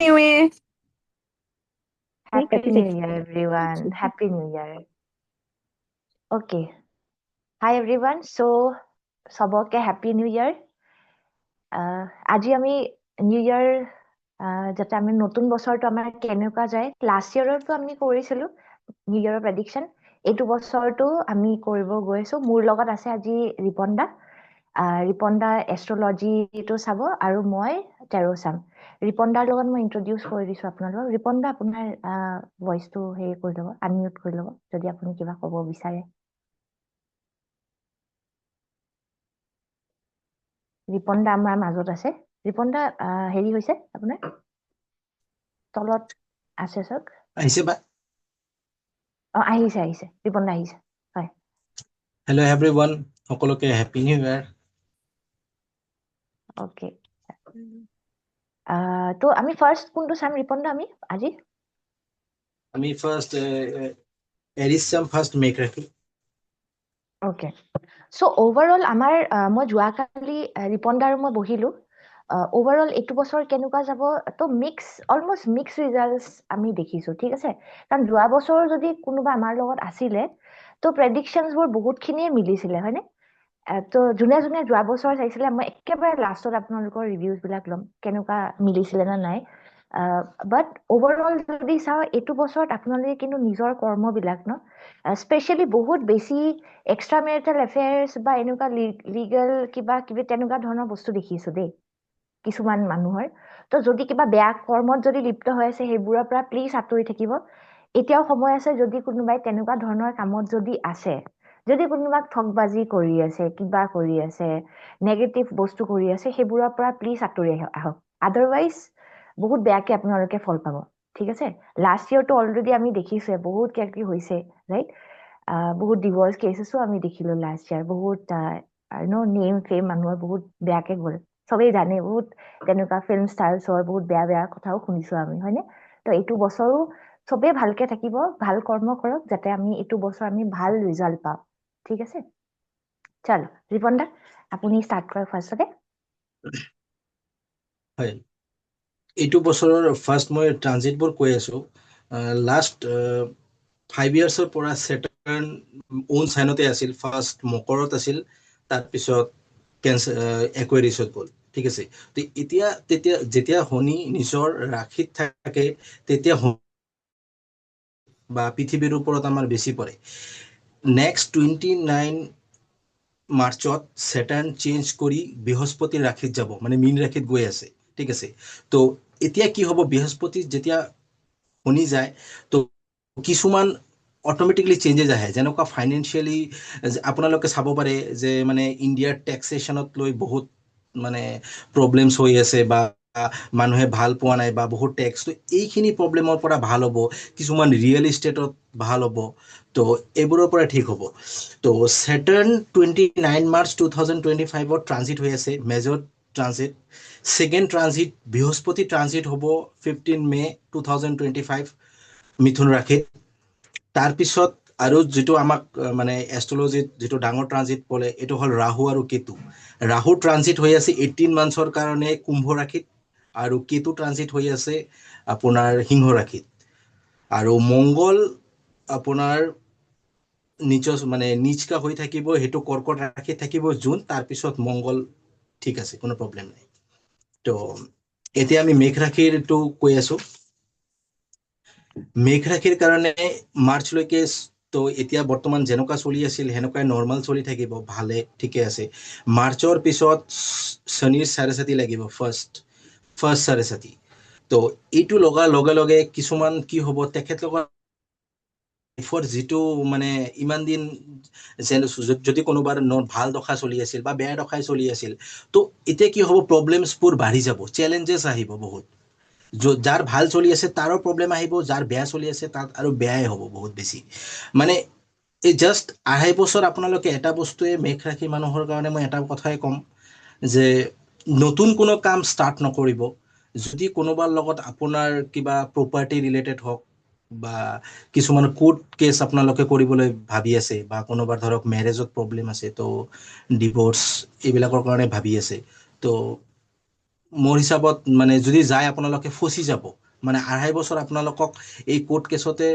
New Year. Happy New Year, everyone. Happy New Year. Okay. Hi, everyone. So, সবকে Happy New Year. আজি আমি new ইয়াৰ যাতে আমি নতুন বছৰটো আমাৰ কেনেকুৱা যায় লাষ্ট ইয়েৰতো আমি কৰিছিলোঁ নিউ ইয়াৰৰ প্ৰেডিকশ্যন এইটো বছৰটো আমি কৰিব গৈ আছোঁ মোৰ লগত আছে আজি ৰিপন দা এষ্ট্ৰলজিটো চাব আৰু মই টেৰো চাম ৰিপন দাৰ লগত মই ইন্ট্ৰডিউচ কৰি দিছোঁ আপোনালোকক ৰিপন দা আপোনাৰ ভইচটো হেৰি কৰি ল'ব আনমিউট কৰি ল'ব যদি আপুনি কিবা ক'ব বিচাৰে ৰিপন দা আমাৰ মাজত আছে ৰিপন দা হেৰি হৈছে আপোনাৰ তলত আছে চাওক আহিছে বা আহিছে ৰিপন দা আহিছে হয় হেল্ল' এভৰিৱান সকলোকে হেপী নিউ ইয়াৰ অ'কে তো আমি ফাৰ্ষ্ট কোনটো চাম ৰিপন দা আমি আজি আমি ফাৰ্ষ্ট এৰিছ চাম ফাৰ্ষ্ট মেক ৰাখি অ'কে চ' অভাৰঅল আমাৰ মই যোৱাকালি ৰিপন দা আৰু মই বহিলোঁ অভাৰঅল এইটো বছৰ কেনেকুৱা যাব তো অলমষ্ট মিক্স ৰিজাল্টছ আমি দেখিছোঁ ঠিক আছে কাৰণ যোৱা বছৰ যদি কোনোবা আমাৰ লগত আছিলে তো প্ৰেডিকশ্যনছবোৰ বহুতখিনিয়ে মিলিছিলে হয়নে তো যোনে যোনে যোৱা বছৰ চাইছিলে মই একেবাৰে লাষ্টত আপোনালোকৰ ৰিভিউজবিলাক ল'ম কেনেকুৱা মিলিছিলে নে নাই বাট অভাৰঅল যদি চাওঁ এইটো বছৰত আপোনালোকে কিন্তু নিজৰ কৰ্মবিলাক ন স্পেচিয়েলি বহুত বেছি এক্সট্ৰা মেৰিটেল এফেয়াৰ্ছ বা এনেকুৱা লিগেল কিবা কিবি তেনেকুৱা ধৰণৰ বস্তু দেখিছোঁ দেই কিছুমান মানুহৰ তো যদি কিবা বেয়া কৰ্মত যদি লিপ্ত হৈ আছে সেইবোৰৰ পৰা প্লিজ আঁতৰি থাকিব এতিয়াও সময় আছে যদি কোনোবাই তেনেকুৱা ধৰণৰ কামত যদি আছে যদি কোনোবাক ঠগবাজি কৰি আছে কিবা কৰি আছে নেগেটিভ বস্তু কৰি আছে সেইবোৰৰ পৰা প্লিজ আঁতৰি আহক আদাৰৱাইজ বহুত বেয়াকে আপোনালোকে ফল পাব ঠিক আছে লাষ্ট ইয়েৰটো অলৰেডি আমি দেখিছোৱে বহুত কিবা কিবি হৈছে ৰাইট বহুত ডিভৰ্চ কেছেছো আমি দেখিলোঁ লাষ্ট ইয়াৰ বহুত নেম ফেম মানুহৰ বহুত বেয়াকে গ'ল চবেই জানে বহুত তেনেকুৱা ফিল্ম ষ্টাৰ্ছৰ বহুত বেয়া বেয়া কথাও শুনিছোঁ আমি হয়নে তো এইটো বছৰো চবেই ভালকে থাকিব ভাল কৰ্ম কৰক যাতে আমি এইটো বছৰ আমি ভাল ৰিজাল্ট পাওঁ ঠিক আছে চলো ৰিপন দা আপুনি ষ্টাৰ্ট কৰক ফাৰ্ষ্টতে হয় এইটো বছৰৰ ফাৰ্ষ্ট মই ট্ৰানজিটবোৰ কৈ আছোঁ লাষ্ট 5 ইয়াৰ্ছৰ পৰা ছেটাৰ্ণ ওন চাইনতে আছিল ফাৰ্ষ্ট মকৰত আছিল তাৰপিছত একুৱেৰিছত গ'ল ঠিক আছে তো যেতিয়া শনি নিজৰ ৰাশিত থাকে তেতিয়া বা পৃথিৱীৰ ওপৰত আমাৰ বেছি পৰে নেক্সট 29 মাৰ্চত ছেটাৰ্ণ চেঞ্জ কৰি বৃহস্পতিৰ ৰাশিত যাব মানে মীন ৰাশিত গৈ আছে ঠিক আছে তো এতিয়া কি হ'ব বৃহস্পতি যেতিয়া শনি যায় তো কিছুমান অট'মেটিকলি চেঞ্জেছ আহে যেনেকুৱা ফাইনেন্সিয়েলি আপোনালোকে চাব পাৰে যে মানে ইণ্ডিয়াৰ টেক্সেশ্যনত লৈ বহুত মানে প্ৰব্লেমছ হৈ আছে বা মানুহে ভাল পোৱা নাই বা বহুত টেক্স তো এইখিনি প্ৰব্লেমৰ পৰা ভাল হ'ব কিছুমান ৰিয়েল ইষ্টেটত ভাল হ'ব তো এইবোৰৰ পৰা ঠিক হ'ব তো ছেটাৰ্ণ 29 মাৰ্চ 2025 ট্ৰানজিট হৈ আছে মেজৰ ট্ৰানজিট ছেকেণ্ড ট্ৰানজিট বৃহস্পতি ট্ৰানজিট হ'ব 15 মে 2025 মিথুন ৰাশিত তাৰপিছত আৰু যিটো আমাক মানে এষ্ট্ৰলজিত যিটো ডাঙৰ ট্ৰানজিট পৰে এইটো হ'ল ৰাহু আৰু কেতু ৰাহু ট্ৰানজিট হৈ আছে 18 মান্থছৰ কাৰণে কুম্ভ ৰাশিত আৰু কেতু ট্ৰানজিট হৈ আছে আপোনাৰ সিংহ ৰাশিত আৰু মংগল আপোনাৰ নিচকা হৈ থাকিব সেইটো কৰ্কট ৰাশিত থাকিব জুন তাৰপিছত মংগল ঠিক আছে কোনো প্ৰব্লেম নাই তো এতিয়া আমি মেঘ ৰাশিৰটো কৈ আছো মেঘ ৰাশিৰ কাৰণে মাৰ্চলৈকে তো এতিয়া বৰ্তমান যেনেকুৱা চলি আছিল সেনেকুৱাই নৰ্মেল চলি থাকিব ভালে ঠিকে আছে মাৰ্চৰ পিছত শনিৰ চাৰে লাগিব ফাৰ্ষ্ট চাৰে তো এইটো লগাৰ লগে লগে কিছুমান কি হ'ব তেখেতলোকৰ লাইফৰ যিটো মানে ইমান দিন যদি কোনোবাৰ ভাল দশা চলি আছিল বা বেয়া দশাই চলি আছিল তো এতিয়া কি হ'ব প্ৰব্লেমছবোৰ বাঢ়ি যাব চেলেঞ্জেছ আহিব বহুত যাৰ ভাল চলি আছে তাৰো প্ৰব্লেম আহিব যাৰ বেয়া চলি আছে তাত আৰু বেয়াই হ'ব বহুত বেছি মানে এই জাষ্ট 2.5 বছৰ আপোনালোকে এটা বস্তুৱে মেঘ ৰাশি মানুহৰ কাৰণে মই এটা কথাই ক'ম যে নতুন কোনো কাম ষ্টাৰ্ট নকৰিব যদি কোনোবাৰ লগত আপোনাৰ কিবা প্ৰপাৰ্টি ৰিলেটেড হওক বা কিছুমান কোৰ্ট কেছ আপোনালোকে কৰিবলৈ ভাবি আছে বা কোনোবাৰ ধৰক মেৰেজত প্ৰব্লেম আছে তো ডিভোৰ্চ এইবিলাকৰ কাৰণে ভাবি আছে তো মোৰ হিচাপত মানে যদি যায় আপোনালোকে ফচি যাব, মানে 2.5 বছৰ আপোনালোকক এই কোৰ্ট কেছতে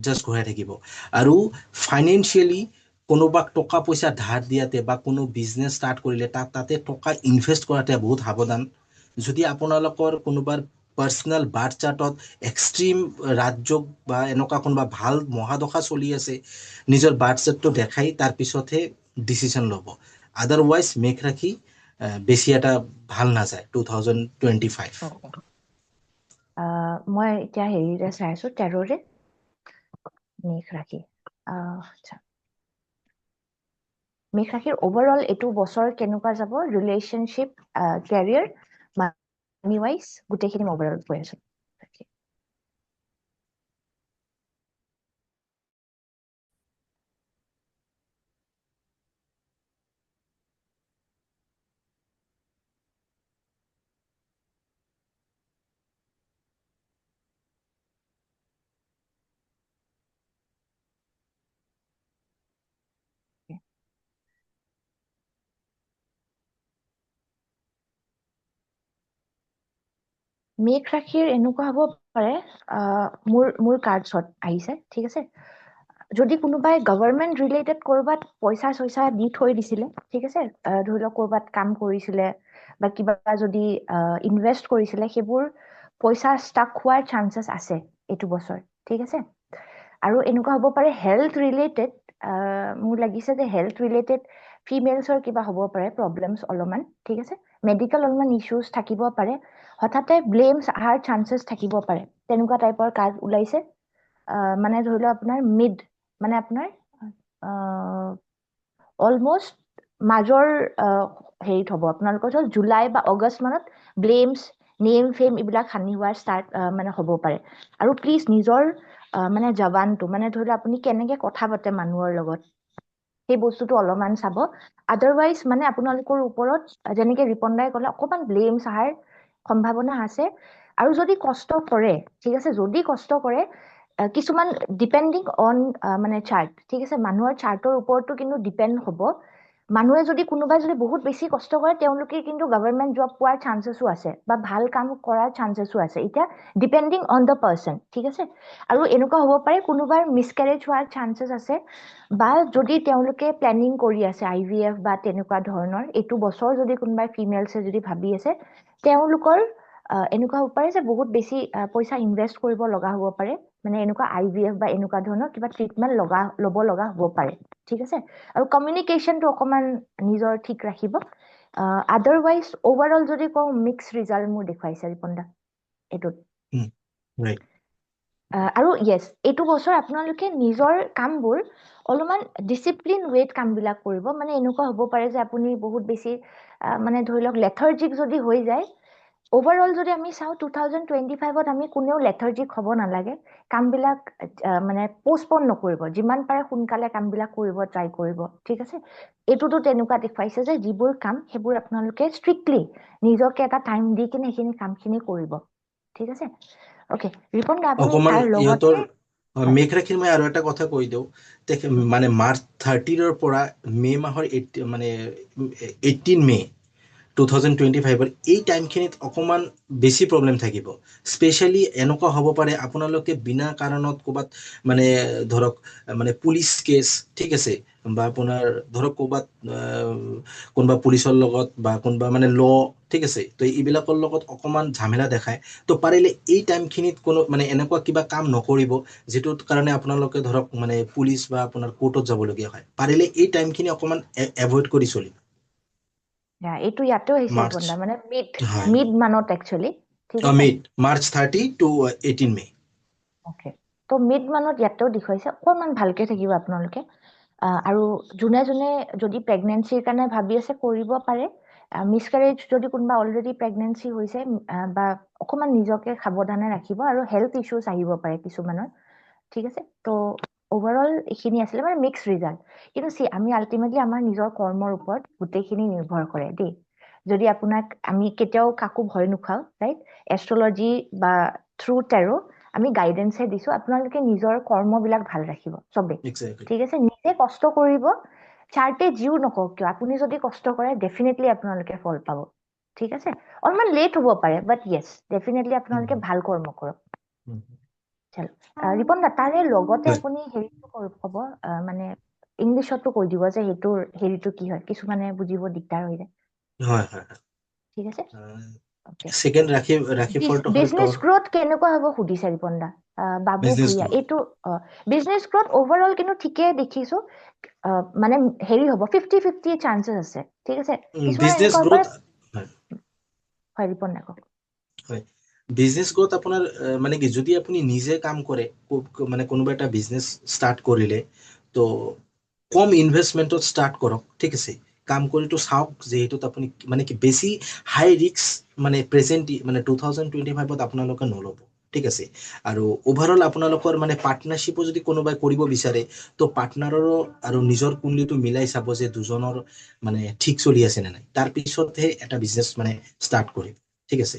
জাষ্ট ঘূৰাই থাকিব। আৰু ফাইনেন্সিয়েলি কোনোবাক টকা পইচা ধাৰ দিয়াতে বা কোনো বিজনেছ ষ্টাৰ্ট কৰিলে তাতে টকা ইনভেষ্ট কৰাতে বহুত সাৱধান। যদি আপোনালোকৰ কোনোবাৰ পাৰ্চনেল বাৰ্থ চাৰ্টত এক্সট্ৰিম ৰাজযোগ বা এনেকুৱা কোনোবা ভাল মহাদশা চলি আছে, নিজৰ বাৰ্থ চাৰ্টটো দেখাই তাৰপিছতহে ডিচিশ্যন ল'ব। আদাৰৱাইজ মেঘ ৰাখি বেছি এটা ভাল নাযায় 2025। Okay. মই এতিয়া হেৰিৰে চাই আছো, টেৰৰে মেঘ ৰাশি। আচ্ছা, মেঘ ৰাশিৰ অভাৰঅল এইটো বছৰ কেনেকুৱা যাব? ৰিলেশ্যনশ্বিপ, কেৰিয়াৰ, মানি ৱাইজ গোটেইখিনি অভাৰঅল কৈ আছো। মেঘ ৰাশিৰ এনেকুৱা হ'ব পাৰে, মোৰ কাৰ্ডছত আহিছে, ঠিক আছে। যদি কোনোবাই গভৰ্ণমেণ্ট ৰিলেটেড ক'ৰবাত পইচা চইচা দি থৈ দিছিলে, ঠিক আছে, ধৰি লওক ক'ৰবাত কাম কৰিছিলে বা কিবা যদি ইনভেষ্ট কৰিছিলে, সেইবোৰ পইচা ষ্টাক হোৱাৰ চান্সেছ আছে এইটো বছৰ, ঠিক আছে। আৰু এনেকুৱা হ'ব পাৰে হেল্থ ৰিলেটেড, মোৰ লাগিছে যে হেল্থ ৰিলেটেড ফিমেলছৰ কিবা হ'ব পাৰে প্ৰব্লেমছ অলপমান, ঠিক আছে। মেডিকেল অলপমান ইছ্যুজ থাকিব পাৰে, হঠাতে ব্লেমছ অহাৰ চান্সেছ থাকিব পাৰে, তেনেকুৱা টাইপৰ কাৰ্ড ওলাইছে। মানে ধৰি লওক আপোনাৰ মানে আপোনাৰ অলমষ্ট মাজৰ হেৰিত হ'ব, আপোনালোকৰ জুলাই বা আগষ্ট মানত ব্লেমছ, নেম ফেম এইবিলাক সানি হোৱাৰ ষ্টাৰ্ট মানে হ'ব পাৰে। আৰু প্লিজ নিজৰ মানে জবানটো, মানে ধৰি লওক আপুনি কেনেকে কথা পাতে মানুহৰ লগত, সেই বস্তুটো অলপমান চাব। আদাৰৱাইজ মানে আপোনালোকৰ ওপৰত যেনেকে ৰিপন দাই ক'লে অকণমান ব্লেমছ অহাৰ সম্ভাৱনা আছে। আৰু যদি কষ্ট কৰে, ঠিক আছে, যদি কষ্ট কৰে, কিছুমান ডিপেণ্ডিং অন মানে চাৰ্ট, ঠিক আছে, মানুহৰ চাৰ্টৰ ওপৰতো কিন্তু ডিপেণ্ড হ'ব। মানুহে যদি কোনোবাই যদি বহুত বেছি কষ্ট কৰে, তেওঁলোকে কিন্তু গভৰ্ণমেণ্ট জব পোৱাৰ চান্সেছো আছে বা ভাল কাম কৰাৰ চান্সেছো আছে। এতিয়া ডিপেণ্ডিং অন দ্য পাৰ্চন, ঠিক আছে। আৰু এনেকুৱা হ'ব পাৰে কোনোবাৰ মিছকেৰেজ হোৱাৰ চান্সেছ আছে, বা যদি তেওঁলোকে প্লেনিং কৰি আছে IVF বা তেনেকুৱা ধৰণৰ, এইটো বছৰ যদি কোনোবাই ফিমেলছে যদি ভাবি আছে, তেওঁলোকৰ এনেকুৱা হ'ব পাৰে যে বহুত বেছি পইচা ইনভেষ্ট কৰিব লগা হ'ব পাৰে, মানে এনেকুৱা IVF বা এনেকুৱা ধৰণৰ কিবা ট্ৰিটমেণ্ট ল'ব লগা হ'ব পাৰে, ঠিক আছে। আৰু কমিউনিকেশ্যনটো অকণমান নিজৰ ঠিক ৰাখিব। আদাৰৱাইজ অভাৰঅল যদি কওঁ, মিক্স ৰিজাল্ট মোৰ দেখুৱাইছে ৰিপন দা এইটোত। ৰাইট। আৰু য়েছ, এইটো বছৰ আপোনালোকে নিজৰ কামবোৰ অলপমান ডিচিপ্লিন ৱেত কামবিলাক কৰিব। মানে এনেকুৱা হ'ব পাৰে যে আপুনি বহুত বেছি মানে ধৰি লওক লেথাৰ্জিক যদি হৈ যায়, অভাৰঅল যদি আমি চাওঁ 2025ত আমি কোনেও লেথাৰ্জিক হ'ব নালাগে। কামবিলাক মানে পষ্টপন নকৰিব, যিমান পাৰে সোনকালে কামবিলাক কৰিব ট্ৰাই কৰিব, ঠিক আছে। এইটোতো তেনেকুৱা দেখুৱাইছে যে যিবোৰ কাম সেইবোৰ আপোনালোকে ষ্ট্ৰিক্টলি নিজকে এটা টাইম দি কিনে সেইখিনি কামখিনি কৰিব, ঠিক আছে। অ'কে, ৰিপন দা আপুনি অকমান তাৰ ইহঁতৰ লগতে হয়, মেঘ ৰাখিৰ মই আৰু এটা কথা কৈ দিওঁ। মানে মাৰ্চ 30ৰ পৰা মে' মাহৰ মানে 18 মে' 2025 এই টাইমখিনিত অকণমান বেছি প্ৰব্লেম থাকিব। স্পেচিয়েলি এনেকুৱা হ'ব পাৰে আপোনালোকে বিনা কাৰণত ক'ৰবাত মানে ধৰক মানে পুলিচ কেছ, ঠিক আছে, বা আপোনাৰ ধৰক ক'ৰবাত কোনোবা পুলিচৰ লগত বা কোনোবা মানে ঠিক আছে, তো এইবিলাকৰ লগত অকণমান ঝামেলা দেখায়। তো পাৰিলে এই টাইমখিনিত কোনো মানে এনেকুৱা কিবা কাম নকৰিব যিটোৰ কাৰণে আপোনালোকে ধৰক মানে পুলিচ বা আপোনাৰ কোৰ্টত যাবলগীয়া হয়। পাৰিলে এই টাইমখিনি অকণমান এভইড কৰি চলিব। এইটো ইয়াতেও আহিছে মাৰ্চ, ৰিপন দা, মানে হয়, মিড মানত একচুৱেলি, ঠিক আছে। March 30 to 18 May. অ'কে, তো মিড মানত ইয়াতেও দেখুৱাইছে, অকণমান ভালকে থাকিব আপোনালোকে। আৰু যোনে যোনে যদি প্ৰেগনেঞ্চিৰ কাৰণে ভাবি আছে কৰিব পাৰে। মিছকেৰেজ যদি কোনোবা অলৰেডি প্ৰেগনেঞ্চি হৈছে, বা অকণমান নিজকে সাৱধানে ৰাখিব, আৰু হেল্থ ইছ্যুজ আহিব পাৰে কিছুমানৰ, ঠিক আছে। তো অভাৰঅল এইখিনি আছিলে মানে মিক্স ৰিজাল্ট। কিন্তু আমি আল্টিমেটলি আমাৰ নিজৰ কৰ্মৰ ওপৰত গোটেইখিনি নিৰ্ভৰ কৰে দেই। যদি আপোনাক আমি কেতিয়াও কাকো ভয় নোখোৱাওঁ, ৰাইট, এষ্ট্ৰলজি বা থ্ৰু টেৰো আমি গাইডেন্সহে দিছো, আপোনালোকে নিজৰ কৰ্মবিলাক ভাল ৰাখিব চবেই, এক্সেক্টলি। ঠিক আছে। নিজে কষ্ট কৰিব, চাৰ্টে যিও নকওক কিয়, আপুনি যদি কষ্ট কৰে ডেফিনেটলি আপোনালোকে ফল পাব। ঠিক আছে অলপমান লেট হ'ব পাৰে বাট য়েছ ডেফিনেটলি আপোনালোকে ভাল কৰ্ম কৰক চলো ৰিপন দা তাৰে লগতে হয় আপুনি হেৰিটো ক'ব মানে ইংলিছতো কৈ দিব যে সেইটোৰ হেৰিটো কি হয় কিছুমানে বুজিব দিগদাৰ হৈ যায় হয় হয় ঠিক আছে ওকে সেকেন্ড ৰাখি ফলটো হ'ল বিজনেছ টৰ গ্ৰোথ কেনেকুৱা হ'ব সুধিছে ৰিপন দা বাবু বিজনেছ ভূঞা গ্ৰোথ এইটো বিজনেছ গ্ৰোথ অভাৰঅল কিন্তু ঠিকে দেখিছো মানে হেৰি হ'ব 50-50 চান্সেছ আছে ঠিক আছে কিছুমান বিজনেছ এনেকুৱা হ'ব পাৰে গ্ৰোথ হয় হয় ৰিপন দা কওক হয় বিজনেছ গ্ৰোথ আপোনাৰ মানে কি যদি আপুনি নিজে কাম কৰে মানে কোনোবা এটা বিজনেছ ষ্টাৰ্ট কৰিলে তো কম ইনভেষ্টমেণ্টত ষ্টাৰ্ট কৰক ঠিক আছে কাম কৰিতো চাওক যিহেতু আপুনি মানে কি বেছি হাই ৰিস্ক মানে প্ৰেজেণ্ট মানে 2025ত আপোনালোকে নল'ব ঠিক আছে আৰু অভাৰঅল আপোনালোকৰ মানে পাৰ্টনাৰশ্বিপো যদি কোনোবাই কৰিব বিচাৰে তো পাৰ্টনাৰৰো আৰু নিজৰ কুণ্ডিটো মিলাই চাব যে দুজনৰ মানে ঠিক চলি আছে নে নাই তাৰ পিছতহে এটা বিজনেছ মানে ষ্টাৰ্ট কৰিম ঠিক আছে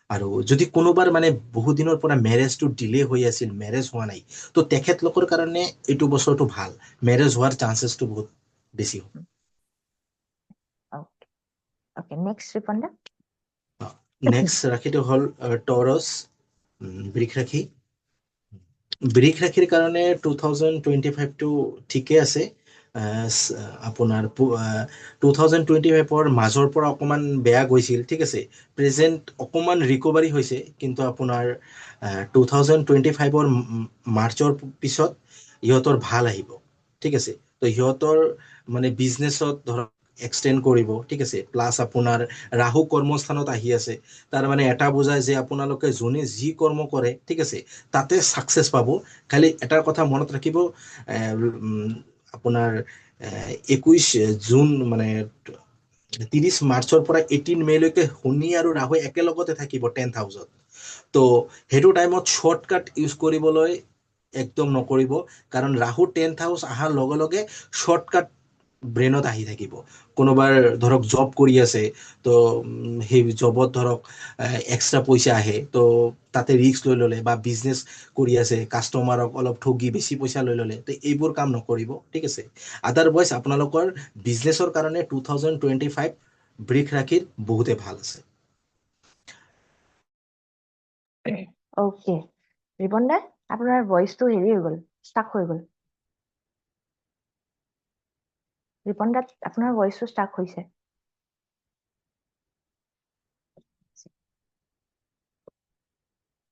আৰু যদি কোনোবাৰ মানে বহুত দিনৰ পৰা মেৰেজটো ডিলে হৈ আছিল মেৰেজ হোৱা নাই তো তেখেতলোকৰ কাৰণে এইটো বছৰটো ভাল মেৰেজ হোৱাৰ চান্সেছটো বহুত বেছি হ'ব ওকে ওকে নেক্সট ৰিপন দা নেক্সট ৰাশিটো হ'ল টৰছ বৃষ ৰাশি বৃষ ৰাশিৰ কাৰণে 2025টো ঠিকে আছে আপোনাৰ 2025ৰ মাজৰ পৰা অকণমান বেয়া গৈছিল ঠিক আছে প্ৰেজেণ্ট অকণমান ৰিকভাৰী হৈছে কিন্তু আপোনাৰ 2025ৰ মাৰ্চৰ পিছত ইহঁতৰ ভাল আহিব ঠিক আছে তো সিহঁতৰ মানে বিজনেছত ধৰক এক্সটেণ্ড কৰিব ঠিক আছে প্লাছ আপোনাৰ ৰাহু কৰ্মস্থানত আহি আছে তাৰ মানে এটা বুজায় যে আপোনালোকে যোনে যি কৰ্ম কৰে ঠিক আছে তাতে ছাকচেছ পাব খালি এটাৰ কথা মনত ৰাখিব আপোনাৰ 21 জুন মানে 30 মাৰ্চৰ পৰা 18 মেলৈকে শনি আৰু ৰাহু একেলগতে থাকিব 10th হাউচত তো সেইটো টাইমত শ্বৰ্টকাট ইউজ কৰিবলৈ একদম নকৰিব কাৰণ ৰাহু 10th হাউচ অহাৰ লগে লগে শ্বৰ্টকাট ব্ৰেইনত আহি থাকিব কোনোবাৰ ধৰক জব কৰি আছে তো সেই জবত ধৰক এক্সট্ৰা পইচা আহে তো তাতে ৰিস্ক লৈ ল'লে বা বিজনেছ কৰি আছে কাষ্টমাৰক অলপ ঠগি বেছি পইচা লৈ ল'লে তো এইবোৰ কাম নকৰিব ঠিক আছে আদাৰৱাইজ আপোনালোকৰ বিজনেছৰ কাৰণে 2025 বৃষ ৰাশিৰ বহুতে ভাল আছে ওকে ৰিপন দা আপোনাৰ ভইচটো হেৰি হৈ গ'ল ষ্টাক হৈ গ'ল ৰিপন দা আপোনাৰ ভইচটো ষ্টাক হৈছে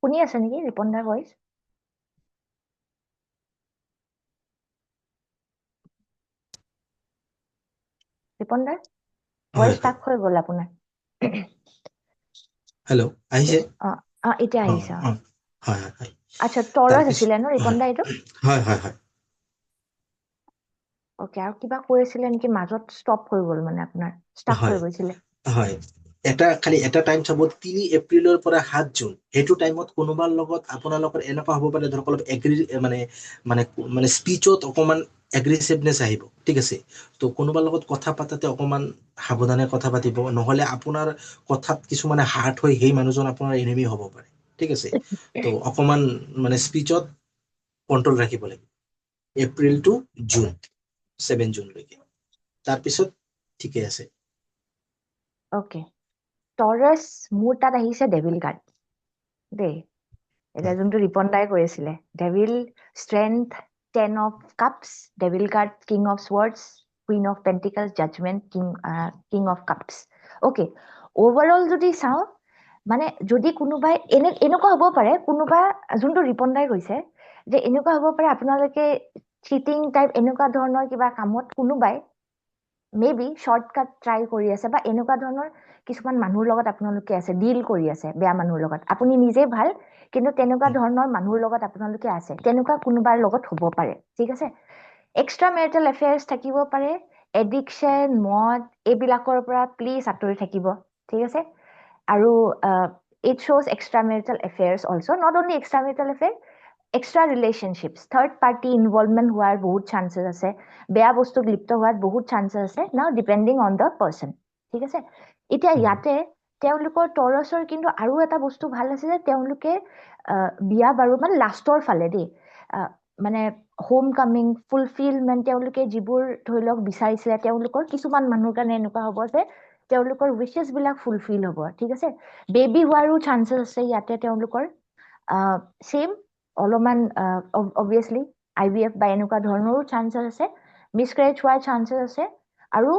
শুনি আছে নেকি ৰিপন দাৰ ভইচ ৰিপন দাৰ ভইচ হয় হয় ষ্টাক হৈ গ'ল আপোনাৰ হেল্ল' আহিছে এতিয়া অ আহিছে অ হয় হয় হয় আচ্ছা টৰাছ তাৰপিছত আছিলে ন ৰিপন হয় দা এইটো হয় হয় হয় ওকে আৰু কিবা কৈ আছিলে নেকি মাজত ষ্টপ হৈ গ'ল মানে আপোনাৰ ষ্টাক হৈ হয় গৈছিলে হয় খালি এটা টাইম চাব 3 এপ্ৰিলৰ পৰা 7 জুন সেইটো টাইমত কোনোবাৰ লগত আপোনালোকৰ এনেকুৱা হ'ব পাৰে ধৰক অলপ এগ্ৰি মানে মানে মানে স্পীচত অকণমান এগ্ৰেচিভনেছ আহিব ঠিক আছে তো কোনোবাৰ লগত কথা পাতাতে অকণমান সাৱধানে কথা পাতিব নহ'লে আপোনাৰ কথাত কিছুমানে হাৰ্ট হৈ সেই মানুহজন আপোনাৰ এনিমি হ'ব পাৰে ঠিক আছে তো অকণমান মানে স্পীচত কণ্ট্ৰল ৰাখিব লাগিব এপ্ৰিল টু জুন 7 জুনলৈকে তাৰপিছত ঠিকে আছে ওকে টৰাছ মোৰ তাত আহিছে ডেভিল কাৰ্ড দেই এতিয়া হয় যোনটো ৰিপন দাই কৈ আছিলে devil strength 10 of cups devil card king of swords queen of pentacles judgement king of cups okay overall যদি চাওঁ মানে যদি কোনোবাই এনেকুৱা হ'ব পাৰে কোনোবা যোনটো ৰিপন দাই কৈছে যে এনেকুৱা হ'ব পাৰে আপোনালোকে চিটিং টাইপ এনেকুৱা ধৰণৰ কিবা কামত কোনোবাই মে বি শ্বৰ্টকাট ট্ৰাই কৰি আছে বা এনেকুৱা ধৰণৰ কিছুমান মানুহৰ লগত আপোনালোকে আছে ডিল কৰি আছে বেয়া মানুহৰ লগত আপুনি নিজে ভাল কিন্তু তেনেকুৱা ধৰণৰ মানুহৰ লগত আপোনালোকে আছে তেনেকুৱা কোনোবাৰ লগত হ'ব পাৰে ঠিক আছে এক্সট্ৰা মেৰিটেল এফেয়াৰ্ছ থাকিব পাৰে এডিকশ্যন মদ এইবিলাকৰ পৰা প্লিজ আঁতৰি থাকিব ঠিক আছে আৰু ইট শ্ব'জ extra marital affairs also' not only extra marital affair extra relationships third party involvement হোৱাৰ বহুত চান্সেছ আছে বেয়া বস্তুত লিপ্ত হোৱাত বহুত চান্সেছ আছে নাও ডিপেণ্ডিং অন দ্য পাৰ্চন ঠিক আছে এতিয়া ইয়াতে তেওঁলোকৰ টৰছৰ কিন্তু আৰু এটা বস্তু ভাল আছে যে তেওঁলোকে বিয়া বাৰু মানে লাষ্টৰ ফালে দেই মানে হোম কামিং ফুলফিলমেণ্ট তেওঁলোকে যিবোৰ ধৰি লওক বিচাৰিছিলে তেওঁলোকৰ কিছুমান মানুহৰ কাৰণে এনেকুৱা হ'ব যে তেওঁলোকৰ উইচেছ বিলাক ফুলফিল হ'ব ঠিক আছে বেবী হোৱাৰো চান্সেছ আছে ইয়াতে তেওঁলোকৰ সেম অলপমান অবভিয়াছলি IVF বা এনেকুৱা ধৰণৰো চান্সেছ আছে মিছকেৰেজ হোৱাৰ চান্সেছ আছে আৰু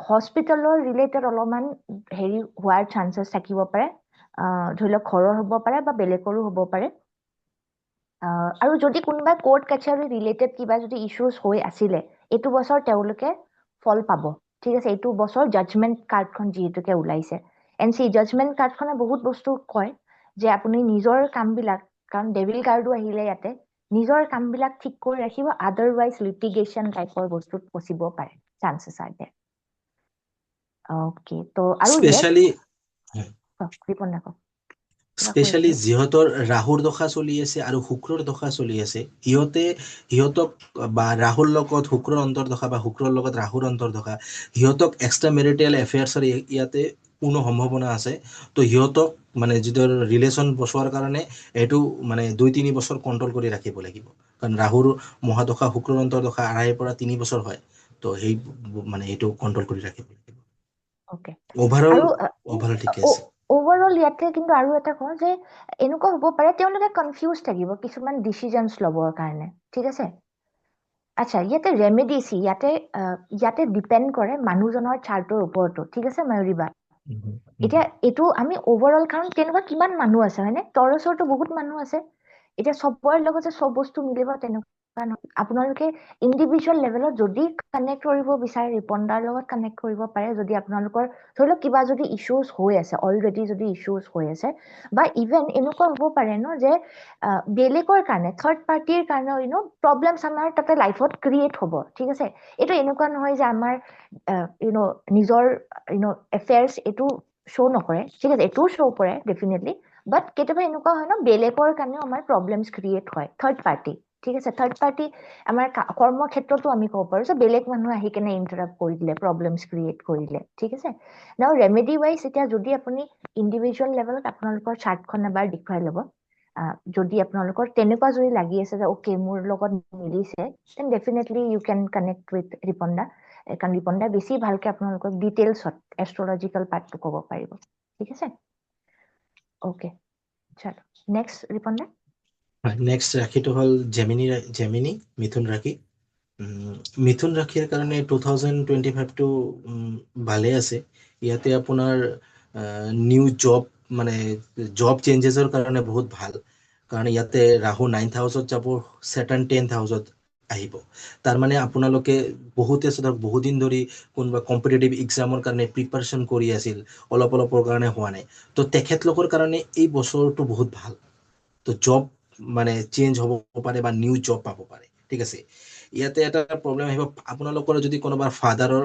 হস্পিটেলৰ ৰিলেটেড অলপমান হেৰি হোৱাৰ চান্সেছ থাকিব পাৰে ধৰি লওক ঘৰৰ হ'ব পাৰে বা বেলেগৰো হ'ব পাৰে আৰু যদি কোনোবা কোৰ্ট কাছাৰী ৰিলেটেড কিবা যদি ইছ্যুজ হৈ আছিলে এইটো বছৰ তেওঁলোকে ফল পাব ঠিক আছে এইটো বছৰ জাজমেণ্ট কাৰ্ডখন যিহেতুকে ওলাইছে এণ্ড জাজমেণ্ট কাৰ্ডখনে বহুত বস্তু কয় যে আপুনি নিজৰ কামবিলাক কাৰণ ডেভিল কাৰ্ডো আহিলে ইয়াতে নিজৰ কামবিলাক ঠিক কৰি ৰাখিব আদাৰৱাইজ লিটিগেশ্যন টাইপৰ বস্তুত ফচিব পাৰে চান্সেছ আছে অ'কে তো আৰু স্পেচিয়েলি কৃপন কওক স্পেচিয়েলি যিহঁতৰ ৰাহুৰ দশা চলি আছে আৰু শুক্ৰৰ দশা চলি আছে সিহঁতক বা ৰাহুৰ লগত শুক্ৰৰ অন্তৰ্দশা বা শুক্ৰৰ লগত ৰাহুৰ অন্তৰ্দশা সিহঁতক এক্সট্ৰা মেৰিটেল এফেয়াৰ্ছৰ ইয়াতে কোনো সম্ভাৱনা আছে তো সিহঁতক মানে যিটো ৰিলেশ্যন বচোৱাৰ কাৰণে এইটো মানে 2-3 বছৰ কণ্ট্ৰল কৰি ৰাখিব লাগিব কাৰণ ৰাহুৰ মহাদশা শুক্ৰৰ অন্তৰ্দশা 2.5 পৰা 3 বছৰ হয় তো সেই মানে এইটো কণ্ট্ৰল কৰি ৰাখিব লাগিব অ'কে অভাৰঅল ঠিকে আছে অভাৰঅল ইয়াতে কিন্তু আৰু এটা কওঁ যে এনেকুৱা হ'ব পাৰে তেওঁলোকে কনফিউজ থাকিব কিছুমান ডিচিজনছ ল'বৰ কাৰণে ঠিক আছে আচ্ছা ইয়াতে ৰেমেডিছ ইয়াতে ডিপেণ্ড কৰে মানুহজনৰ চাৰ্টৰ ওপৰতো ঠিক আছে ময়ূৰীবা এতিয়া এইটো আমি অভাৰঅল কাৰণ তেনেকুৱা কিমান মানুহ আছে হয়নে টৰছৰতো বহুত মানুহ আছে এতিয়া চবৰে লগত যে চব বস্তু মিলিব তেনেকুৱা আপোনালোকে ইণ্ডিভিজুৱেল লেভেলত যদি কানেক্ট কৰিব বিচাৰে ৰিপণ্ডাৰ লগত কানেক্ট কৰিব পাৰে যদি আপোনালোকৰ ধৰি লওক কিবা যদি ইছ্যুজ হৈ আছে অলৰেডি যদি ইছ্যুজ হৈ আছে বা ইভেন এনেকুৱা হ'ব পাৰে ন যে বেলেগৰ কাৰণে থাৰ্ড পাৰ্টিৰ কাৰণে প্ৰব্লেমছ আমাৰ তাতে লাইফত ক্ৰিয়েট হ'ব ঠিক আছে এইটো এনেকুৱা নহয় যে আমাৰ নিজৰ এফেয়াৰ্ছ এইটো শ্ব' নকৰে ঠিক আছে এইটোও শ্ব' কৰে ডেফিনেটলি বাট কেতিয়াবা এনেকুৱা হয় ন বেলেগৰ কাৰণেও আমাৰ প্ৰব্লেমছ ক্ৰিয়েট হয় থাৰ্ড পাৰ্টি ঠিক আছে থাৰ্ড পাৰ্টি আমাৰ কৰ্মক্ষেত্ৰতো আমি ক'ব পাৰোঁ যে বেলেগ মানুহ আহি কেনে ইণ্টাৰাপ্ট কৰি দিলে প্ৰব্লেমছ ক্ৰিয়েট কৰি দিলে ঠিক আছে নাও ৰেমেডি ৱাইজ এতিয়া যদি আপুনি ইণ্ডিভিজুৱেল লেভেলত আপোনালোকৰ চাৰ্টখন এবাৰ দেখুৱাই ল'ব যদি আপোনালোকৰ তেনেকুৱা যদি লাগি আছে যে অ'কে মোৰ লগত মিলিছে then definitely you can connect with ৰিপণ্ডা কাৰণ ৰিপণ্ডা বেছি ভালকে আপোনালোকক ডিটেইলছত এষ্ট্ৰলজিকেল পাৰ্টটো ক'ব পাৰিব ঠিক আছে অ'কে চলো নেক্সট ৰিপণ্ডা নেক্সট ৰাশিটো হ'ল জেমিনি মিথুন ৰাশি মিথুন ৰাশিৰ কাৰণে 2025টো ভালে আছে ইয়াতে আপোনাৰ নিউ জব মানে জব চেঞ্জেছৰ কাৰণে বহুত ভাল কাৰণ ইয়াতে ৰাহু 9th হাউচত যাব ছেটাৰ্ণ 10th হাউচত আহিব তাৰমানে আপোনালোকে বহুতে ধৰক বহুত দিন ধৰি কোনোবা কম্পিটিটিভ এক্সামৰ কাৰণে প্ৰিপাৰেশ্যন কৰি আছিল অলপৰ কাৰণে হোৱা নাই তো তেখেতলোকৰ কাৰণে এই বছৰটো বহুত ভাল তো জব মানে চেঞ্জ হ'ব পাৰে বা নিউ জব পাব পাৰে ঠিক আছে ইয়াতে এটা প্ৰব্লেম আহিব আপোনালোকৰ যদি কোনোবা ফাদাৰৰ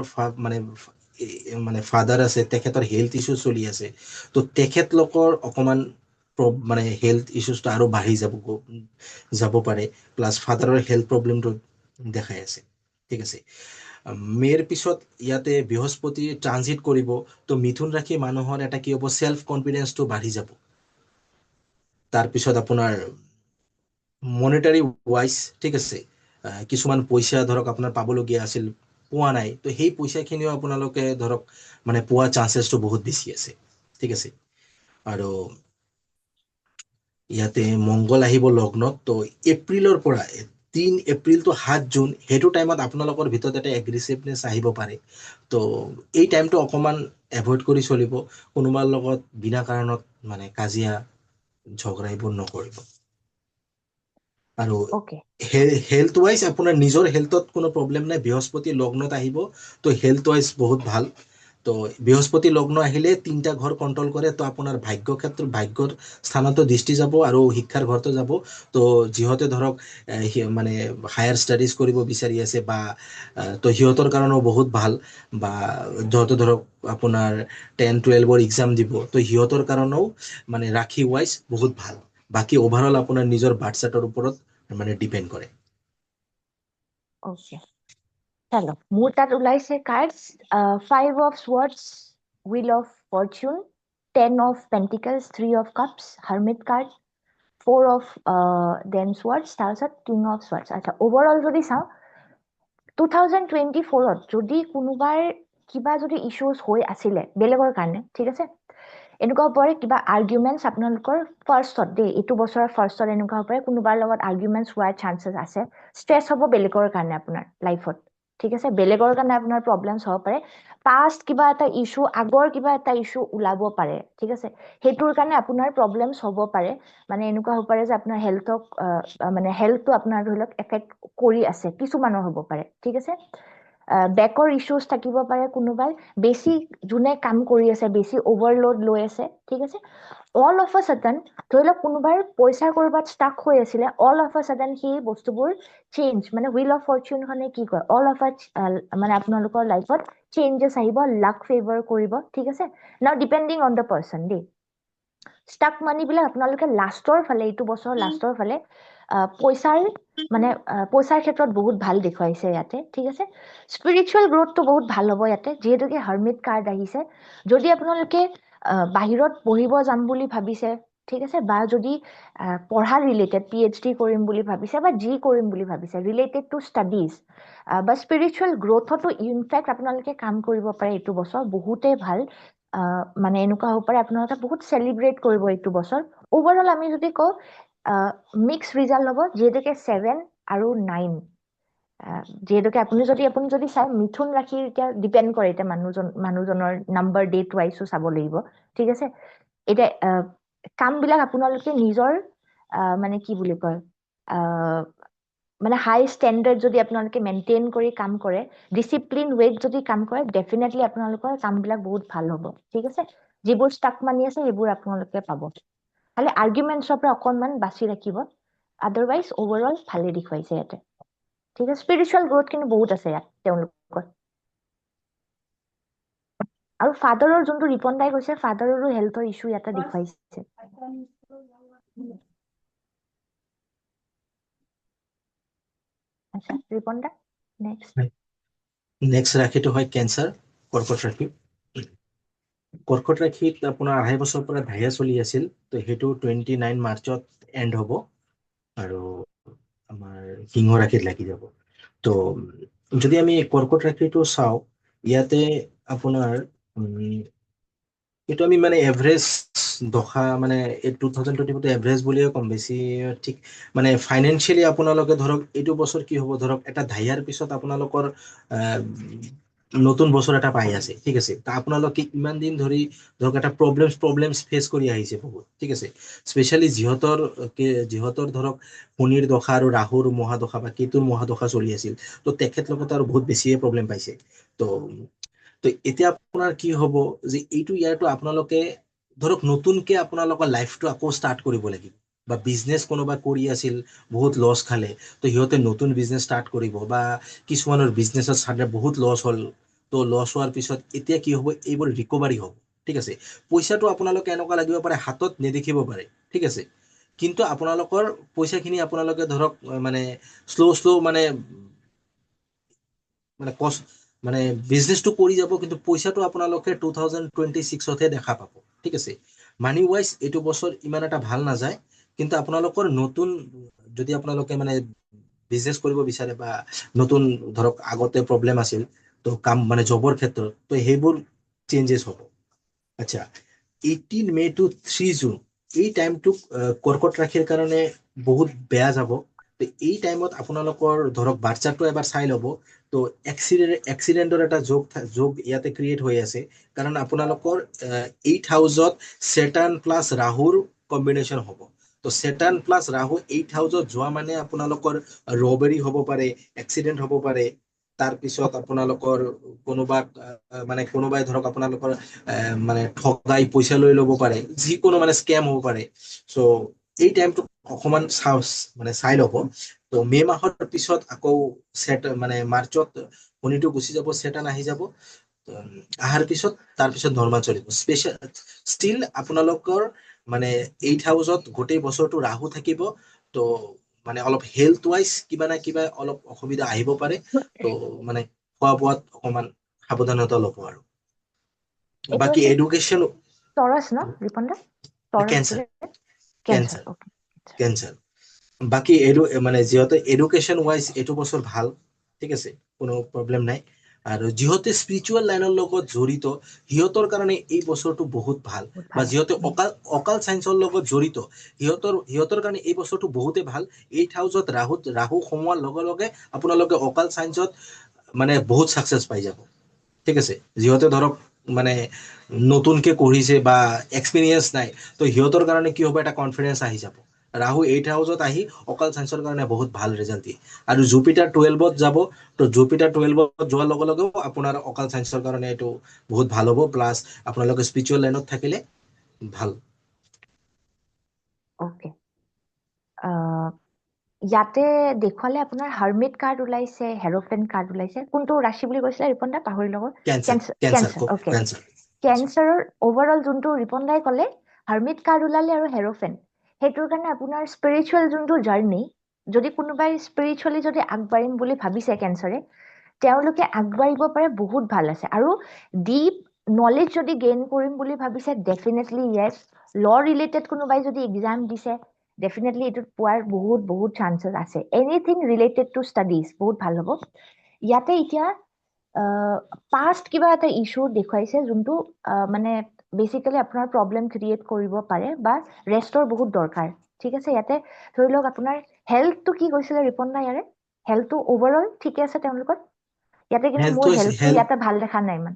মানে ফাদাৰ আছে তেখেতৰ হেল্থ ইছ্যু চলি আছে তো তেখেতলোকৰ অকণমান মানে হেল্থ ইছ্যুজটো আৰু বাঢ়ি যাব পাৰে প্লাছ ফাদাৰৰ হেল্থ প্ৰব্লেমটো দেখাই আছে ঠিক আছে মে'ৰ পিছত ইয়াতে বৃহস্পতি ট্ৰানজিট কৰিব তো মিথুন ৰাশি মানুহৰ এটা কি হ'ব চেল্ফ কনফিডেন্সটো বাঢ়ি যাব তাৰপিছত আপোনাৰ মনিটাৰী ৱাইজ ঠিক আছে কিছুমান পইচা ধৰক আপোনাৰ পাবলগীয়া আছিল পোৱা নাই তো সেই পইচাখিনিও আপোনালোকে ধৰক মানে পোৱা চান্সেছটো বহুত বেছি আছে ঠিক আছে আৰু ইয়াতে মংগল আহিব লগ্নত তো এপ্ৰিলৰ পৰা 3 এপ্ৰিল to 7 জুন সেইটো টাইমত আপোনালোকৰ ভিতৰত এটা এগ্ৰেছিভনেছ আহিব পাৰে তো এই টাইমটো অকণমান এভইড কৰি চলিব কোনোবাৰ লগত বিনা কাৰণত মানে কাজিয়া ঝগড়া এইবোৰ নকৰিব আৰু হেল্থ ৱাইজ আপোনাৰ নিজৰ হেল্থত কোনো প্ৰব্লেম নাই বৃহস্পতি লগ্নত আহিব তো হেল্থ ৱাইজ বহুত ভাল তো বৃহস্পতি লগ্ন আহিলে 3টা ঘৰ কণ্ট্ৰল কৰে তো আপোনাৰ ভাগ্যৰ স্থানতো দৃষ্টি যাব আৰু শিক্ষাৰ ঘৰতো যাব তো যিহঁতে ধৰক মানে হায়াৰ ষ্টাডিজ কৰিব বিচাৰি আছে বা তো সিহঁতৰ কাৰণেও বহুত ভাল বা যহঁতে ধৰক আপোনাৰ 10-12ৰ এক্সাম দিব তো সিহঁতৰ কাৰণেও মানে ৰাশি ৱাইজ বহুত ভাল বাকী অভাৰঅল আপোনাৰ নিজৰ বাচ্চাটোৰ ওপৰত মানে ডিপেণ্ড কৰে অ'কে চলো মোৰ তাত ওলাইছে cards 5 of swords wheel of fortune 10 of pentacles 3 of cups hermit card 4 of then swords তাৰপিছত king of swords আচ্ছা overall যদি চাওঁ 2024ত যদি কোনোবাৰ কিবা যদি ইছ্যুজ হৈ আছিলে বেলেগৰ কাৰণে ঠিক আছে এনেকুৱা হ'ব পাৰে কিবা আৰ্গুমেণ্টছ আপোনালোকৰ ফাৰ্ষ্টত দেই এইটো বছৰৰ ফাৰ্ষ্টত এনেকুৱা হ'ব পাৰে কোনোবাৰ লগত আৰ্গুমেণ্টছ হোৱাৰ চান্সেছ আছে ষ্ট্ৰেছ হ'ব বেলেগৰ কাৰণে আপোনাৰ লাইফত ঠিক আছে বেলেগৰ কাৰণে আপোনাৰ প্ৰব্লেমছ হ'ব পাৰে পাষ্ট কিবা এটা ইছ্যু আগৰ কিবা এটা ইছ্যু ওলাব পাৰে ঠিক আছে সেইটোৰ কাৰণে আপোনাৰ প্ৰব্লেমছ হ'ব পাৰে মানে এনেকুৱা হ'ব পাৰে যে আপোনাৰ হেল্থক মানে হেল্থটো আপোনাৰ ধৰি লওক এফেক্ট কৰি আছে কিছুমানৰ হ'ব পাৰে ঠিক আছে বেকৰ ইছ্যুজ থাকিব পাৰে কোনোবাই বেছি যোনে কাম কৰি আছে বেছি অভাৰলোড লৈ আছে ঠিক আছে অল অফ আ ছাডেন ধৰি লওক কোনোবাৰ পইচা ক'ৰবাত ষ্টাক হৈ আছিলে অল অফ আ ছাডেন সেই বস্তুবোৰ চেঞ্জ মানে হুইল অফ ফৰ্চুনখনে কি কয় অল অফ আ মানে আপোনালোকৰ লাইফত চেঞ্জেছ আহিব লাক ফেভাৰ কৰিব ঠিক আছে নাও ডিপেণ্ডিং অন দ্য পাৰ্চন দেই ষ্টাক মানিবিলাক আপোনালোকে লাষ্টৰ ফালে এইটো বছৰ লাষ্টৰ ফালে পইচাৰ মানে পইচাৰ ক্ষেত্ৰত বহুত ভাল দেখুৱাইছে ইয়াতে ঠিক আছে স্পিৰিচুৱেল গ্ৰথটো বহুত ভাল হ'ব ইয়াতে যিহেতুকে হাৰ্মিট কাৰ্ড আহিছে যদি আপোনালোকে বাহিৰত পঢ়িব যাম বুলি ভাবিছে ঠিক আছে বা যদি পঢ়া ৰিলেটেড PhD কৰিম বুলি ভাবিছে বা যি কৰিম বুলি ভাবিছে ৰিলেটেড টু ষ্টাডিজ বা স্পিৰিচুৱেল গ্ৰথতো ইনফেক্ট আপোনালোকে কাম কৰিব পাৰে এইটো বছৰ বহুতেই ভাল মানে এনেকুৱা হ'ব পাৰে আপোনালোকে বহুত চেলিব্ৰেট কৰিব এইটো বছৰ অভাৰঅল আমি যদি কওঁ মিক্স ৰিজাল্ট হ'ব যিহেতুকে 7 আৰু 9 যিহেতুকে আপুনি যদি চাই মিথুন ৰাশিৰ এতিয়া ডিপেণ্ড কৰে এতিয়া মানুহজনৰ নাম্বাৰ ডেট ৱাইজো চাব লাগিব ঠিক আছে এতিয়া কামবিলাক আপোনালোকে নিজৰ মানে কি বুলি কয় মানে হাই ষ্টেণ্ডাৰ্ড যদি আপোনালোকে মেইনটেইন কৰি কাম কৰে ডিচিপ্লিন ৱেত যদি কাম কৰে ডেফিনেটলি আপোনালোকৰ কামবিলাক বহুত ভাল হ'ব ঠিক আছে যিবোৰ ষ্টাক মানি আছে সেইবোৰ আপোনালোকে পাব খালি আৰ্গুমেণ্টছৰ পৰা অকণমান বাছি ৰাখিব আদাৰৱাইজ অভাৰঅল ভালে দেখুৱাইছে ইয়াতে ঠিক আছে স্পিৰিচুৱেল গ্ৰথ কিন্তু বহুত আছে ইয়াত তেওঁলোকৰ আৰু ফাদাৰৰ যোনটো ৰিপন দাই কৈছে ফাদাৰৰো হেল্থৰ ইছ্যু ইয়াতে দেখুৱাইছে আচ্ছা ৰিপন দা নেক্সট ৰাশিটো হয় কেঞ্চাৰ কৰ্কট ৰাশি কৰ্কট ৰাশিত আপোনাৰ 2.5 বছৰ পৰা ঢাইয়া চলি আছিল তো সেইটো 29 মাৰ্চত এণ্ড হ'ব আৰু আমাৰ সিংহ ৰাশিত লাগি যাব তো যদি আমি কৰ্কট ৰাশিটো চাওঁ ইয়াতে আপোনাৰ এইটো আমি মানে এভাৰেজ দশা মানে এই 2022 এভাৰেজ বুলিয়ে কম বেছি ঠিক মানে ফাইনেন্সিয়েলি আপোনালোকে ধৰক এইটো বছৰ কি হ'ব ধৰক এটা ঢাইয়াৰ পিছত আপোনালোকৰ নতুন বছৰ এটা পাই আছে ঠিক আছে আপোনালোকে ইমান দিন ধৰি ধৰক এটা প্ৰব্লেমছ ফেচ কৰি আহিছে বহুত ঠিক আছে স্পেচিয়েলি যিহঁতৰ ধৰক শনিৰ দশা আৰু ৰাহুৰ মহাদশা বা কেতুৰ মহাদশা চলি আছিল তো তেখেতলোকে আৰু বহুত বেছিয়ে প্ৰব্লেম পাইছে তো এতিয়া আপোনাৰ কি হ'ব যে এইটো ইয়াৰটো আপোনালোকে ধৰক নতুনকে আপোনালোকৰ লাইফটো আকৌ ষ্টাৰ্ট কৰিব লাগিব বা বিজনেছ কোনোবা কৰি আছিল বহুত লছ খালে তো সিহঁতে নতুন বিজনেছ ষ্টাৰ্ট কৰিব বা কিছুমানৰ বিজনেছত চালে বহুত লছ হ'ল তো লছ হোৱাৰ পিছত এতিয়া কি হ'ব এইবোৰ ৰিকভাৰী হ'ব ঠিক আছে পইচাটো আপোনালোকে এনেকুৱা লাগিব পাৰে হাতত নেদেখিব পাৰে ঠিক আছে কিন্তু আপোনালোকৰ পইচাখিনি আপোনালোকে ধৰক মানে শ্ল' মানে কষ্ট মানে বিজনেছটো কৰি যাব কিন্তু পইচাটো আপোনালোকে 2026হে দেখা পাব ঠিক আছে মানি ৱাইজ এইটো বছৰ ইমান এটা ভাল নাযায় কিন্তু আপোনালোকৰ নতুন যদি আপোনালোকে মানে বিজনেছ কৰিব বিচাৰে বা নতুন ধৰক আগতে প্ৰব্লেম আছিল তো কাম মানে জবৰ ক্ষেত্ৰত তো সেইবোৰ চেঞ্জেছ হ'ব আচ্ছা 18 মে টু 3 জুন এই টাইমটোক কৰ্কট ৰাশিৰ কাৰণে বহুত বেয়া যাব তো এই টাইমত আপোনালোকৰ ধৰক বাচ্চাটো এবাৰ চাই ল'ব তো এক্সিডেণ্টৰ এটা যোগ ইয়াতে ক্ৰিয়েট হৈ আছে কাৰণ আপোনালোকৰ 8 হাউচত ছেটাৰ্ণ প্লাছ ৰাহুৰ কম্বিনেশ্যন হ'ব তো ছেটাৰ্ণ প্লাছ ৰাহু 8 হাউচত যোৱা মানে আপোনালোকৰ ৰবেৰী হ'ব পাৰে এক্সিডেণ্ট হ'ব পাৰে তাৰপিছত আপোনালোকৰ কোনোবাই ধৰক আপোনালোকৰ মানে ঠগাই পইচা লৈ ল'ব পাৰে যিকোনো মানে স্কেম হ'ব পাৰে চ' এই টাইমটো অকণমান চাই ল'ব তো মে' মাহৰ পিছত আকৌ মানে মাৰ্চত শনিটো গুচি যাব ছেটাৰ্ণ আহি যাব অহাৰ পিছত তাৰপিছত নৰ্মেল চলিব ষ্টিল আপোনালোকৰ মানে 8 হাউচত গোটেই বছৰটো ৰাহু থাকিব তো মানে অলপ হেল্থ ৱাইজ কিবা না কিবা অলপ অসুবিধা আহিব পাৰে তো মানে খোৱা বোৱাত অকণমান সাৱধানতা ল'ব আৰু এইটো বাকী আছিল এডুকেশ্যন টৰাছ ন ৰিপন দা টৰাছ কেঞ্চাৰ কেঞ্চাৰ ওকে কেঞ্চাৰ বাকী মানে যিহেতু এডুকেশ্যন ৱাইজ এইটো বছৰ ভাল ঠিক আছে কোনো প্ৰব্লেম নাই আৰু যিহতে স্পিৰিচুৱেল লাইনৰ লগত জড়িত সিহঁতৰ কাৰণে এই বছৰটো বহুত ভাল, বহুত বা ভাল যিহতে অকাল চাইন্সৰ লগত জড়িত সিহঁতৰ কাৰণে এই বছৰটো বহুতে ভাল। 8 হাউচত ৰাহু সোমোৱাৰ লগে লগে আপোনালোকে অকাল চাইন্সত মানে বহুত সাকচেছ পাই যাব, ঠিক আছে। যিহতে ধৰক মানে নতুনকে পঢ়িছে বা এক্সপিৰিয়েঞ্চ নাই, তো সিহঁতৰ কাৰণে কি হ'ব, এটা কনফিডেন্স আহি যাব। ৰাহু 8 হাউচত আহি অকাল চাইন্সৰ কাৰণে বহুত ভাল ৰিজাল্ট দিয়ে। আৰু জুপিটাৰ 12ত যাব, তো জুপিটাৰ 12ত যোৱাৰ লগে লগেও আপোনাৰ অকাল চাইন্সৰ কাৰণে এইটো বহুত ভাল হ'ব, প্লাছ আপোনালোকে স্পিৰিচুৱেল লাইনত থাকিলে ভাল। অ'কে। ইয়াতে দেখুৱালে আপোনাৰ হাৰ্মিট কাৰ্ড ওলাইছে, হেৰ'ফেন কাৰ্ড ওলাইছে। কোনটো ৰাশি বুলি কৈছিলে ৰিপন দা, পাহৰি লগত? Cancer cancer cancer, okay. Cancer কেঞ্চাৰৰ অভাৰঅল যোনটো ৰিপন দাই ক'লে, হাৰ্মিট কাৰ্ড ওলালে আৰু হেৰ'ফেন, সেইটোৰ কাৰণে আপোনাৰ স্পিৰিচুৱেল যোনটো জাৰ্নি, যদি কোনোবাই স্পিৰিচুৱেলি যদি আগবাঢ়িম বুলি ভাবিছে কেঞ্চাৰে, তেওঁলোকে আগবাঢ়িব পাৰে, বহুত ভাল আছে। আৰু ডিপ নলেজ যদি গেইন কৰিম বুলি ভাবিছে, ডেফিনেটলি য়েছ। ল ৰিলেটেড কোনোবাই যদি এক্সাম দিছে, ডেফিনেটলি এইটোত পোৱাৰ বহুত বহুত চান্সেছ আছে। এনিথিং ৰিলেটেড টু ষ্টাডিজ বহুত ভাল হ'ব। ইয়াতে এতিয়া পাষ্ট কিবা এটা ইছ্যু দেখুৱাইছে, যোনটো মানে বেচিকেলি আপোনাৰ প্ৰব্লেম ক্ৰিয়েট কৰিব পাৰে, বা ৰেষ্টৰ বহুত দৰকাৰ, ঠিক আছে। ইয়াতে ধৰি লওক আপোনাৰ হেল্থটো কি কৈছিলে ৰিপন দা, ইয়াৰে হেল্থটো অভাৰঅল ঠিকে আছে তেওঁলোকৰ? ইয়াতে কিন্তু মোৰ হেল্থটো ইয়াতে ভাল দেখা নাই ইমান।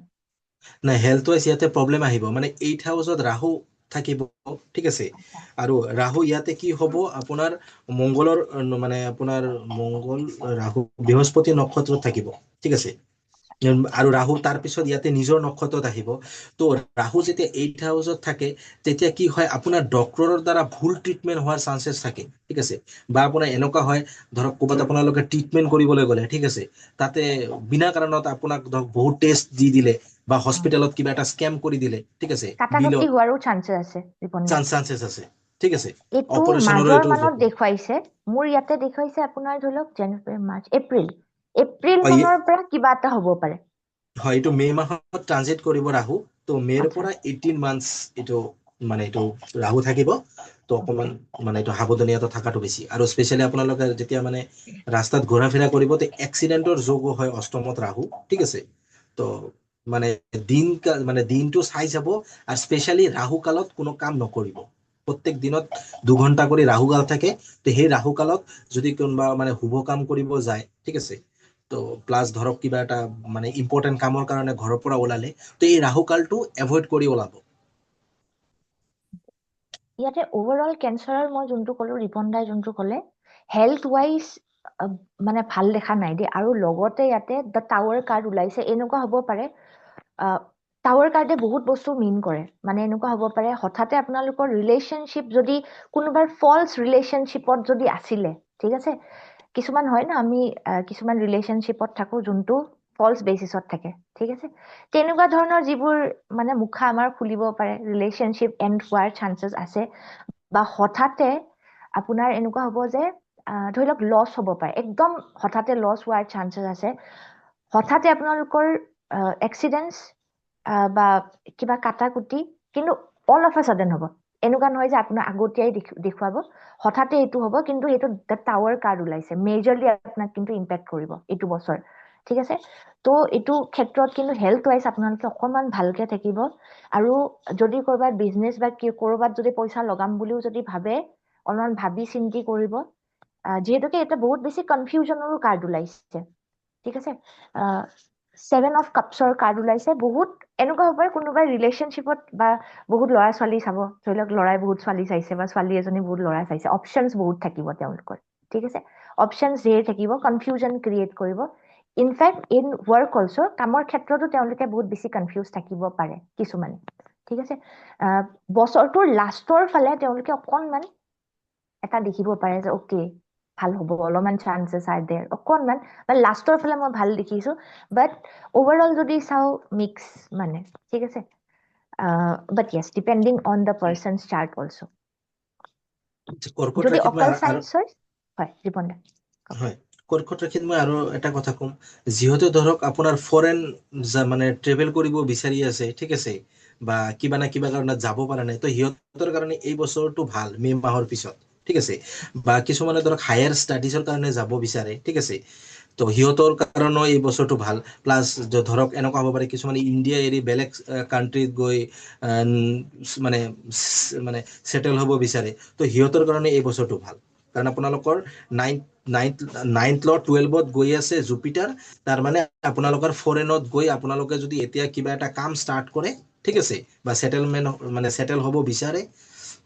নাই, হেল্থ ৱাইজ ইয়াতে প্ৰব্লেম আহিব, মানে 8 হাউচত ৰাহু থাকিব, ঠিক আছে। আৰু ৰাহু ইয়াতে কি হ'ব, আপোনাৰ মংগলৰ মানে আপোনাৰ মংগল ৰাহু বৃহস্পতি নক্ষত্ৰত থাকিব, ঠিক আছে। আৰু ৰাহু তাৰ পিছত ইয়াতে নিজৰ নক্ষত্ৰত আহিব। তো ৰাহু যেতিয়া 8 হাউচত থাকে, তেতিয়া কি হয়, আপোনাৰ ডক্তৰৰ দ্বাৰা ভুল ট্ৰিটমেণ্ট হোৱাৰ চান্সেছ থাকে, ঠিক আছে। বা আপোনাৰ এনেকুৱা হয়, ধৰক ক'ৰবাত আপোনালোকে ট্ৰিটমেণ্ট কৰিবলৈ গ'লে, ঠিক আছে, তাতে বিনা কাৰণত আপোনাক ধৰক বহুত টেষ্ট দি দিলে, বা হস্পিটেলত কিবা এটা স্কেম কৰি দিলে, ঠিক আছে, কাটাকটি বিলত হোৱাৰো চান্সেছ আছে ৰিপন দা। চান্সেছ আছে, ঠিক আছে। এইটো অপাৰেশ্যনৰো মাজৰ এইটো মানত দেখুৱাইছে, মোৰ ইয়াতে দেখুৱাইছে আপোনাৰ ধৰি লওক জানুৱাৰী, মাৰ্চ, এপ্ৰিল হয় মানৰ পৰা কিবা এটা হ'ব পাৰে। হয়, এইটো মে' মাহত ট্ৰানজিট কৰিব ৰাহু, তো মে'ৰ আচ্ছা, পৰা 18 মান্থছ এইটো মানে এইটো ৰাহু থাকিব। তো অকণমান মানে এইটো সাৱধানীয়তা থকাটো বেছি। আৰু স্পেচিয়েলি আপোনালোকে যেতিয়া মানে ৰাস্তাত ঘূৰা ফিৰা কৰিব, তে এক্সিডেণ্টৰ যোগো হয় অষ্টমত ৰাহু, ঠিক আছে। তো মানে দিনটো চাই যাব, আৰু স্পেচিয়েলি ৰাহু কালত কোনো কাম নকৰিব। প্ৰত্যেক দিনত 2 ঘণ্টা কৰি ৰাহু কাল থাকে, তো সেই ৰাহু কালত যদি কোনোবা মানে শুভ কাম কৰিব যায়, ঠিক আছে, তো প্লাছ ধৰক কিবা এটা মানে ইম্পৰ্টেণ্ট কামৰ কাৰণে ঘৰৰ পৰা ওলালে, তো এই ৰাহু কালটো এভইড কৰি ওলাব। ইয়াতে অভাৰঅল কেঞ্চাৰৰ মই যোনটো ক'লো, ৰিপন দাই যোনটো ক'লে, হেল্থ ৱাইজ মানে ভাল দেখা নাই দেই। আৰু লগতে ইয়াতে দ্য টাৱাৰ কাৰ্ড ওলাইছে। এনেকুৱা হ'ব পাৰে, টাৱাৰ কাৰ্ডে বহুত বস্তু মিন কৰে। মানে এনেকুৱা হ'ব পাৰে, হঠাতে আপোনালোকৰ ৰিলেশ্যনশ্বিপ যদি কোনোবাৰ ফলছ ৰিলেশ্যনশ্বিপত যদি আছিলে, ঠিক আছে, কিছুমান হয় না, আমি কিছুমান ৰিলেশ্যনশ্বিপত থাকো যোনটো ফলছ বেচিছত থাকে, ঠিক আছে। তেনেকুৱা ধৰণৰ যিবোৰ মানে মুখা আমাৰ খুলিব পাৰে, ৰিলেশ্যনশ্বিপ এণ্ড হোৱাৰ চান্সেছ আছে। বা হঠাতে আপোনাৰ এনেকুৱা হ'ব যে ধৰি লওক লছ হ'ব পাৰে, একদম হঠাতে লছ হোৱাৰ চান্সেছ আছে। হঠাতে আপোনালোকৰ এক্সিডেণ্টছ বা কিবা কাটাকুটি, কিন্তু অল অফ আ ছাডেন হ'ব। এনেকুৱা নহয় যে আপোনাৰ আগতীয়াই দেখুৱাব, হঠাতে এইটো হ'ব। কিন্তু এইটো দ্য টাৱাৰ কাৰ্ড ওলাইছে, মেজৰলি আপোনাক কিন্তু ইম্পেক্ট কৰিব এইটো বছৰ, ঠিক আছে। তো এইটো ক্ষেত্ৰত কিন্তু হেল্থ ৱাইজ আপোনালোকে অকণমান ভালকে থাকিব। আৰু যদি ক'ৰবাত বিজনেছ বা ক'ৰবাত যদি পইচা লগাম বুলিও যদি ভাবে, অলপমান ভাবি চিন্তি কৰিব। যিহেতুকে এটা বহুত বেছি কনফিউজনৰো কাৰ্ড ওলাইছে, ঠিক আছে। 7 অফ কাপছৰ কাৰ্ড ওলাইছে। বহুত এনেকুৱা হ'ব পাৰে কোনোবাই ৰিলেশ্যনশ্বিপত বা বহুত ল'ৰা ছোৱালী চাব, ধৰি লওক ল'ৰাই বহুত ছোৱালী চাইছে বা ছোৱালী এজনী বহুত ল'ৰা চাইছে, অপশ্যনছ বহুত থাকিব তেওঁলোকৰ, ঠিক আছে। অপশ্যনছ ধেৰ থাকিব, কনফিউজন ক্ৰিয়েট কৰিব। ইনফেক্ট ইন ৱৰ্ক অলছ', কামৰ ক্ষেত্ৰতো তেওঁলোকে বহুত বেছি কনফিউজ থাকিব পাৰে কিছুমানে, ঠিক আছে। বছৰটোৰ লাষ্টৰ ফালে তেওঁলোকে অকণমান এটা দেখিব পাৰে যে অ'কে ভাল হ'ব, অলপমান চান্সেছ আৰ দেৰ, অকণমান লাষ্টৰ ফালে মই ভাল দেখিছো। বাট অভাৰঅল যদি চাওঁ মিক্স মানে, ঠিক আছে। But yes, depending on the persons chart also'. কৰ্কট যদি ৰাশিত মই অকল চাইন্সৰ হয়, ৰিপন দা। হয়, কৰ্কট ৰাশিত মই আৰু এটা কথা ক'ম, যিহেতু ধৰক আপোনাৰ ফৰেন মানে ট্ৰেভেল কৰিব বিচাৰি আছে, ঠিক আছে, বা কিবা না কিবা কাৰণত যাব পৰা নাই, তো সিহঁতৰ কাৰণে এই বছৰটো ভাল, মে' মাহৰ পিছত, ঠিক আছে, বা কিছুমানে ধৰক হায়াৰ ষ্টাডিজৰ কাৰণে যাব বিচাৰে, ঠিক আছে, তো সিহঁতৰ কাৰণেও এই বছৰটো ভাল। প্লাছ ধৰক এনেকুৱা হ'ব পাৰে কিছুমানে ইণ্ডিয়া এৰি বেলেগ কাণ্ট্ৰীত গৈ মানে মানে ছেটেল হ'ব বিচাৰে, তো সিহঁতৰ কাৰণে এই বছৰটো ভাল। কাৰণ আপোনালোকৰ নাইন্থ ল 12ত গৈ আছে জুপিটাৰ, তাৰ মানে আপোনালোকৰ ফৰেনত গৈ আপোনালোকে যদি এতিয়া কিবা এটা কাম ষ্টাৰ্ট কৰে, ঠিক আছে, বা ছেটেলমেণ্ট মানে ছেটেল হ'ব বিচাৰে,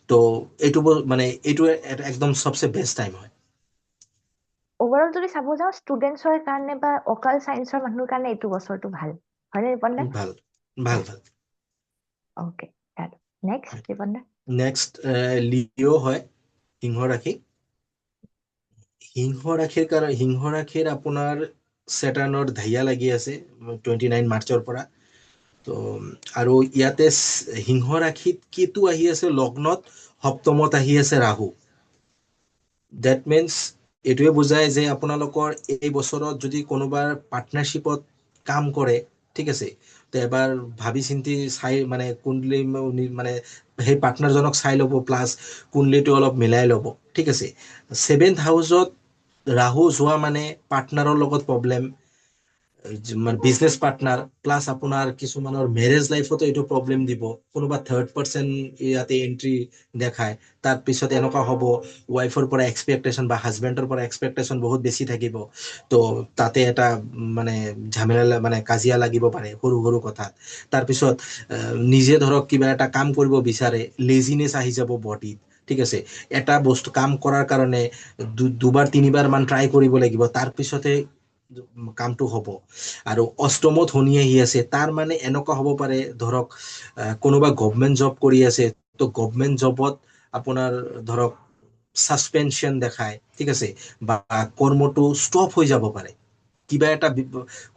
তো এইটো মানে এইটো একদম চবচে বেষ্ট টাইম হয়। ওভাৰঅল যদি চাব যাওঁ ষ্টুডেণ্টছৰ কাৰণে বা অকাল চায়েন্সৰ মানুহৰ কাৰণে এইটো বছৰটো ভাল হয়নে ৰিপন দা? ভাল ভাল ভাল। অ'কে, নেক্সট ৰিপন দা। নেক্সট লিঅ' হয়, সিংহ ৰাশি। সিংহ ৰাশিৰ আপোনাৰ ছেটাৰ্ণৰ ঢাইয়া লাগি আছে 29 মাৰ্চৰ পৰা। তো আৰু ইয়াতে সিংহ ৰাশিত কেতু আহি আছে লগ্নত, সপ্তমত আহি আছে ৰাহু। ডেট মিনছ এইটোৱে বুজায় যে আপোনালোকৰ এই বছৰত যদি কোনোবাৰ পাৰ্টনাৰশ্বিপত কাম কৰে, ঠিক আছে, তো এবাৰ ভাবি চিন্তি চাই মানে কুণ্ডলী মানে সেই পাৰ্টনাৰজনক চাই ল'ব, প্লাছ কুণ্ডলীটো অলপ মিলাই ল'ব, ঠিক আছে। 7th হাউচত ৰাহু যোৱা মানে পাৰ্টনাৰৰ লগত প্ৰব্লেম, বিজনেছ পাৰ্টনাৰ, প্লাছ আপোনাৰ কিছুমানৰ মেৰেজ লাইফতো এইটো প্ৰব্লেম দিব, কোনোবা থাৰ্ড পাৰ্চন ইয়াতে এন্ট্ৰি দেখায়। তাৰপিছত এনেকুৱা হ'ব ৱাইফৰ পৰা এক্সপেক্টেশ্যন বা হাজবেণ্ডৰ পৰা এক্সপেক্টেশ্যন বহুত বেছি থাকিব, তো তাতে এটা মানে ঝামেলা মানে কাজিয়া লাগিব পাৰে সৰু সৰু কথাত। তাৰপিছত নিজে ধৰক কিবা এটা কাম কৰিব বিচাৰে, লেজিনেছ আহি যাব বডিত, ঠিক আছে। এটা বস্তু কাম কৰাৰ কাৰণে দুবাৰ তিনিবাৰ মান ট্ৰাই কৰিব লাগিব, তাৰপিছতে কামটো হ'ব। আৰু অষ্টমত শনি আহি আছে, তাৰ মানে এনেকুৱা হ'ব পাৰে ধৰক কোনোবা গভমেণ্ট জব কৰি আছে, তো গভমেণ্ট জবত আপোনাৰ ধৰক ছাছপেনশ্যন দেখায়, ঠিক আছে, বা কৰ্মটো ষ্টপ হৈ যাব পাৰে। কিবা এটা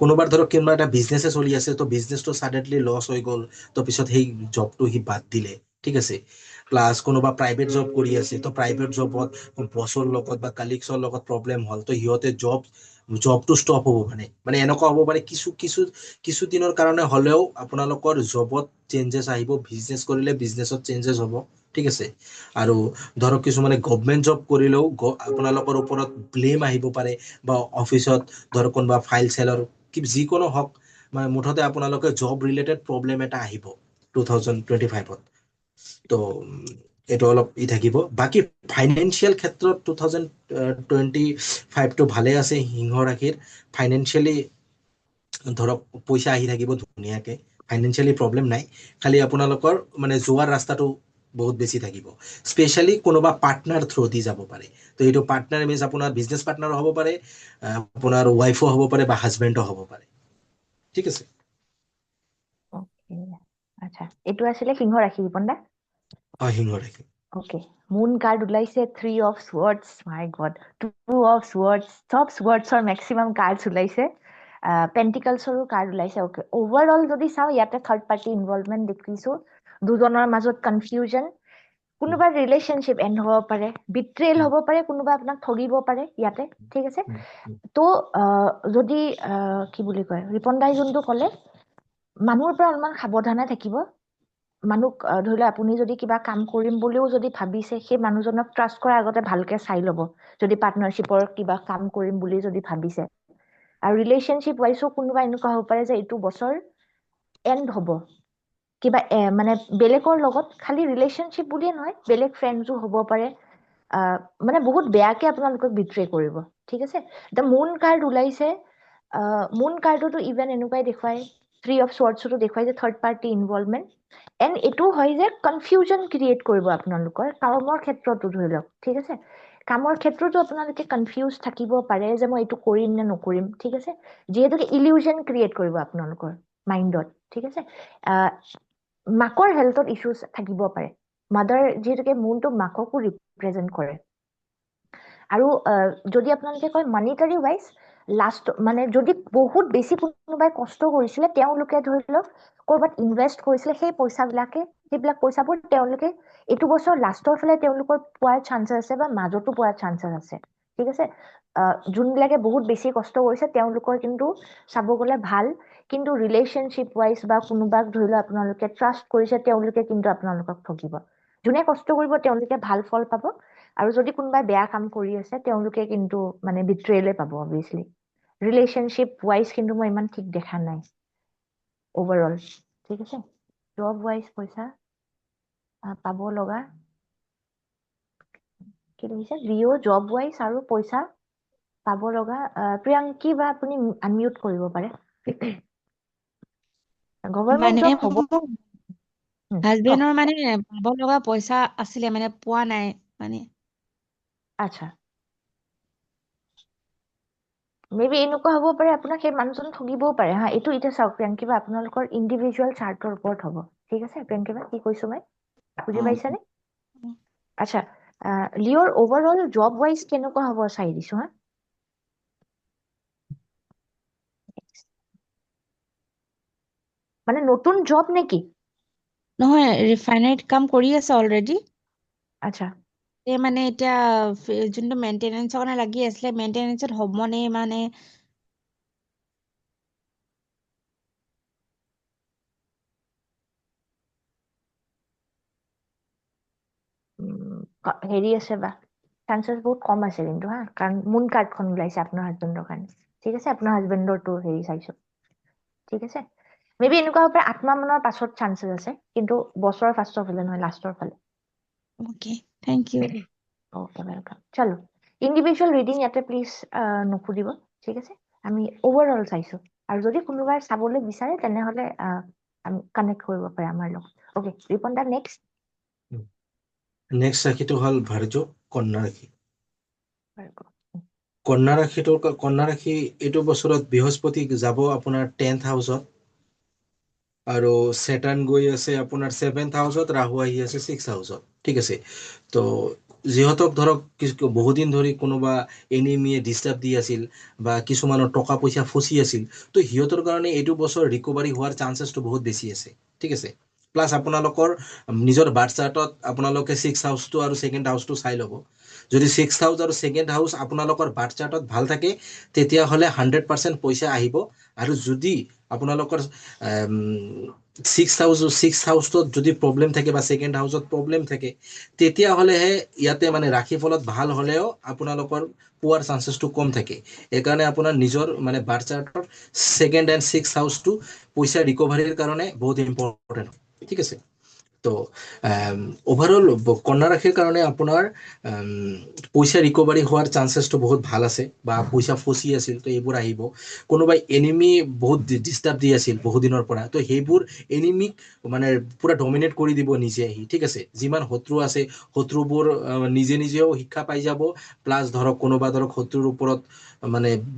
কোনোবাৰ ধৰক কিবা এটা বিজনেছে চলি আছে, তো বিজনেছটো ছাডেনলি লছ হৈ গ'ল, তো পিছত সেই জবটো সি বাদ দিলে, ঠিক আছে। প্লাছ কোনোবা প্ৰাইভেট জব কৰি আছে, তো প্ৰাইভেট জবত বছৰ লগত বা কালিগছৰ লগত প্ৰব্লেম হ'ল, তো সিহঁতে জবটো ষ্টপ হ'ব মানে এনেকুৱা হ'ব পাৰে কিছু দিনৰ কাৰণে হ'লেও আপোনালোকৰ জবত চেঞ্জেছ আহিব, বিজনেছ কৰিলে বিজনেছত চেঞ্জেছ হ'ব, ঠিক আছে। আৰু ধৰক কিছুমানে গভমেণ্ট জব কৰিলেও আপোনালোকৰ ওপৰত ব্লেম আহিব পাৰে, বা অফিচত ধৰক কোনোবা ফাইল চেলৰ যিকোনো হওক, মানে মুঠতে আপোনালোকে জব ৰিলেটেড প্ৰব্লেম এটা আহিব 2025ত। তো এইটো অলপ থাকিব। বাকী ফাইনেন্সিয়েল ক্ষেত্ৰত 2025টো ভালে আছে সিংহ ৰাশিৰ। ফাইনেন্সিয়েলি ধৰক পইচা আহি থাকিব ধুনীয়াকে, ফাইনেন্সিয়েলি প্ৰব্লেম নাই, খালি আপোনালোকৰ মানে যোৱাৰ ৰাস্তাটো বহুত বেছি থাকিব। স্পেচিয়েলি কোনোবা পাৰ্টনাৰ থ্ৰু দি যাব পাৰে, তো এইটো পাৰ্টনাৰ মিনছ আপোনাৰ বিজনেছ পাৰ্টনাৰো হ'ব পাৰে, আপোনাৰ ৱাইফো হ'ব পাৰে বা হাজবেণ্ডো হ'ব পাৰে, ঠিক আছে। আচ্ছা, এইটো আছিলে সিংহ ৰাশি ৰিপন দা। সিংহ ৰাশি। ওকে, মুন কাৰ্ড ওলাইছে 3 অফ স্ৱৰ্ডছ, মাই গড, 2 অফ স্ৱৰ্ডছ, চব স্ৱৰ্ডছৰ মেক্সিমাম কাৰ্ডছ ওলাইছে, পেণ্টিকলছৰো কাৰ্ড ওলাইছে। ওকে, অভাৰঅল যদি চাওঁ ইয়াতে থাৰ্ড পাৰ্টি ইনভলভমেণ্ট দেখিছো, দুজনৰ মাজত কনফিউজন, কোনোবা ৰিলেশ্যনশ্বিপ এণ্ড হ'ব পাৰে, বিট্ৰেল হ'ব পাৰে, কোনোবা আপোনাক ঠগিব পাৰে ইয়াতে, ঠিক আছে। তো যদি কি বুলি কয় ৰিপন দাই যোনটো ক'লে, মানুহৰ পৰা অলপমান সাৱধানে থাকিব। মানুহক ধৰি লওক আপুনি যদি কিবা কাম কৰিম বুলিও যদি ভাবিছে, সেই মানুহজনক ট্ৰাষ্ট কৰাৰ আগতে ভালকে চাই ল'ব, যদি পাৰ্টনাৰশ্বিপৰ কিবা কাম কৰিম বুলি যদি ভাবিছে। আৰু ৰিলেশ্যনশ্বিপ ৱাইজো কোনোবা এনেকুৱা হ'ব পাৰে যে এইটো বছৰ এণ্ড হ'ব, কিবা মানে বেলেগৰ লগত, খালি ৰিলেশ্যনশ্বিপ বুলিয়ে নহয়, বেলেগ ফ্ৰেণ্ডছো হ'ব পাৰে, মানে বহুত বেয়াকে আপোনালোকক বিট্ৰে কৰিব, ঠিক আছে। দ্য মুন কাৰ্ড ওলাইছে, মুন কাৰ্ডতো ইভেন এনেকুৱাই দেখুৱায়, 3 অফ স্ৱৰ্ডছতো দেখুৱাই যে থাৰ্ড পাৰ্টি ইনভলভমেণ্ট, এণ্ড এইটো হয় যে কনফিউজন ক্ৰিয়েট কৰিব আপোনালোকৰ কামৰ ক্ষেত্ৰতো, ধৰি লওক, ঠিক আছে। কামৰ ক্ষেত্ৰতো আপোনালোকে কনফিউজ থাকিব পাৰে যে মই এইটো কৰিম নে নকৰিম, ঠিক আছে। যিহেতুকে ইলিউজন ক্ৰিয়েট কৰিব আপোনালোকৰ মাইণ্ডত, ঠিক আছে। মাকৰ হেল্থত ইছ্যুজ থাকিব পাৰে, মাদাৰ যিহেতুকে মুনটো মাককো ৰিপ্ৰেজেণ্ট কৰে। আৰু যদি আপোনালোকে কয় মনিটাৰী ৱাইজ, লাষ্ট মানে যদি বহুত বেছি কোনোবাই কষ্ট কৰিছিলে, তেওঁলোকে ধৰি লওক ক'ৰবাত ইনভেষ্ট কৰিছিলে, সেই সেইবিলাক পইচাবোৰ তেওঁলোকে এইটো বছৰ লাষ্টৰ ফালে তেওঁলোকৰ পোৱাৰ চান্সেছ আছে, বা মাজতো পোৱাৰ চান্সেছ আছে, ঠিক আছে। যোনবিলাকে বহুত বেছি কষ্ট কৰিছে তেওঁলোকৰ কিন্তু চাব গ'লে ভাল, কিন্তু ৰিলেশ্যনশ্বিপ ৱাইজ বা কোনোবাক ধৰি লওক আপোনালোকে ট্ৰাষ্ট কৰিছে, তেওঁলোকে কিন্তু আপোনালোকক ঠগিব। যোনে কষ্ট কৰিব তেওঁলোকে ভাল ফল পাব, আৰু যদি কোনোবাই বেয়া কাম কৰি আছে তেওঁলোকে কিন্তু মানে বিট্ৰেলে পাব অবভিয়াছলি ৰিলেশ্যনশ্বিপ ৱাইজ কিন্তু মই ইমান ঠিক দেখা নাই ওভাৰঅল ঠিক আছে জব ৱাইজ পইচা পাব লগা কি লিখিছে ৰিঅ' জব ৱাইজ আৰু পইচা পাব লগা প্ৰিয়াংকি বা আপুনি আনমিউট কৰিব পাৰে গভৰ্ণমেণ্ট মানে জব হ'ব মোৰ কওক হাজবেণ্ডৰ মানে পাব লগা পইচা আছিলে মানে পোৱা নাই মানে আচ্ছা মেবি এনেকুৱা হ'ব পাৰে আপোনাক সেই মানুহজন ঠগিবও পাৰে হা এইটো এতিয়া চাওক প্ৰিয়াংকিবা আপোনালোকৰ ইণ্ডিভিজুৱেল চাৰ্টৰ ওপৰত হ'ব ঠিক আছে প্ৰিয়াংকিবা কি কৈছো মই বুজি অ পাইছানে আচ্ছা লিঅ'ৰ অভাৰঅল জব ৱাইজ কেনেকুৱা হ'ব চাই দিছো হা মানে নতুন জব নেকি নহয় ৰিফাইনাৰীত কাম কৰি আছে অলৰেডি আচ্ছা মানে এতিয়া যোনটো মেইনটেনেঞ্চৰ কাৰণে লাগি আছিলে মেইনটেনেঞ্চত হ'বনে মানে হেৰি আছে বা চান্সেছ বহুত কম আছে কিন্তু হা কাৰণ মুন কাৰ্ডখন ওলাইছে আপোনাৰ হাজবেণ্ডৰ কাৰণে ঠিক আছে আপোনাৰ হাজবেণ্ডৰটো হেৰি চাইছো ঠিক আছে মেবি এনেকুৱা হ'ব পাৰে 8 মাহ মানৰ পাছত চান্সেছ আছে কিন্তু বছৰৰ ফাৰ্ষ্টৰ ফালে নহয় লাষ্টৰ ফালে okay thank you okay welcome চলো ইণ্ডিভিজুৱেল ৰিডিং ইয়াতে প্লিজ নুসুধিব ঠিক আছে আমি অভাৰঅল চাইছো আৰু যদি কোনোবাই চাবলৈ বিচাৰে তেনেহ'লে আমি কানেক্ট কৰিব পাৰে আমাৰ লগত অ'কে ৰিপন দা নেক্সট নেক্সট ৰাশিটো হ'ল ভাৰ্য কন্যা ৰাশি কন্যা ৰাশি এইটো বছৰত বৃহস্পতি যাব আপোনাৰ 10th হাউচত আৰু ছেটাৰ্ণ গৈ আছে আপোনাৰ 7th হাউচত ৰাহু আহি আছে 6th হাউচত ঠিক আছে তো যিহঁতক ধৰক বহুদিন ধৰি কোনোবা এনিমিয়ে ডিষ্টাৰ্ব দি আছিল বা কিছুমানৰ টকা পইচা ফচি আছিল তো সিহঁতৰ কাৰণে এইটো বছৰ ৰিকভাৰী হোৱাৰ চান্সেছটো বহুত বেছি আছে ঠিক আছে প্লাছ আপোনালোকৰ নিজৰ বাৰ্থ চাৰ্টত আপোনালোকে 6th হাউচটো আৰু 2nd হাউচটো চাই ল'ব যদি 6th হাউচ আৰু 2nd হাউচ আপোনালোকৰ বাৰ্থ চাৰ্টত ভাল থাকে তেতিয়াহ'লে 100% পইচা আহিব আৰু যদি আপোনালোকৰ 6th হাউচত যদি প্ৰব্লেম থাকে বা 2nd হাউচত প্ৰব্লেম থাকে তেতিয়াহ'লেহে ইয়াতে মানে ৰাশিফলত ভাল হ'লেও আপোনালোকৰ পোৱাৰ চান্সেছটো কম থাকে এইকাৰণে আপোনাৰ নিজৰ মানে বাৰ্থ চাৰ্টৰ 2nd and 6th হাউচটো পইচা ৰিকভাৰীৰ কাৰণে বহুত ইম্পৰ্টেণ্ট ঠিক আছে তো অভাৰঅল কন্যা ৰাশিৰ কাৰণে আপোনাৰ পইচা ৰিকভাৰী হোৱাৰ চান্সেছটো বহুত ভাল আছে বা পইচা ফচি আছিল তো এইবোৰ আহিব কোনোবাই এনিমি বহুত ডিষ্টাৰ্ব দি আছিল বহুদিনৰ পৰা তো সেইবোৰ এনিমিক মানে পুৰা ডমিনেট কৰি দিব নিজে আহি ঠিক আছে যিমান শত্ৰু আছে শত্ৰুবোৰ নিজে নিজেও শিক্ষা পাই যাব প্লাছ ধৰক কোনোবা ধৰক শত্ৰুৰ ওপৰত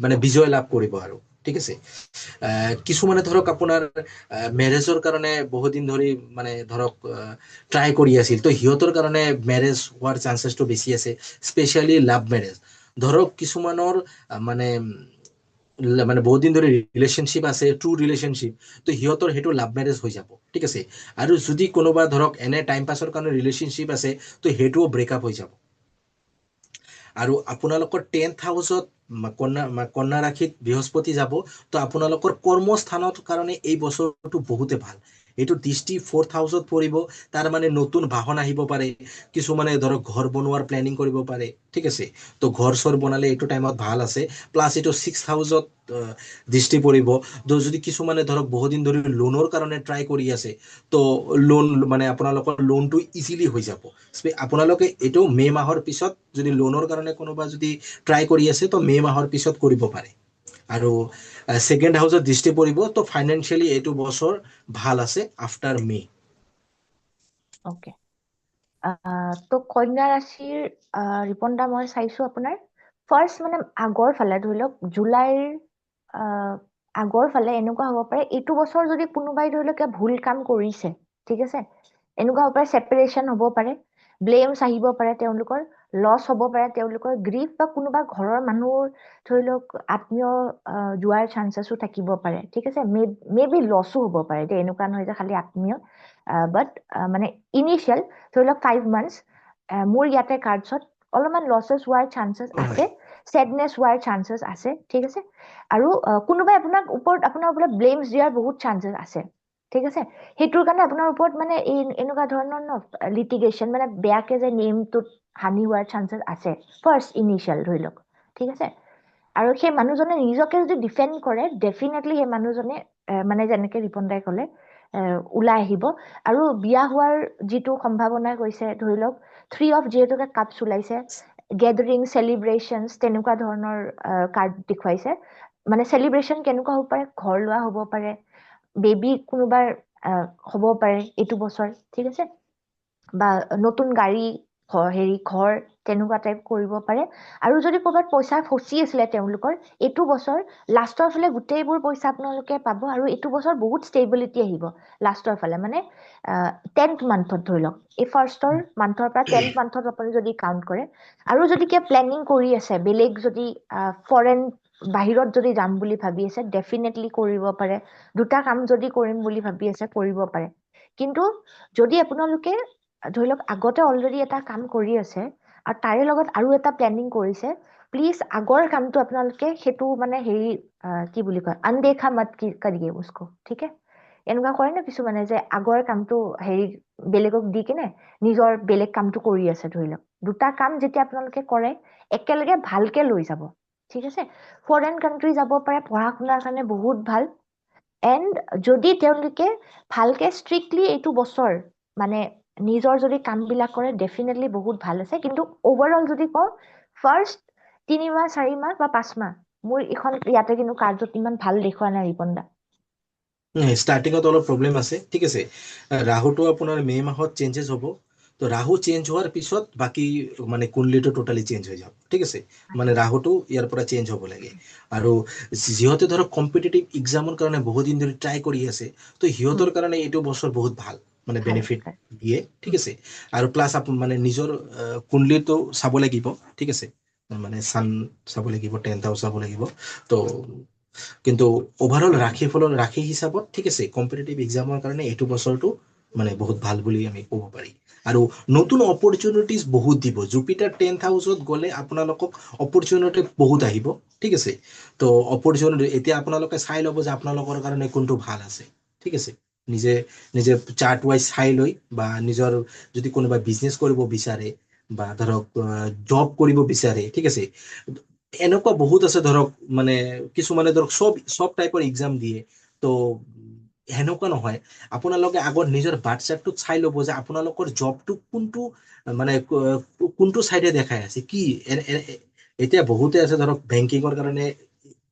মানে বিজয় লাভ কৰিব আৰু ঠিক আছে কিছুমানে ধৰক আপোনাৰ মেৰেজৰ কাৰণে বহুত দিন ধৰি মানে ধৰক ট্ৰাই কৰি আছিল তো সিহঁতৰ কাৰণে মেৰেজ হোৱাৰ চান্সেছটো বেছি আছে স্পেচিয়েলি লাভ মেৰেজ ধৰক কিছুমানৰ মানে মানে বহুত দিন ধৰি ৰিলেশ্যনশ্বিপ আছে ট্ৰু ৰিলেশ্যনশ্বিপ তো সিহঁতৰ সেইটো লাভ মেৰেজ হৈ যাব ঠিক আছে আৰু যদি কোনোবা ধৰক এনে টাইম পাছৰ কাৰণে ৰিলেশ্যনশ্বিপ আছে তো সেইটোও ব্ৰেকআপ হৈ যাব আৰু আপোনালোকৰ 10th হাউচত কন্যা ৰাশিত বৃহস্পতি যাব তো আপোনালোকৰ কৰ্মস্থানৰ কাৰণে এই বছৰটো বহুতে ভাল এইটো দৃষ্টি 4th হাউচত পৰিব তাৰ মানে নতুন বাহন আহিব পাৰে কিছুমানে ধৰক ঘৰ বনোৱাৰ প্লেনিং কৰিব পাৰে ঠিক আছে তো ঘৰ চৰ বনালে এইটো টাইমত ভাল আছে প্লাছ এইটো 6th হাউচত দৃষ্টি পৰিব তো যদি কিছুমানে ধৰক বহুদিন ধৰি লোনৰ কাৰণে ট্ৰাই কৰি আছে তো লোন মানে আপোনালোকৰ লোনটো ইজিলি হৈ যাব আপোনালোকে এইটো মে' মাহৰ পিছত যদি লোনৰ কাৰণে কোনোবা যদি ট্ৰাই কৰি আছে তো মে' মাহৰ পিছত কৰিব পাৰে আৰু 2nd হাউচত দৃষ্টি পৰিব তো ফাইনেন্সিয়েলি এইটো বছৰ ভাল আছে আফটাৰ মে অ'কে তো কন্যা ৰাশিৰ ৰিপন দা মই চাইছো আপোনাৰ ফাৰ্ষ্ট মানে আগৰ ফালে ধৰি লওক জুলাইৰ আগৰ ফালে এনেকুৱা হ'ব পাৰে এইটো বছৰ যদি কোনোবাই ধৰি লওক কিবা ভুল কাম কৰিছে ঠিক আছে এনেকুৱা হ'ব পাৰে ছেপাৰেশ্যন হ'ব পাৰে ব্লেমছ আহিব পাৰে তেওঁলোকৰ লছ হ'ব পাৰে তেওঁলোকৰ গ্ৰীফ বা কোনোবা ঘৰৰ মানুহৰ ধৰি লওক আত্মীয় যোৱাৰ চান্সেছো থাকিব পাৰে ঠিক আছে মে বি লছো হ'ব পাৰে দেই এনেকুৱা নহয় যে খালি আত্মীয় বাট মানে ইনিচিয়েল ধৰি লওক 5 months মোৰ ইয়াতে কাৰ্ডছত অলপমান লছেছ হোৱাৰ চান্সেছ আছে ছেডনেছ হোৱাৰ চান্সেছ আছে ঠিক আছে আৰু কোনোবাই আপোনাৰ ওপৰত ব্লেমছ দিয়াৰ বহুত চান্সেছ আছে ঠিক আছে সেইটোৰ কাৰণে আপোনাৰ ওপৰত মানে এই এনেকুৱা ধৰণৰ লিটিগেশ্যন মানে বেয়াকে যে নেমটোত হানি হোৱাৰ চান্সেছ আছে ফাৰ্ষ্ট ইনিচিয়েল ধৰি লওক ঠিক আছে আৰু সেই মানুহজনে নিজকে যদি ডিফেণ্ড কৰে ডেফিনেটলি সেই মানুহজনে মানে যেনেকে ৰিপন দাই ক'লে ওলাই আহিব আৰু বিয়া হোৱাৰ যিটো সম্ভাৱনা কৈছে ধৰি লওক 3 অফ যিহেতুকে কাপছ ওলাইছে গেদাৰিং চেলিব্ৰেশ্যনছ তেনেকুৱা ধৰণৰ কাৰ্ড দেখুৱাইছে মানে চেলিব্ৰেশ্যন কেনেকুৱা হ'ব পাৰে ঘৰ লোৱা হ'ব পাৰে বেবী কোনোবাৰ হ'ব পাৰে এইটো বছৰ ঠিক আছে বা নতুন গাড়ী হেৰি ঘৰ তেনেকুৱা টাইপ কৰিব পাৰে আৰু যদি ক'ৰবাত পইচা ফচি আছিলে তেওঁলোকৰ এইটো বছৰ লাষ্টৰ ফালে গোটেইবোৰ পইচা আপোনালোকে পাব আৰু এইটো বছৰ বহুত ষ্টেবিলিটি আহিব লাষ্টৰ ফালে মানে 10th মান্থত ধৰি লওক এই ফাৰ্ষ্টৰ মান্থৰ পৰা 10th মান্থত আপুনি যদি কাউণ্ট কৰে আৰু যদি কিবা প্লেনিং কৰি আছে বেলেগ যদি ফৰেন বাহিৰত যদি যাম বুলি ভাবি আছে ডেফিনেটলি কৰিব পাৰে দুটা কাম যদি কৰিম বুলি ভাবি আছে কৰিব পাৰে কিন্তু যদি আপোনালোকে ধৰি লওক আগতে অলৰেডি এটা কাম কৰি আছে আৰু তাৰে লগত আৰু এটা প্লেনিং কৰিছে প্লিজ আগৰ কামটো আপোনালোকে সেইটো মানে হেৰি কি বুলি কয় আনদেখা মত কৰিয়ে উসকো ঠিক আছে এনেকুৱা কৰে ন কিছুমানে যে আগৰ কামটো হেৰি বেলেগক দি কিনে নিজৰ বেলেগ কামটো কৰি আছে ধৰি লওক দুটা কাম যেতিয়া আপোনালোকে কৰে একেলগে ভালকে লৈ যাব ঠিক আছে ফৰেন কাণ্ট্ৰি যাব পাৰে পঢ়া শুনাৰ কাৰণে বহুত ভাল এণ্ড যদি তেওঁলোকে ভালকে ষ্ট্ৰিক্টলি এইটো বছৰ মানে নিজৰ যদি কামবিলাক কৰে ডেফিনেটলি বহুত ভাল আছে কিন্তু অভাৰঅল যদি কওঁ ফাৰ্ষ্ট 3 মাহ 4 মাহ বা 5 মাহ মোৰ এখন ইয়াতে কিন্তু কাৰ্ডত ইমান ভাল দেখুওৱা নাই ৰিপন দা ষ্টাৰ্টিঙত অলপ প্ৰব্লেম আছে ঠিক আছে ৰাহুটো আপোনাৰ মে মাহত চেঞ্জেছ হ'ব তো ৰাহু চেঞ্জ হোৱাৰ পিছত বাকী মানে কুণ্ডলিটো টোটালি চেঞ্জ হৈ যাব ঠিক আছে মানে ৰাহুটো ইয়াৰ পৰা চেঞ্জ হ'ব লাগে আৰু যিহঁতে ধৰক কম্পিটিটিভ এক্সামৰ কাৰণে বহুত দিন ধৰি ট্ৰাই কৰি আছে তো সিহঁতৰ কাৰণে এইটো বছৰ বহুত ভাল মানে ভাল বেনিফিট দিয়ে ঠিক আছে আৰু প্লাছ মানে নিজৰ কুণ্ডলিটো চাব লাগিব ঠিক আছে মানে চান চাব লাগিব 10th হাউচ চাব লাগিব তো কিন্তু ওভাৰঅল ৰাশি হিচাপত ঠিক আছে কম্পিটিটিভ এক্সামৰ কাৰণে এইটো বছৰটো মানে বহুত ভাল বুলি আমি ক'ব পাৰি আৰু নতুন অপৰচুনিটিজ বহুত দিব জুপিটাৰ 10th হাউচত গ'লে আপোনালোকক অপৰচুনিটি বহুত আহিব ঠিক আছে তো অপৰচুনিটি এতিয়া আপোনালোকে চাই ল'ব যে আপোনালোকৰ কাৰণে কোনটো ভাল আছে ঠিক আছে নিজে নিজে চাৰ্ট ৱাইজ চাই লৈ বা নিজৰ যদি কোনোবা বিজনেছ কৰিব বিচাৰে বা ধৰক জব কৰিব বিচাৰে ঠিক আছে এনেকুৱা বহুত আছে ধৰক মানে কিছুমানে ধৰক চব টাইপৰ এক্সাম দিয়ে তো সেনেকুৱা নহয় আপোনালোকে আগত নিজৰ বাৰ্থ চাৰ্টটোত চাই ল'ব যে আপোনালোকৰ জবটো কোনটো মানে কোনটো চাইডে দেখাই আছে কি এতিয়া বহুতে আছে ধৰক বেংকিঙৰ কাৰণে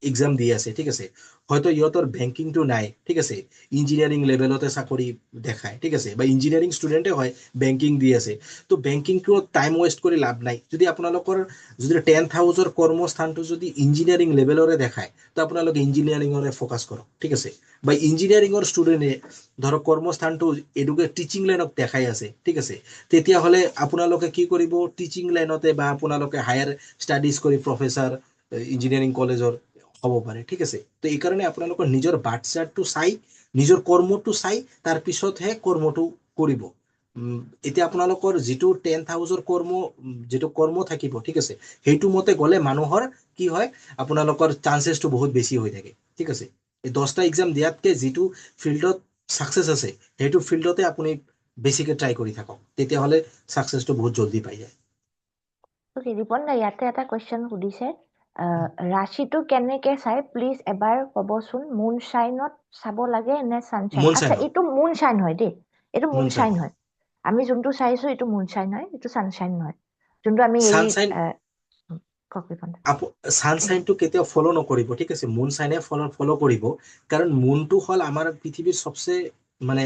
এক্সাম দি আছে ঠিক আছে হয়তো ইহঁতৰ বেংকিংটো নাই ঠিক আছে ইঞ্জিনিয়াৰিং লেভেলতে চাকৰি দেখায় ঠিক আছে বা ইঞ্জিনিয়াৰিং ষ্টুডেণ্টে হয় বেংকিং দি আছে তো বেংকিংটো টাইম ৱেষ্ট কৰি লাভ নাই যদি আপোনালোকৰ যদি 10th হাউচৰ কৰ্মস্থানটো যদি ইঞ্জিনিয়াৰিং লেভেলৰে দেখায় তো আপোনালোকে ইঞ্জিনিয়াৰিঙৰে ফ'কাছ কৰক ঠিক আছে বা ইঞ্জিনিয়াৰিঙৰ ষ্টুডেণ্টে ধৰক কৰ্মস্থানটো টিচিং লাইনক দেখাই আছে ঠিক আছে তেতিয়াহ'লে আপোনালোকে কি কৰিব টিচিং লাইনতে বা আপোনালোকে হায়াৰ ষ্টাডিজ কৰি প্ৰফেচাৰ ইঞ্জিনিয়াৰিং কলেজৰ হ'ব পাৰে ঠিক আছে তো এই কাৰণে আপোনালোকৰ নিজৰ বাৰ্থ চাৰ্টটো চাই নিজৰ কৰ্মটো চাই তাৰপিছতহে কৰ্মটো কৰিব এতিয়া আপোনালোকৰ যিটো 10th হাউচৰ যিটো কৰ্ম থাকিব ঠিক আছে সেইটো মতে গ'লে মানুহৰ কি হয় আপোনালোকৰ চান্সেছটো বহুত বেছি হৈ থাকে ঠিক আছে এই 10টা এক্সাম দিয়াতকে যিটো ফিল্ডত ছাকচেছ আছে সেইটো ফিল্ডতে আপুনি বেছিকে ট্ৰাই কৰি থাকক তেতিয়াহ'লে ছাকচেছটো বহুত জলদি পাই যায় ৰিপন দা ইয়াতে এটা কুৱেশ্যন সুধিছে ৰাশিটো কেনেকে চাই প্লিজ এবাৰ ক'বচোন মুন শ্বাইনত চাব লাগে নে ছানশ্বাইন মুন আচ্ছা চাইনত এইটো মুন শ্বাইন হয় দেই এইটো মুন মুন শ্বাইন চাইনত হয় আমি যোনটো চাইছো এইটো মুন শ্বাইন হয় এইটো ছানশ্বাইন নহয় যোনটো আমি এই ছানশ্বাইন কওক ৰিপন দা ছানশ্বাইনটো কেতিয়াও ফ'ল' নকৰিব ঠিক আছে মুন চাইনে ফ'ল' কৰিব কাৰণ মুনটো হ'ল আমাৰ পৃথিৱীৰ চবচে মানে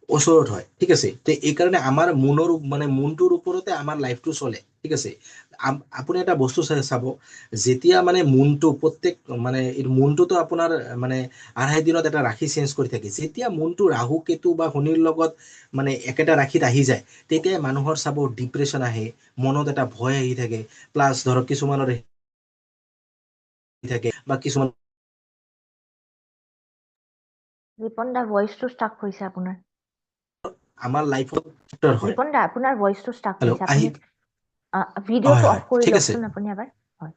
ওচৰত হয় ঠিক আছে তো এই কাৰণে আমাৰ মুনটোৰ ওপৰতে আমাৰ লাইফটো চলে ঠিক আছে আপুনি এটা বস্তু চাব যেতিয়া মানে মুনটো প্ৰত্যেক মানে মুনটোতো আপোনাৰ মানে 2.5 দিনত এটা ৰাশি চেঞ্জ কৰি থাকে যেতিয়া মুনটো ৰাহু কেতু বা শনিৰ লগত মানে একেটা ৰাশিত আহি যায় তেতিয়াই মানুহৰ চাব ডিপ্ৰেশ্যন আহে মনত এটা ভয় আহি থাকে প্লাছ ধৰক কিছুমানৰ থাকে বা কিছুমান ৰিপন দা ভইচটো ষ্টাক হৈছে আপোনাৰ আমাৰ লাইফত হয় ৰিপন দা আপোনাৰ ভইচটো ষ্টাক হেল্ল' হৈছে আহি আপুনি হয় ভিডিঅ'টো হয় অফ কৰি ঠিক আছে লওকচোন আপুনি এবাৰ হয়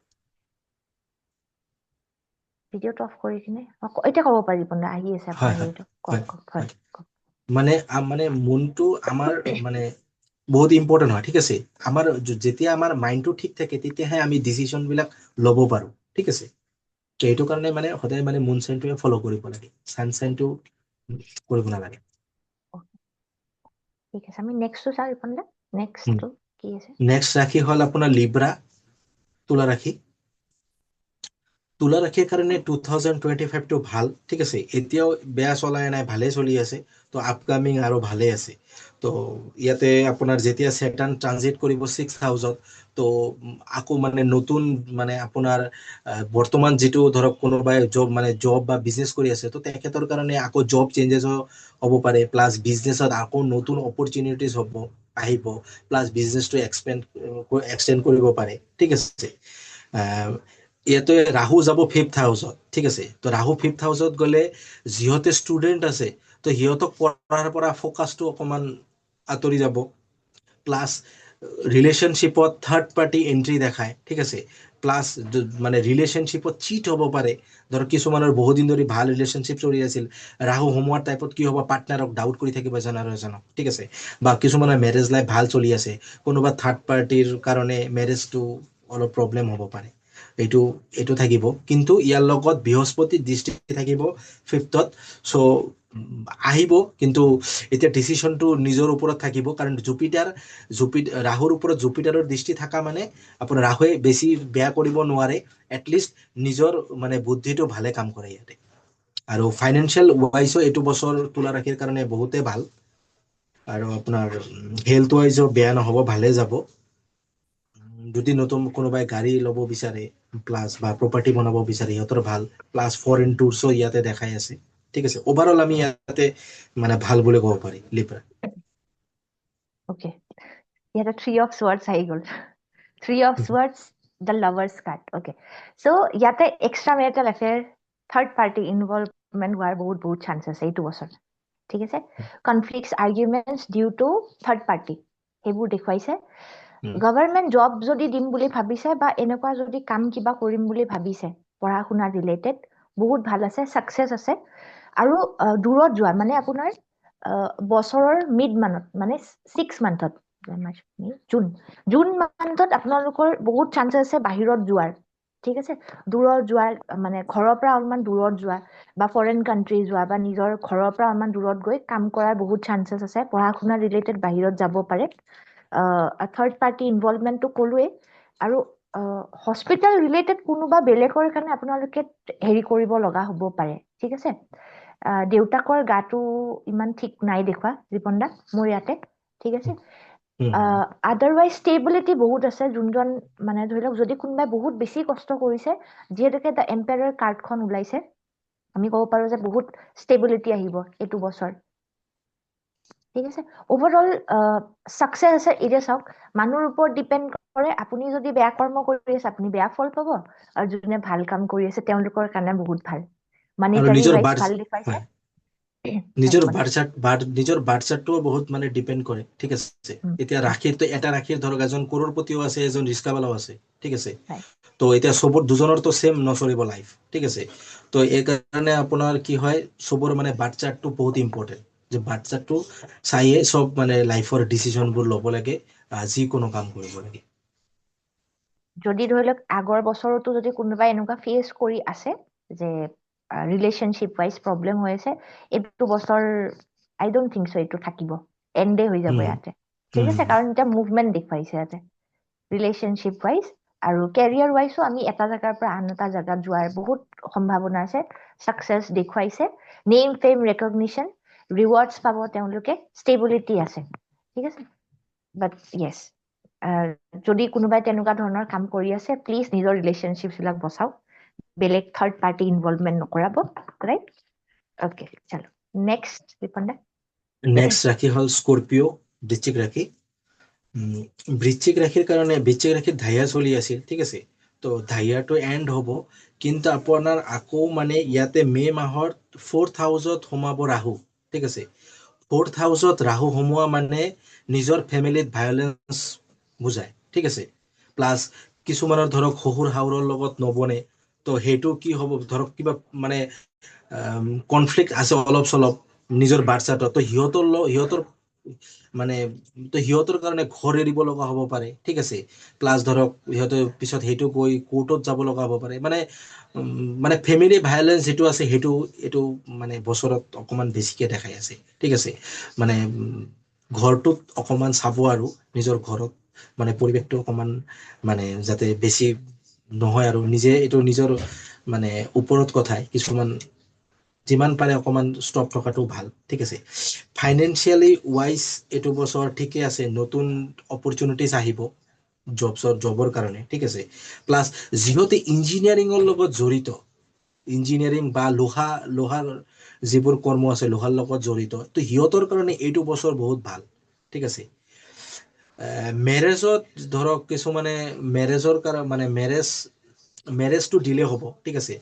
ভিডিঅ'টো অফ কৰি কিনে এতিয়া ক'ব পাৰি ৰিপন দা আহি আছে হয় আপোনাৰ হয় হেৰিটো হয় কওক কওক হয় কওক মানে মুনটো আমাৰ মানে বহুত ইম্পৰ্টেণ্ট হয়, ঠিক আছে। আমাৰ যেতিয়া আমাৰ মাইণ্ডটো ঠিক থাকে তেতিয়াহে আমি ডিচিশ্যনবিলাক ল'ব পাৰোঁ, ঠিক আছে। তো এইটো কাৰণে মানে সদায় মানে মুন চাইনটোৱে ফ'ল' কৰিব লাগে, ছান চাইনটো কৰিব নালাগে। ঠিক আছে, আমি নেক্সটটো চাওঁ ৰিপন দা। নেক্সটটো কি আছে? নেক্সট ৰাশি হ'ল আপোনাৰ লিব্ৰা, তুলা ৰাশি। তুলা ৰাশিৰ কাৰণে 2025টো ভাল, ঠিক আছে। এতিয়াও বেয়া চলাই নাই, ভালেই চলি আছে। তো আপকামিং আৰু ভালেই আছে। তো ইয়াতে আপোনাৰ যেতিয়া ছেটাৰ্ণ ট্ৰানজিট কৰিব 6th হাউচত, তো আকৌ মানে নতুন মানে আপোনাৰ বৰ্তমান যিটো ধৰক কোনোবাই জব বা বিজনেছ কৰি আছে, তো তেখেতৰ কাৰণে আকৌ জব চেঞ্জেছ হ'ব পাৰে, প্লাছ বিজনেছত আকৌ নতুন অপৰচুনিটিজ আহিব, প্লাছ বিজনেছটো এক্সটেণ্ড কৰিব পাৰে, ঠিক আছে। ইয়াতে ৰাহু যাব 5th হাউচত, ঠিক আছে। তো ৰাহু 5th হাউচত গ'লে যিহঁতে ষ্টুডেণ্ট আছে, তো সিহঁতক পঢ়াৰ পৰা ফ'কাছটো অকণমান আঁতৰি যাব। প্লাছ ৰিলেশ্যনশ্বিপত থাৰ্ড পাৰ্টি এণ্ট্ৰি দেখায়, ঠিক আছে। প্লাছ মানে ৰিলেশ্যনশ্বিপত চিট হ'ব পাৰে। ধৰক কিছুমানৰ বহুত দিন ধৰি ভাল ৰিলেশ্যনশ্বিপ চলি আছিল, ৰাহু সোমোৱাৰ টাইপত কি হ'ব, পাৰ্টনাৰক ডাউট কৰি থাকিব এজন আৰু এজনক, ঠিক আছে। বা কিছুমানৰ মেৰেজ লাইফ ভাল চলি আছে, কোনোবা থাৰ্ড পাৰ্টিৰ কাৰণে মেৰেজটো অলপ প্ৰব্লেম হ'ব পাৰে। এইটো থাকিব, কিন্তু ইয়াৰ লগত বৃহস্পতিৰ দৃষ্টি থাকিব 5th। চ' আহিব, কিন্তু এতিয়া ডিচিশ্যনটো নিজৰ ওপৰত থাকিব, কাৰণ ৰাহুৰ ওপৰত জুপিটাৰৰ দৃষ্টি থকা মানে আপোনাৰ ৰাহুৱে বেছি বেয়া কৰিব নোৱাৰে, এটলিষ্ট নিজৰ মানে বুদ্ধিটো ভালে কাম কৰে ইয়াতে। আৰু ফাইনেন্সিয়েল ৱাইজো এইটো বছৰ তুলা ৰাশিৰ কাৰণে বহুতে ভাল। আৰু আপোনাৰ হেল্থ ৱাইজো বেয়া নহ'ব, ভালে যাব। যদি নতুন কোনোবাই গাড়ী ল'ব বিচাৰে প্লাছ বা প্ৰপাৰ্টি বনাব বিচাৰে, সিহঁতৰ ভাল। প্লাছ ফৰেন টুৰছো ইয়াতে দেখাই আছে, ঠিক আছে। অভাৰঅল আমি ইয়াতে মানে ভাল বুলি ক'ব পাৰি লিব্ৰা। অ'কে, ইয়াতে 3 of swords আহি গ'ল। 3 of swords, the lovers card. Okay, so' ইয়াতে extra marital affair, third party involvement হোৱাৰ বহুত চান্স আছে এইটো বছৰ, ঠিক আছে। Conflicts, arguments due to third party, সেইবোৰ দেখুৱাইছে। গভৰ্ণমেণ্ট জব যদি দিম বুলি ভাবিছে, বা এনেকুৱা যদি কাম কিবা কৰিম বুলি ভাবিছে পঢ়া শুনা ৰিলেটেড, বহুত ভাল আছে, ছাকচেছ আছে। আৰু দূৰত যোৱা মানে আপোনাৰ বছৰৰ মিড মানত, মানে 6 মান্থত, জুন মান্থত আপোনালোকৰ বহুত চান্স আছে বাহিৰত যোৱাৰ, ঠিক আছে। দূৰত যোৱাৰ মানে ঘৰৰ পৰা অলপমান দূৰত যোৱা, বা ফৰেন কাণ্ট্ৰি যোৱা, বা নিজৰ ঘৰৰ পৰা অলপমান দূৰত গৈ কাম কৰাৰ বহুত চান্সেছ আছে। পঢ়া শুনা ৰিলেটেড বাহিৰত যাব পাৰে। থাৰ্ড পাৰ্টি ইনভলভমেণ্টটো ক'লোৱেই। আৰু হস্পিটেল ৰিলেটেড কোনোবা বেলেগৰ কাৰণে আপোনালোকে হেৰি কৰিব লগা হ'ব পাৰে, ঠিক আছে। দেউতাকৰ গাটো ইমান ঠিক নাই দেখুৱা ৰিপন দা মোৰ ইয়াতে, ঠিক আছে। আদাৰৱাইজ ষ্টেবিলিটি বহুত আছে। যোনজন মানে ধৰি লওক যদি কোনোবাই বহুত বেছি কষ্ট কৰিছে, যিহেতুকে দ্য এম্পায়াৰ কাৰ্ডখন ওলাইছে, আমি ক'ব পাৰোঁ যে বহুত ষ্টেবিলিটি আহিব এইটো বছৰ, ঠিক আছে। অভাৰঅল ছাকচেছ আছে। এতিয়া চাওক, মানুহৰ ওপৰত ডিপেণ্ড কৰে। আপুনি যদি বেয়া কৰ্ম কৰি আছে, আপুনি বেয়া ফল পাব, আৰু যোনে ভাল কাম কৰি আছে তেওঁলোকৰ কাৰণে বহুত ভাল। মানিটাৰী ৱাইজ ভাল দেখুৱাইছে। নিজৰ বাৰ্থচাৰ্টটোও বহুত মানে ডিপেণ্ড কৰে, ঠিক আছে। এতিয়া ৰাশিৰটো এটা ৰাশিৰ ধৰক এজন কৰোৰপতিও আছে, এজন ৰিস্কাৱালাও আছে, ঠিক আছে। তো এতিয়া চবৰ দুজনৰতো ছেম নচলিব লাইফ, ঠিক আছে। তো এই কাৰণে আপোনাৰ কি হয়, চবৰ মানে বাৰ্থচাৰ্টটো বহুত ইম্পৰ্টেণ্ট, যে বাচ্চাটো চাইয়ে সব মানে লাইফৰ ডিচিশনবোৰ ল'ব লাগে, যিকোনো কাম কৰিব লাগে। যদি ধৰি লওক আগৰ বছৰতো যদি কোনোবাই এনেকুৱা ফেচ কৰি আছে যে ৰিলেশ্যনশ্বিপ ৱাইজ প্ৰব্লেম হৈ আছে, এইটো বছৰ আই ডোন্ট থিংক চ এইটো থাকিব, এণ্ডে হৈ যাব ইয়াতে, ঠিক আছে। কাৰণ এতিয়া মুভমেণ্ট দেখুৱাইছে ইয়াতে ৰিলেশ্যনশ্বিপ ৱাইজ। আৰু কেৰিয়াৰ ৱাইজো আমি এটা জেগাৰ পৰা আন এটা জেগাত যোৱাৰ বহুত সম্ভাৱনা আছে। ছাকচেছ দেখুৱাইছে, নেম ফেম ৰেকগনিশ্যন, ৰিৱাৰ্ডছ পাব তেওঁলোকে, ষ্টেবিলিটি আছে, ঠিক আছে। বাট য়েছ, যদি কোনোবাই তেনেকুৱা ধৰণৰ কাম কৰি আছে, প্লিজ নিজৰ ৰিলেশ্যনশ্বিপবিলাক বচাওক, বেলেগ থাৰ্ড পাৰ্টি ইনভলভমেণ্ট নকৰাব, ৰাইট? অ'কে, চলো নেক্সট ৰিপন দা। নেক্সট ৰাশি হ'ল স্কৰপিঅ, বৃশ্চিক ৰাশি। বৃশ্চিক ৰাশিৰ কাৰণে বৃশ্চিক ৰাশিত ধাইয়া চলি আছিল, ঠিক আছে। তো ধাইয়াটো এণ্ড হ'ব, কিন্তু আপোনাৰ আকৌ মানে ইয়াতে মে' মাহৰ 4th হাউচত সোমাব ৰাহু, ঠিক আছে। 4th হাউচত ৰাহু সোমোৱা মানে নিজৰ ফেমিলিত ভায়লেঞ্চ বুজায়, ঠিক আছে। প্লাছ কিছুমানৰ ধৰক শহুৰ শাহুৰৰ লগত নবনে, তো সেইটো কি হ'ব, ধৰক কিবা মানে কনফ্লিক্ট আছে অলপ চলপ নিজৰ বাচ্চাটো, তো সিহঁতৰ মানে তো সিহঁতৰ কাৰণে ঘৰ এৰিব লগা হ'ব পাৰে, ঠিক আছে। প্লাছ ধৰক সিহঁতে পিছত সেইটো গৈ কোৰ্টত যাব লগা হ'ব পাৰে, মানে ফেমিলি ভাইলেঞ্চ যিটো আছে সেইটো এইটো মানে বছৰত অকমান বেছিকে দেখাই আছে, ঠিক আছে। মানে ঘৰটোত অকমান চাব আৰু নিজৰ ঘৰত মানে পৰিৱেশটো অকমান মানে যাতে বেছি নহয় আৰু নিজে এইটো নিজৰ মানে ওপৰত কথাই কিছুমান যিমান পাৰে অকমান ষ্টপ থকাটো ভাল, ঠিক আছে। ফাইনেন্সিয়েলি ৱাইজ এইটো বছৰ ঠিকে আছে, নতুন অপৰচুনিটিজ আহিব জবৰ কাৰণে, ঠিক আছে। প্লাছ যিহঁতে ইঞ্জিনিয়াৰিঙৰ লগত জড়িত, ইঞ্জিনিয়াৰিং বা লোহাৰ যিবোৰ কৰ্ম আছে লোহাৰ লগত জড়িত, তো সিহঁতৰ কাৰণে এইটো বছৰ বহুত ভাল, ঠিক আছে। মেৰেজত ধৰক কিছুমানে মেৰেজৰ কাৰণে মানে মেৰেজটো ডিলে হ'ব, ঠিক আছে।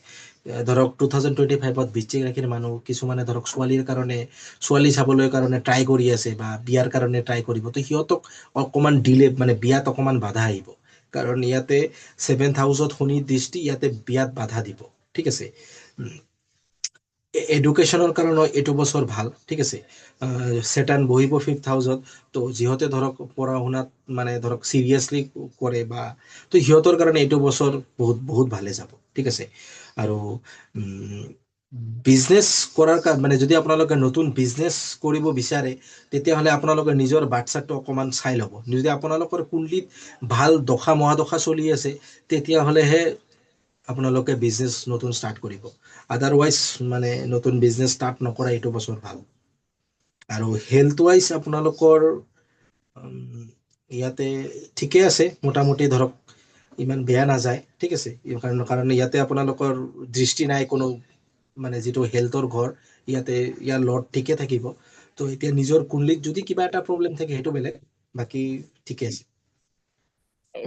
ধৰক 2025ত বৃশ্চিক ৰাশিৰ মানুহ কিছুমানে ধৰক ছোৱালীৰ কাৰণে ছোৱালী চাবলৈ কাৰণে ট্ৰাই কৰি আছে বা বিয়াৰ কাৰণে ট্ৰাই কৰিব, তো সিহঁতক অকমান ডিলে মানে বিয়াত অকমান বাধা আহিব, কাৰণ ইয়াতে 7th হাউচত শনি দৃষ্টি, ইয়াতে বিয়াত বাধা দিব, ঠিক আছে। এডুকেশ্যনৰ কাৰণে এইটো বছৰ ভাল, ঠিক আছে। চেটান বহিব 5th হাউচত, তো যিহঁতে ধৰক পঢ়া শুনাত মানে ধৰক চিৰিয়াছলি কৰে বা তো সিহঁতৰ কাৰণে এইটো বছৰ বহুত বহুত ভালে যাব, ঠিক আছে। আৰু বিজনেছ কৰাৰ মানে যদি আপোনালোকে নতুন বিজনেছ কৰিব বিচাৰে, তেতিয়াহ'লে আপোনালোকে নিজৰ বাচ্ছাটো অকমান চাই ল'ব। যদি আপোনালোকৰ কুণ্ডলীত ভাল দশা মহাদশা চলি আছে, তেতিয়াহ'লেহে আপোনালোকে বিজনেছ নতুন ষ্টাৰ্ট কৰিব। আদাৰৱাইজ মানে নতুন বিজনেছ ষ্টাৰ্ট নকৰা এইটো বছৰ ভাল। আৰু হেল্থ ৱাইজ আপোনালোকৰ ইয়াতে ঠিকে আছে, মোটামুটি ধৰক ইমান বেয়া নাযায়, ঠিক আছে। কাৰণ ইয়াতে আপোনালোকৰ দৃষ্টি নাই কোনো মানে যিটো হেল্থৰ ঘৰ, ইয়াতে ইয়াৰ লৰ্ড ঠিকে থাকিব। তো এতিয়া নিজৰ কুণ্ডলীত যদি কিবা এটা প্ৰব্লেম থাকে সেইটো বেলেগ, বাকী ঠিকে আছে।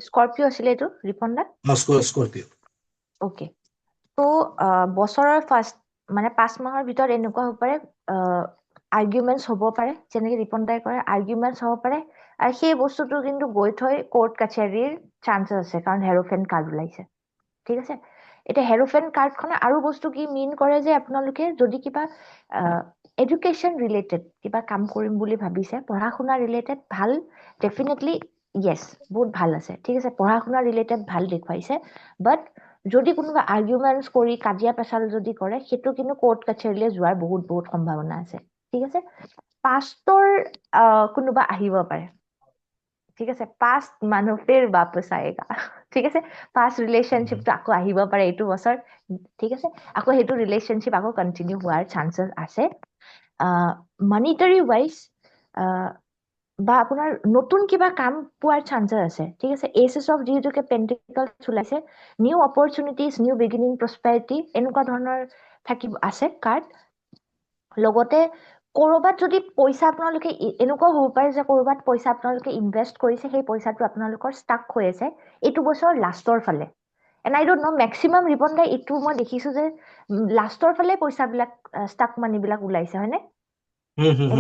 স্কৰপিঅ আছিলে এইটো ৰিপন দা? স্কৰপিঅ। অ'কে, তো বছৰৰ ফাৰ্ষ্ট মানে 5 মাহৰ ভিতৰত এনেকুৱা হ'ব পাৰে আৰ্গুমেণ্টছ হ'ব পাৰে, যেনেকৈ ৰিপন দাই কৰে আৰ্গুমেণ্টছ হ'ব পাৰে, আৰু সেই বস্তুটো কিন্তু গৈ থৈ কোৰ্ট কাছাৰীৰ চান্সেছ আছে, কাৰণ হেৰ'ফেন কাৰ্ড ওলাইছে, ঠিক আছে। এতিয়া হেৰ'ফেন কাৰ্ডখনে আৰু বস্তু কি মিন কৰে যে আপোনালোকে যদি কিবা এডুকেশ্যন ৰিলেটেড কিবা কাম কৰিম বুলি ভাবিছে, পঢ়া শুনা ৰিলেটেড ভাল, ডেফিনেটলি য়েছ, বহুত ভাল আছে, ঠিক আছে। পঢ়া শুনা ৰিলেটেড ভাল দেখুৱাইছে, বাট যদি কোনোবা আৰ্গুমেণ্টছ কৰি কাজিয়া পেচাল যদি কৰে, সেইটো কিন্তু কোৰ্ট কাছাৰীলৈ যোৱাৰ বহুত বহুত সম্ভাৱনা আছে, ঠিক আছে। পাষ্টৰ কোনোবা আহিব পাৰে, ঠিক আছে। পাষ্ট মানুহ ফিৰ বাপচ আয়েগা, ঠিক আছে। পাষ্ট ৰিলেশ্যনশ্বিপটো আকৌ আহিব পাৰে এইটো বছৰ, ঠিক আছে। আকৌ সেইটো ৰিলেশ্যনশ্বিপ আকৌ কণ্টিনিউ হোৱাৰ চান্সেছ আছে। মানিটাৰী ৱাইজ বা আপোনাৰ নতুন কিবা কাম পোৱাৰ চান্সেছ আছে, ঠিক আছে। এচেছ অফ যিহেতুকে পেণ্টিকলছ ওলাইছে, new opportunities, new beginning, prosperity, এনেকুৱা ধৰণৰ থাকিব আছে কাৰ্ড। লগতে ক'ৰবাত যদি পইচা আপোনালোকে এনেকুৱাও হ'ব পাৰে যে ক'ৰবাত পইচা আপোনালোকে ইনভেষ্ট কৰিছে, সেই পইচাটো আপোনালোকৰ ষ্টাক হৈ আছে এইটো বছৰ লাষ্টৰ ফালে। And I don't no' maximum Ripon দাই এইটো মই দেখিছোঁ যে লাষ্টৰ ফালে পইচাবিলাক ষ্টাক মানিবিলাক ওলাইছে, হয়নে?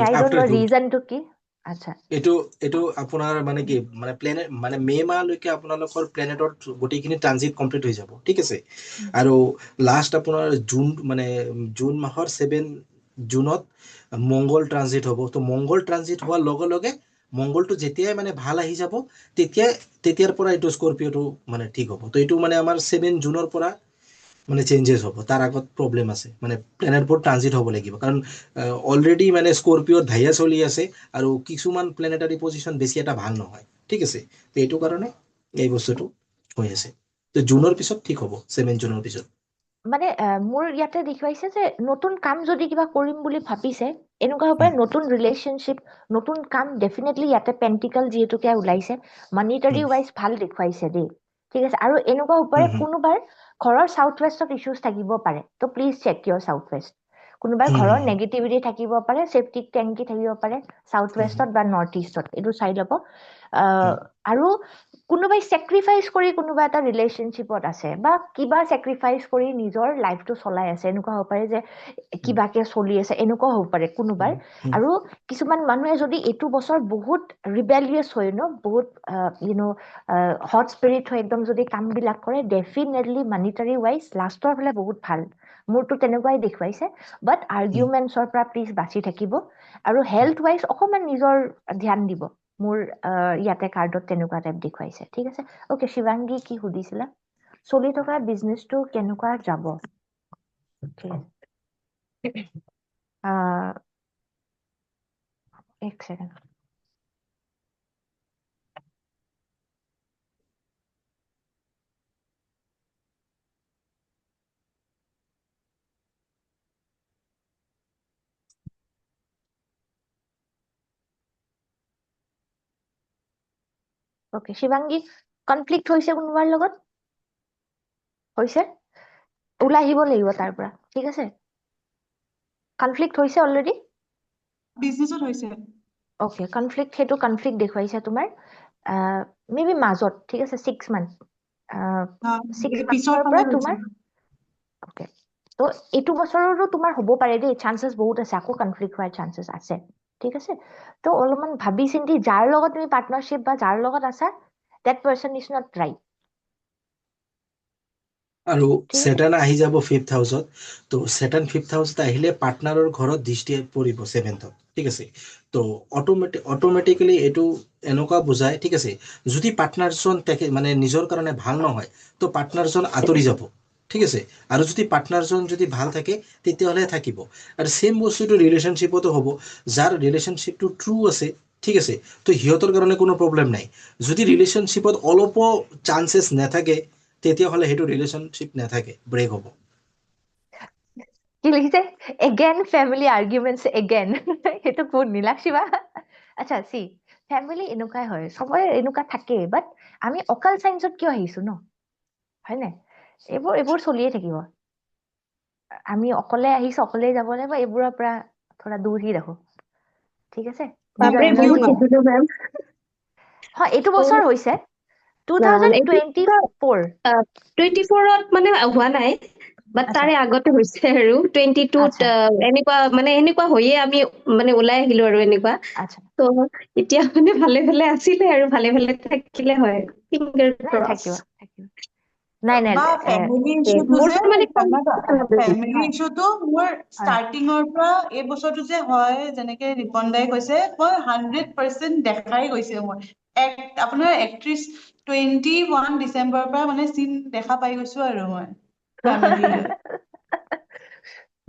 আই ডোণ্ট ন' ৰিজনটো কি? আচ্ছা, এইটো আপোনাৰ মানে কি মানে প্লেনেট মানে মে' মাহলৈকে আপোনালোকৰ প্লেনেটৰ গোটেইখিনি ট্ৰানজিট কমপ্লিট হৈ যাব, ঠিক আছে। আৰু লাষ্ট আপোনাৰ জুন মাহৰ 7 জুনত মংগল ট্ৰানজিট হ'ব। তো মংগল ট্ৰানজিট হোৱাৰ লগে লগে মংগলটো যেতিয়াই মানে ভাল আহি যাব, তেতিয়াৰ পৰা এইটো স্কৰপিঅ'টো মানে ঠিক হ'ব। তো এইটো মানে আমাৰ 7 জুনৰ পৰা মানে চেঞ্জেছ হ'ব, তাৰ আগত প্ৰব্লেম আছে, মানে প্লেনেটবোৰ ট্ৰানজিট হ'ব লাগিব, কাৰণ অলৰেডি মানে স্কৰপিঅ'ত ঢাইয়া চলি আছে, আৰু কিছুমান প্লেনেটাৰী পজিশ্যন বেছি এটা ভাল নহয়, ঠিক আছে। তো এইটো কাৰণে এই বস্তুটো হৈ আছে। তো জুনৰ পিছত ঠিক হ'ব, 7 জুনৰ পিছত। মানে মোৰ ইয়াতে দেখুৱাইছে যে নতুন কাম যদি কিবা কৰিম বুলি ভাবিছে, এনেকুৱা হ'ব পাৰে নতুন ৰিলেশ্যনশ্বিপ, নতুন কাম, ডেফিনেটলি ইয়াতে পেণ্টিকল যিহেতুকে ওলাইছে, মানিটাৰী ৱাইজ ভাল দেখুৱাইছে দেই, ঠিক আছে। আৰু এনেকুৱা হ'ব পাৰে কোনোবাৰ ঘৰৰ চাউথ ৱেষ্টত ইছ্যুজ থাকিব পাৰে, তো please check your south west. কোনোবাৰ ঘৰৰ নেগেটিভিটি থাকিব পাৰে, চেফটিক টেংকি থাকিব পাৰে চাউথ ৱেষ্টত বা নৰ্থ ইষ্টত, এইটো চাই ল'ব। আৰু কোনোবাই চেক্ৰিফাইচ কৰি কোনোবা এটা ৰিলেশ্যনশ্বিপত আছে বা কিবা চেক্ৰিফাইচ কৰি নিজৰ লাইফটো চলাই আছে, এনেকুৱা হ'ব পাৰে যে কিবাকে চলি আছে, এনেকুৱাও হ'ব পাৰে কোনোবাৰ। আৰু কিছুমান মানুহে যদি এইটো বছৰ বহুত ৰিবেলিয়াছ হয় ন, বহুত হট স্পিৰিট হয় একদম, যদি কামবিলাক কৰে ডেফিনেটলি মানিটাৰী ৱাইজ লাষ্টৰ ফালে বহুত ভাল। মোৰতো তেনেকুৱাই দেখুৱাইছে। বাট আৰ্গুমেণ্টছৰ পৰা প্লিজ বাচি থাকিব আৰু হেল্থ ৱাইজ অকণমান নিজৰ ধ্যান দিব। মোৰ ইয়াতে কাৰ্ডত তেনেকুৱা টাইপ দেখুৱাইছে। ঠিক আছে, অ'কে। শিৱাংগী কি সুধিছিলা? চলি থকা বিজনেছটো কেনেকুৱা যাব? ঠিক আছে, এক ছেকেণ্ড। অ'কে, শিৱাংগী, কনফ্লিক্ট হৈছে কোনোবাৰ লগত? হৈছে? ওলাই আহিব লাগিব তাৰ পৰা। ঠিক আছে, কনফ্লিক্ট হৈছে অলৰেডি? বিজনেছত হৈছে। অ'কে, সেইটো কনফ্লিক্ট দেখুৱাইছে তোমাৰ মে বি মাজত। ঠিক আছে, 6 মান্থ। 6 পিছৰ মান্থৰ ফালে পৰা হৈছে। তোমাৰ অ'কে। তো এইটো বছৰতো তোমাৰ হ'ব পাৰে দেই, চান্সেছ বহুত আছে, আকৌ কনফ্লিক্ট হোৱাৰ চান্সেছ আছে। ঠিক আছে, তো অলপমান ভাবি চিন্তি যাৰ লগত তুমি পাৰ্টনাৰশ্বিপ বা যাৰ লগত আছা, that person is not right. আৰু ঠিক আছে, ছেটাৰ্ণ আহি যাব 5th হাউচত। তো ছেটাৰ্ণ 5th হাউচত আহিলে পাৰ্টনাৰৰ ঘৰত দৃষ্টি পৰিব 7th। ঠিক আছে, তো অট'মেটিকেলি এইটো এনেকুৱা বুজায়। ঠিক আছে, যদি পাৰ্টনাৰজন মানে নিজৰ কাৰণে ভাল নহয়, তো পাৰ্টনাৰজন আঁতৰি যাব। ঠিক আছে, আৰু যদি পাৰ্টনাৰজন যদি ভাল থাকে তেতিয়াহ'লে থাকিব। আৰু ছেম বস্তুটো ৰিলেশ্যনশ্বিপতো হ'ব। যাৰ ৰিলেশ্যনশ্বিপটো ট্ৰু আছে, ঠিক আছে, তো সিহঁতৰ কাৰণে কোনো প্ৰব্লেম নাই। যদি ৰিলেশ্যনশ্বিপত অলপো চান্সেছ নাথাকে, তেতিয়াহ'লে সেইটো ৰিলেশ্যনশ্বিপ নাথাকে, ব্ৰেক হ'ব। কি লিখিছে? Again family arguments again. সেইটো কোন নীলাক্ষীবা? আচ্ছা, ফেমিলি এনেকুৱাই হয়, চবৰে এনেকুৱা থাকে। বাট আমি অকাল চাইন্সত কিয় আহিছো ন, হয়নে? এইবোৰ চলিয়ে থাকিব। আমি অকলে আহিছো, অকলে যাব লাগিব, এইবোৰৰ পৰা থোৰা দূৰ হি ৰাখো। ঠিক আছে, নিজৰ বাপৰে, বহুত এনাৰ্জি। শিকিলো মেম। হয়, এইটো বছৰ হৈছে এইটো 2024। 24ত মানে হোৱা নাই, বাট আচ্ছা, তাৰে আগতে হৈছে আৰু 22ত আচ্ছা, এনেকুৱা হৈয়ে আমি মানে ওলাই আহিলো আৰু এনেকুৱা। আচ্ছা। তো এতিয়া মানে ভালে ভালে আছিলে আৰু ভালে ভালে থাকিলে হয়, ফিংগাৰ নাই, ক্ৰছ। থাকিব। নাই। বা ফেমিলি ইছ্যুটো যে, মোৰতো মানে ফেমিলি হয়, ইছ্যুটো মোৰ হয়। ষ্টাৰ্টিঙৰ পৰা এই বছৰটো যে হয়, যেনেকে ৰিপন দাই কৈছে, মই 100% দেখাই গৈছে মোৰ। আপোনাৰ 21 ডিচেম্বৰৰ পৰা মানে চিন দেখা পাই গৈছো আৰু মই ফেমিলি।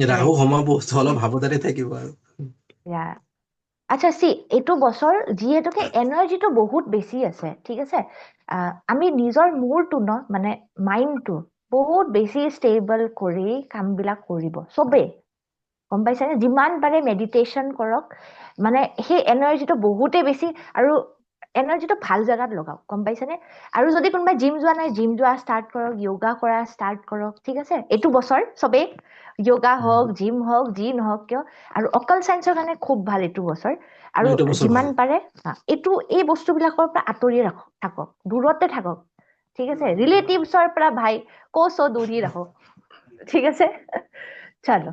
ৰাহু Right. সোমাব, অলপ সাৱধানে থাকিব আৰু। Yeah. আচ্ছা, এইটো বছৰ যিহেতুকে এনাৰ্জিটো বহুত বেছি আছে। ঠিক আছে, আমি নিজৰ মূৰটো ন, মানে মাইণ্ডটো বহুত বেছি ষ্টেবল কৰি কামবিলাক কৰিব চবেই। গম পাইছানে? যিমান পাৰে মেডিটেশ্যন কৰক, মানে সেই এনাৰ্জিটো বহুতেই বেছি। আৰু এনাৰ্জিটো ভাল জেগাত লগাওক, গম পাইছানে? আৰু যদি কোনোবাই জিম যোৱা নাই, জিম যোৱা ষ্টাৰ্ট কৰক, য়োগা কৰা ষ্টাৰ্ট কৰক। ঠিক আছে, এইটো বছৰ চবেই য়োগা হওক, জিম হওক, যি নহওক কিয়। আৰু অকাল চাইন্সৰ কাৰণে খুব ভাল এইটো বছৰ। আৰু এইটো বছৰ যিমান ভাল। পাৰে এই বস্তুবিলাকৰ পৰা আঁতৰি থাকক, দূৰতে থাকক। ঠিক আছে, ৰিলেটিভছৰ পৰা ভাই কচো দূৰ হি ৰাখো। ঠিক আছে, চলো।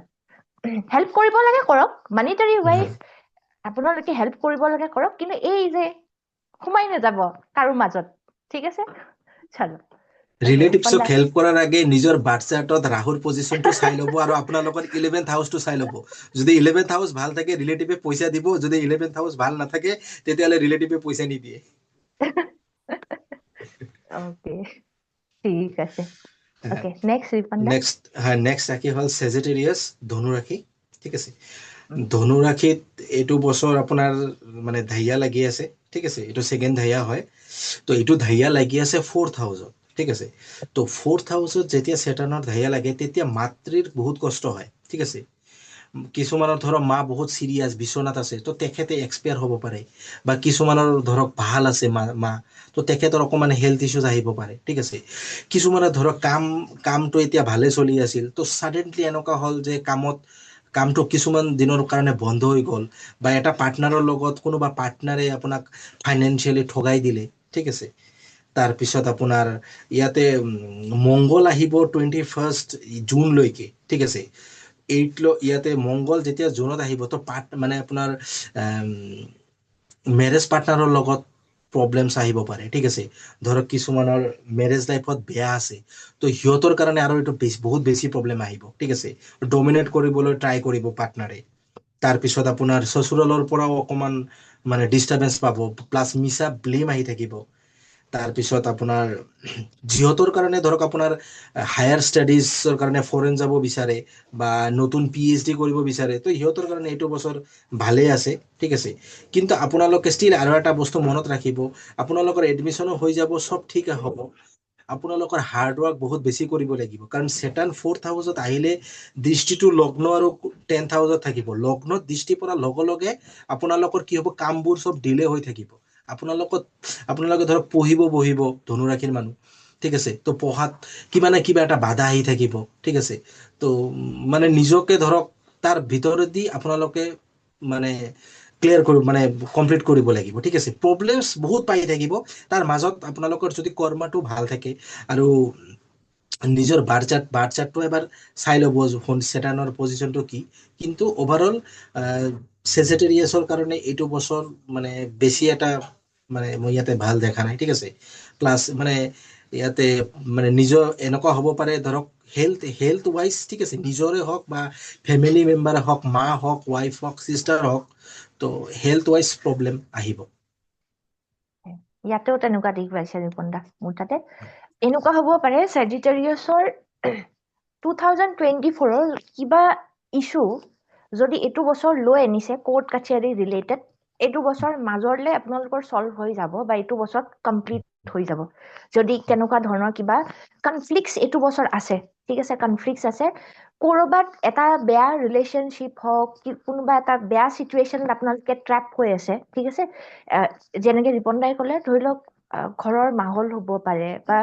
হেল্প কৰিব লাগে কৰক, মানিটাৰী ৱাইজ আপোনালোকে হেল্প কৰিব লাগে কৰক, কিন্তু এই যে সোমাই নাযাব কাৰো মাজত। ঠিক আছে, চলো। ৰিলেটিভছক হেল্প কৰাৰ আগে নিজৰ বাৰ্থ চাৰ্টত ৰাহুৰ পজিশ্যনটো চাই ল'ব, আৰু আপোনালোকৰ 11th হাউচটো চাই ল'ব। যদি 11th হাউচ ভাল থাকে, ৰিলেটিভে পইচা দিব। যদি 11th হাউচ ভাল নাথাকে, তেতিয়াহ'লে ৰিলেটিভে পইচা নিদিয়ে। অ'কে, ঠিক আছে। Okay, next ৰিপন্দা। নেক্সট ৰাশি হ'ল ছেজিটেৰিয়াছ, ধনু ৰাশি। ঠিক আছে, ধনু ৰাশিত এইটো বছৰ আপোনাৰ মানে ধাইয়া লাগি আছে। ঠিক আছে, এইটো ছেকেণ্ড ধাইয়া হয়। তো এইটো ধাইয়া লাগি আছে 4th হাউচত। ঠিক আছে, তো 4th হাউচত যেতিয়া ছেটাৰ্ণৰ ধাইয়া লাগে, তেতিয়া মাতৃৰ বহুত কষ্ট হয়। ঠিক আছে, কিছুমানৰ ধৰক মা বহুত চিৰিয়াছ, বিচনাত আছে, তো তেখেতে এক্সপায়াৰ হ'ব পাৰে। বা কিছুমানৰ ধৰক ভাল আছে মা, তো তেখেতৰ অকণমান হেল্থ ইছ্যুজ আহিব পাৰে। ঠিক আছে, কিছুমানৰ ধৰক কামটো এতিয়া ভালে চলি আছিল, তো ছাডেনলি এনেকুৱা হ'ল যে কামটো কিছুমান দিনৰ কাৰণে বন্ধ হৈ গ'ল বা এটা পাৰ্টনাৰৰ লগত কোনোবা পাৰ্টনাৰে আপোনাক ফাইনেন্সিয়েলি ঠগাই দিলে ঠিক আছে তাৰপিছত আপোনাৰ ইয়াতে মংগল আহিব 21 জুনলৈকে ঠিক আছে ইয়াতে মংগল যেতিয়া জুনত আহিব তো মানে আপোনাৰ মেৰেজ পাৰ্টনাৰৰ লগত প্ৰব্লেমছ আহিব পাৰে ঠিক আছে ধৰক কিছুমানৰ মেৰেজ লাইফত বেয়া আছে তো সিহঁতৰ কাৰণে আৰু এইটো বহুত বেছি প্ৰব্লেম আহিব ঠিক আছে ডমিনেট কৰিবলৈ ট্ৰাই কৰিব পাৰ্টনাৰে তাৰপিছত আপোনাৰ চচুৰালৰ পৰাও অকমান মানে ডিষ্টাৰ্বেন্স পাব প্লাছ মিছা ব্লেম আহি থাকিব তাৰপিছত আপোনাৰ যিহঁতৰ কাৰণে ধৰক আপোনাৰ হায়াৰ ষ্টাডিজৰ কাৰণে ফৰেন যাব বিচাৰে বা নতুন PhD কৰিব বিচাৰে তো সিহঁতৰ কাৰণে এইটো বছৰ ভালেই আছে ঠিক আছে কিন্তু আপোনালোকে ষ্টিল আৰু এটা বস্তু মনত ৰাখিব আপোনালোকৰ এডমিশ্যনো হৈ যাব চব ঠিক হ'ব আপোনালোকৰ হাৰ্ড ৱৰ্ক বহুত বেছি কৰিব লাগিব কাৰণ Saturn 4th হাউচত আহিলে দৃষ্টিটো লগ্ন আৰু 10th হাউচত থাকিব লগ্নত দৃষ্টি পৰা লগে লগে আপোনালোকৰ কি হ'ব কামবোৰ চব ডিলে হৈ থাকিব আপোনালোকে ধৰক পঢ়িব বহিব ধনুৰাশিৰ মানুহ ঠিক আছে তো পঢ়াত কিবা না কিবা এটা বাধা আহি থাকিব ঠিক আছে তো মানে নিজকে ধৰক তাৰ ভিতৰেদি আপোনালোকে মানে ক্লিয়াৰ কৰিব মানে কমপ্লিট কৰিব লাগিব ঠিক আছে প্ৰব্লেমছ বহুত পাই থাকিব তাৰ মাজত আপোনালোকৰ যদি কৰ্মটো ভাল থাকে আৰু নিজৰ বাৰ্চাৰটো এবাৰ চাই ল'ব চেটানৰ পজিশ্যনটো কি কিন্তু ওভাৰঅল সেজিটেৰিয়াছৰ কাৰণে এইটো বছৰ মানে বেছি এটা মানে মই ইয়াতে ভাল দেখা নাই ঠিক আছে প্লাছ মানে ইয়াতে মানে নিজৰ এনেকুৱা হ'ব পাৰে ধৰক হেল্থ ৱাইজ ঠিক আছে নিজৰে হওক বা ফেমিলি মেম্বাৰ হওক মা হওক ৱাইফ হওক চিষ্টাৰ হওক তো হেল্থ ৱাইজ প্ৰব্লেম আহিব ইয়াতেও তেনেকুৱা দিশ পাইছে ৰিপন দা মোৰ তাতে এনেকুৱা হ'ব পাৰে চেজিটেৰিয়াছৰ 2024ৰ কিবা ইছ্যু যদি এইটো বছৰ লৈ আনিছে কোৰ্ট কাছাৰী ৰিলেটেড এইটো বছৰ মাজৰলে আপোনালোকৰ সলভ হৈ যাব বা এইটো বছৰ কমপ্লিট হৈ যাব যদি তেনেকুৱা ধৰণৰ কিবা কনফ্লিক্টছ এইটো বছৰ আছে ঠিক আছে কনফ্লিক্টছ আছে কৰবাত এটা বেয়া ৰিলেশ্যনশ্বিপ হওক কোনোবা এটা বেয়া চিটুৱেশ্যনত আপোনালোকে ট্ৰেপ হৈ আছে ঠিক আছে যেনেকে ৰিপন দাই ক'লে ধৰি লওক ঘৰৰ মাহল হ'ব পাৰে বা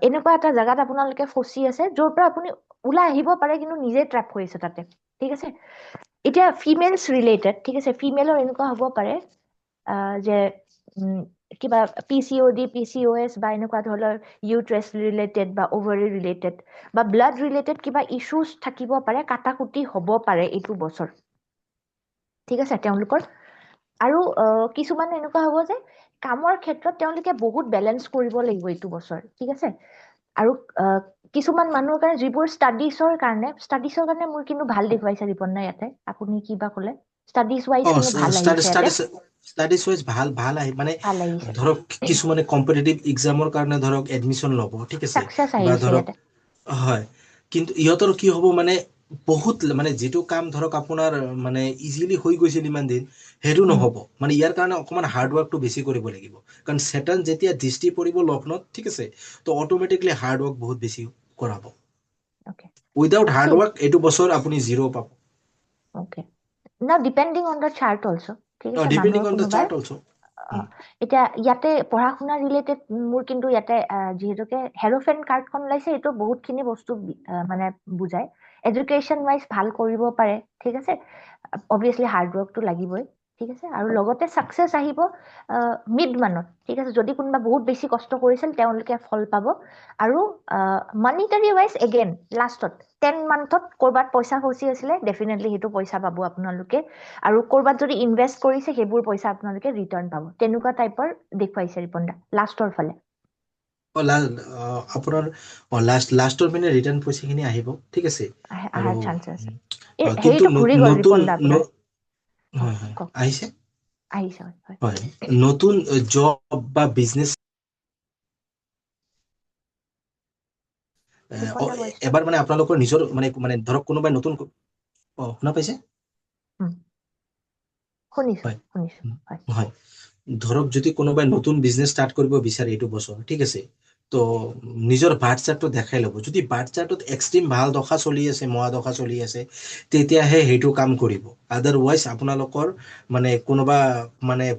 এনেকুৱা এটা জেগাত আপোনালোকে ফচি আছে য'ৰ পৰা আপুনি ওলাই আহিব পাৰে কিন্তু নিজে ট্ৰেপ হৈ আছে তাতে ঠিক আছে এতিয়া ফিমেলছ ৰিলেটেড ঠিক আছে ফিমেলৰ এনেকুৱা হ'ব পাৰে যে কিবা PCOD PCOS বা এনেকুৱা ধৰণৰ ইউট্ৰেছ ৰিলেটেড বা অভাৰী ৰিলেটেড বা ব্লাড ৰিলেটেড কিবা ইছ্যুজ থাকিব পাৰে কাটাকুটি হ'ব পাৰে এইটো বছৰ ঠিক আছে তেওঁলোকৰ আৰু কিছুমান এনেকুৱা হ'ব যে কামৰ ক্ষেত্ৰত তেওঁলোকে বহুত বেলেঞ্চ কৰিব লাগিব এইটো বছৰ ঠিক আছে আৰু কিছুমান মানুহৰ কাৰণে যিবোৰ ষ্টাডিজৰ কাৰণে মোৰ কিন্তু ভাল দেখুৱাইছে ৰিপন নাই ইয়াতে আপুনি কিবা ক'লে ষ্টাডিজ ৱাইজ কিন্তু ভাল আহিছে ইয়াতে ষ্টাডিজ ৱাইজ ভাল আহি মানে ভাল আহিছে ধৰক কিছুমানে কম্পিটিটিভ এক্সামৰ কাৰণে ধৰক এডমিশ্যন ল'ব ঠিক আছে চাকচেছ বা আহিছে ধৰক ইয়াতে হয় কিন্তু ইহঁতৰ কি হ'ব মানে বহুত মানে যিটো কাম ধৰক আপোনাৰ মানে ইজিলি হৈ গৈছিল ইমান দিন সেইটো নহ'ব মানে ইয়াৰ কাৰণে অকমান হাৰ্ড ৱৰ্কটো বেছি কৰিব লাগিব কাৰণ Saturn যেতিয়া দৃষ্টি পৰিব লগ্নত ঠিক আছে তো অট'মেটিকলি হাৰ্ড ৱৰ্ক বহুত বেছি কৰাব Okay. উইদাউট হাৰ্ড ৱৰ্ক এইটো বছৰ আপুনি জিৰ' পাব Okay. Now, depending on the chart also. ঠিক আছে ডিপেণ্ডিং মানুহৰ অন দ্য কোনোবাই চাৰ্ট অলছ এতিয়া ইয়াতে পঢ়া শুনা ৰিলেটেড মোৰ কিন্তু ইয়াতে যিহেতুকে হেৰ'ফেন কাৰ্ডখন ওলাইছে এইটো বহুতখিনি বস্তু মানে বুজায় এডুকেশ্যন ৱাইজ ভাল কৰিব পাৰে ঠিক আছে অবভিয়াছলি হাৰ্ড ৱৰ্কটো লাগিবই ঠিক আছে আৰু লগতে ছাকচেছ আহিব মিড মানত ঠিক আছে যদি কোনোবা বহুত বেছি কষ্ট কৰিছিল তেওঁলোকে ফল পাব আৰু মানিটাৰী ৱাইজ এগেইন লাষ্টত 10 মান্থত ক'ৰবাত পইচা ফচি আছিলে ডেফিনেটলি সেইটো পইচা পাব আপোনালোকে আৰু ক'ৰবাত যদি ইনভেষ্ট কৰিছে সেইবোৰ পইচা আপোনালোকে ৰিটাৰ্ণ পাব তেনেকুৱা টাইপৰ দেখুৱাইছে ৰিপনদা লাষ্টৰ ফালে আপোনাৰ লাষ্টৰ পিনে ৰিটাৰ্ণ পইচাখিনি আহিব ঠিক আছে আৰু আহাৰ চান্স আছে কিন্তু হেৰিটো ঘূৰি গ'ল নতুন ৰিপনদা আপোনাৰ হয় হয় কওক আহিছে আহিছে হয় হয় নতুন জব বা বিজনেছ ৰিপনদা ভইচটো এবাৰ মানে আপোনালোকৰ নিজৰ মানে ধৰক কোনোবাই নতুন শুনা পাইছে শুনিছো হয় হয় হয় ধৰক যদি কোনোবাই নতুন বিজনেছ ষ্টাৰ্ট কৰিব বিচাৰে এইটো বছৰ ঠিক আছে তো নিজৰ বাৰ্থ চাৰ্টটো দেখাই ল'ব যদি বাৰ্থ চাৰ্টত এক্সট্ৰিম ভাল দশা চলি আছে মহা দশা চলি আছে তেতিয়াহে সেইটো কাম কৰিব আদাৰৱাইজ আপোনালোকৰ মানে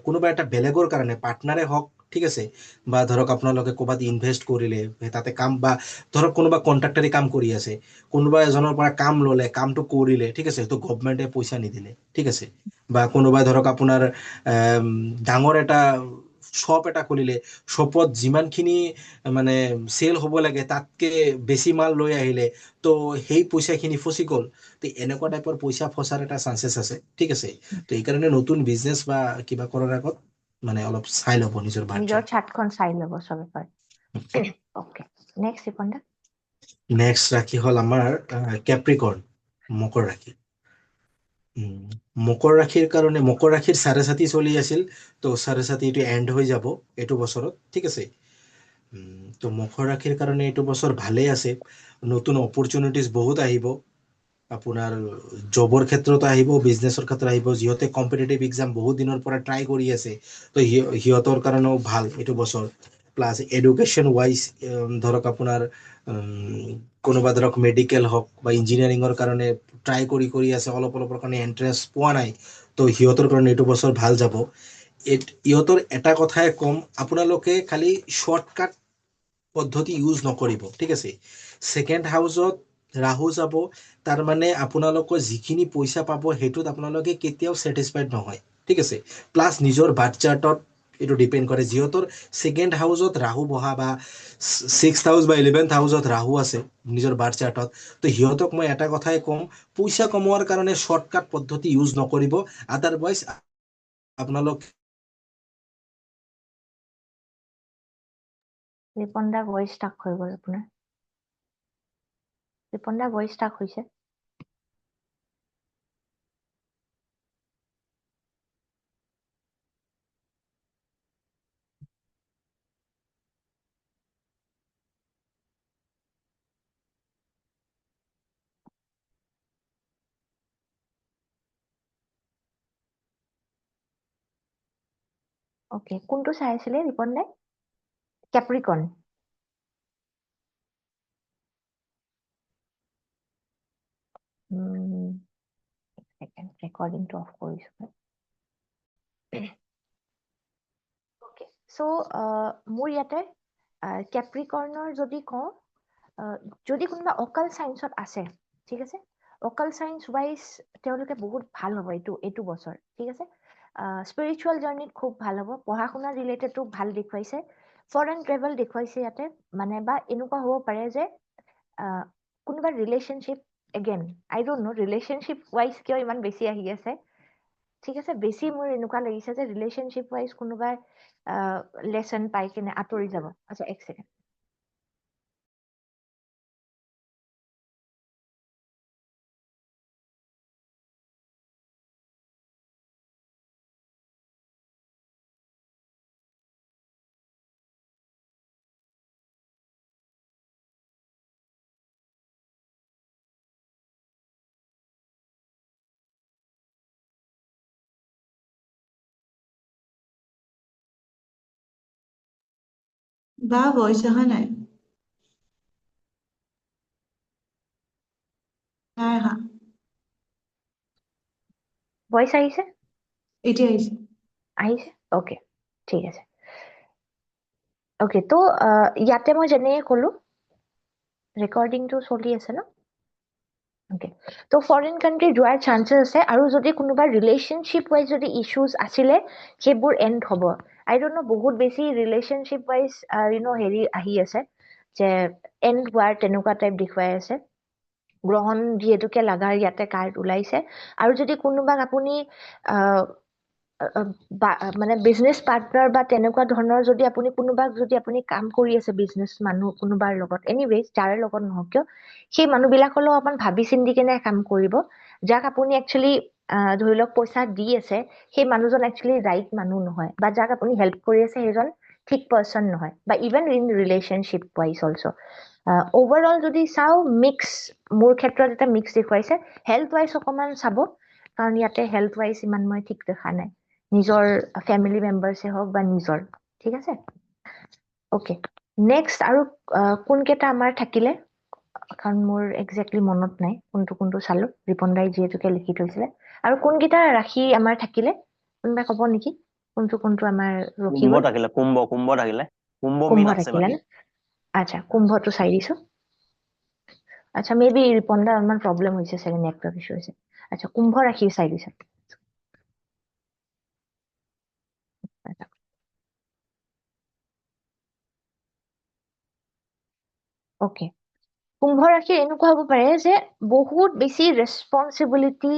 কোনোবা এটা বেলেগৰ কাৰণে পাৰ্টনাৰে হওক ঠিক আছে, বা ধৰক আপোনালোকে ক'ৰবাত ইনভেষ্ট কৰিলে তাতে কাম, বা ধৰক কোনোবা কণ্ট্ৰাক্টাৰী কাম কৰি আছে, কোনোবা এজনৰ পৰা কাম ল'লে, কামটো কৰিলে, ঠিক আছে, তো গভমেণ্টে পইচা নিদিলে, ঠিক আছে, বা কোনোবাই ধৰক আপোনাৰ এম, ডাঙৰ এটা শ্বপ এটা খুলিলে, শ্বপত যিমানখিনি মানে চেল হ'ব লাগে তাতকে বেছি মাল লৈ আহিলে, তো সেই পইচাখিনি ফচি গ'ল। তো এনেকুৱা টাইপৰ পইচা ফচাৰ এটা চান্সেছ আছে, ঠিক আছে। তো এইকাৰণে নতুন বিজনেছ বা কিবা কৰাৰ আগত মানে অলপ চাই ল'ব নিজৰ নিজৰ বাজেট। চাৰ্টখন চাই ল'ব চবে পাৰে। অ'কে, নেক্সট ৰিপন দা। নেক্সট ৰাশি হ'ল আমাৰ কেপ্ৰিকৰ্ণ, মকৰ ৰাশি। মকৰ ৰাশিৰ কাৰণে, মকৰ ৰাশিৰ চাৰে ছাতি চলি আছিল, তো চাৰে ছাতি এইটো এণ্ড হৈ যাব এইটো বছৰত, ঠিক আছে। তো মকৰ ৰাশিৰ কাৰণে এইটো বছৰ ভালেই আছে, নতুন অপৰচুনিটিজ বহুত আহিব, আপোনাৰ জবৰ ক্ষেত্ৰত আহিব, বিজনেছৰ ক্ষেত্ৰত আহিব। যিহঁতে কম্পিটিটিভ এক্সাম বহুত দিনৰ পৰা ট্ৰাই কৰি আছে, তো সিহঁতৰ কাৰণেও ভাল এইটো বছৰ। প্লাছ এডুকেশ্যন ৱাইজ ধৰক আপোনাৰ কোনোবা ধৰক মেডিকেল হওক বা ইঞ্জিনিয়াৰিঙৰ কাৰণে ট্ৰাই কৰি আছে, অলপৰ কাৰণে এণ্ট্ৰেঞ্চ পোৱা নাই, তো সিহঁতৰ কাৰণে এইটো বছৰ ভাল যাব। ইহঁতৰ এটা কথাই কম, আপোনালোকে খালি শ্বৰ্টকাট পদ্ধতি ইউজ নকৰিব, ঠিক আছে। ছেকেণ্ড হাউচত ৰাহু যাব, তাৰ মানে আপোনালোকৰ যিখিনি পইচা পাব সেইটোত আপোনালোকে কেতিয়াও ছেটিছফাইড নহয়, ঠিক আছে। প্লাছ নিজৰ বাৰ্থ চাৰ্টত এইটো ডিপেণ্ড কৰে, যিহঁতৰ ছেকেণ্ড হাউচত ৰাহু বহা বা 6th হাউচ বা 11th হাউচত ৰাহু আছে নিজৰ বাৰ্থ চাৰ্টত, তো সিহঁতক মই এটা কথাই ক'ম, পইচা কমোৱাৰ কাৰণে শ্বৰ্টকাট পদ্ধতি ইউজ নকৰিব, আদাৰৱাইজ আপোনালোক ৰিপন দা ভইচ ষ্টাক হৈ গ'ল আপোনাৰ। ৰিপন দা ভইচ ষ্টাক হৈছে। অ'কে, কোনটো চাই আছিলে ৰিপন দাই? কেপ্ৰিকৰ্ণ। ছেকেণ্ড, ৰেকৰ্ডিংটো অফ কৰিছোঁ। অ'কে, চ' মোৰ ইয়াতে কেপ্ৰিকৰ্ণৰ যদি কওঁ, যদি কোনোবা অকাল চাইন্সত আছে, ঠিক আছে, অকাল চাইন্স ৱাইজ তেওঁলোকে বহুত ভাল হ'ব এইটো বছৰ, ঠিক আছে। স্পিৰিচুৱেল জাৰ্ণিত খুব ভাল হ'ব, পঢ়া শুনা ৰিলেটেডটো ভাল দেখুৱাইছে, ফৰেন ট্ৰেভেল দেখুৱাইছে ইয়াতে, মানে বা এনেকুৱা হ'ব পাৰে যে কোনোবা relationship, again I don't know' relationship wise কিয় ইমান বেছি আহি আছে, ঠিক আছে। বেছি মোৰ এনেকুৱা লাগিছে যে ৰিলেশ্যনশ্বিপ ৱাইজ কোনোবাই লেচন পাই কিনে আঁতৰি যাব। আচ্ছা, এক ছেকেণ্ড। বা ভইচ অহা নাই। নাই অহা। ভইচ আহিছে? এতিয়া আহিছে। আহিছে? অ'কে, ঠিক আছে। অ'কে, তো ইয়াতে মই যেনেকৈ ক'লো, ৰেকৰ্ডিংটো চলি আছে ন? অ'কে, তো ফৰেন কাণ্ট্ৰি যোৱাৰ চান্সেছ আছে, আৰু যদি কোনোবা ৰিলেশ্যনশ্বিপ ৱাইজ যদি ইছ্যুজ আছিলে সেইবোৰ এণ্ড হ'ব। আই ডোন্ট ন' বহুত বেছি ৰিলেশ্যনশ্বিপ ৱাইজ হেৰি আহি আছে যে এণ্ড হোৱাৰ তেনেকুৱা টাইপ দেখুৱাই আছে। গ্ৰহণ যিহেতুকে লাগাৰ ইয়াতে কাৰ্ড ওলাইছে, আৰু যদি কোনোবাক আপুনি মানে বিজনেছ পাৰ্টনাৰ বা তেনেকুৱা ধৰণৰ যদি আপুনি কোনোবাক যদি আপুনি কাম কৰি আছে, বিজনেছ মানুহ কোনোবাৰ লগত, এনিৱেজ যাৰ লগত নহওক কিয়, সেই মানুহবিলাকলৈও অকমান ভাবি চিন্তি কেনে কাম কৰিব। যাক আপুনি একচুৱেলি ধৰি লওক পইচা দি আছে, সেই মানুহজন একচুৱেলি ৰাইট মানুহ নহয়, বা যাক আপুনি হেল্প কৰি আছে সেইজন ঠিক পাৰ্চন নহয়, বা even in relationship wise also'. Overall যদি চাওঁ, মিক্স, মোৰ ক্ষেত্ৰত এটা মিক্স দেখুৱাইছে। হেল্থ ৱাইজ অকমান চাব, কাৰণ ইয়াতে হেল্থ ৱাইজ ইমান মই ঠিক দেখা নাই, নিজৰ ফেমিলি মেম্বাৰ্ছে হওক বা নিজৰ, ঠিক আছে। অ'কে, নেক্সট আৰু কোনকেইটা আমাৰ থাকিলে, কাৰণ মোৰ একজেক্টলি মনত নাই কোনটো চালো, ৰিপন দাই যিহেতুকে লিখি থৈছিলে। আৰু কোনকেইটা ৰাশি আমাৰ থাকিলে কোনোবাই ক'ব নেকি? কোনটো কোনটো আমাৰ ৰখি কুম্ভ গ'ল থাকিলে কুম্ভ থাকিলে কুম্ভ কুম্ভ মীন আছে থাকিলে বাকী ন আচ্ছা কুম্ভটো চাই দিছো আচ্ছা মেবি ৰিপন্ডাৰ অলপমান প্ৰব্লেম হৈছে চাগে নেটৱৰ্ক ইছ্যু হৈছে আচ্ছা কুম্ভ ৰাখি চাই দিছো অকে কুম্ভ ৰাশিৰ এনেকুৱা হ'ব পাৰে যে বহুত বেছি ৰেছপন্সিবিলিটি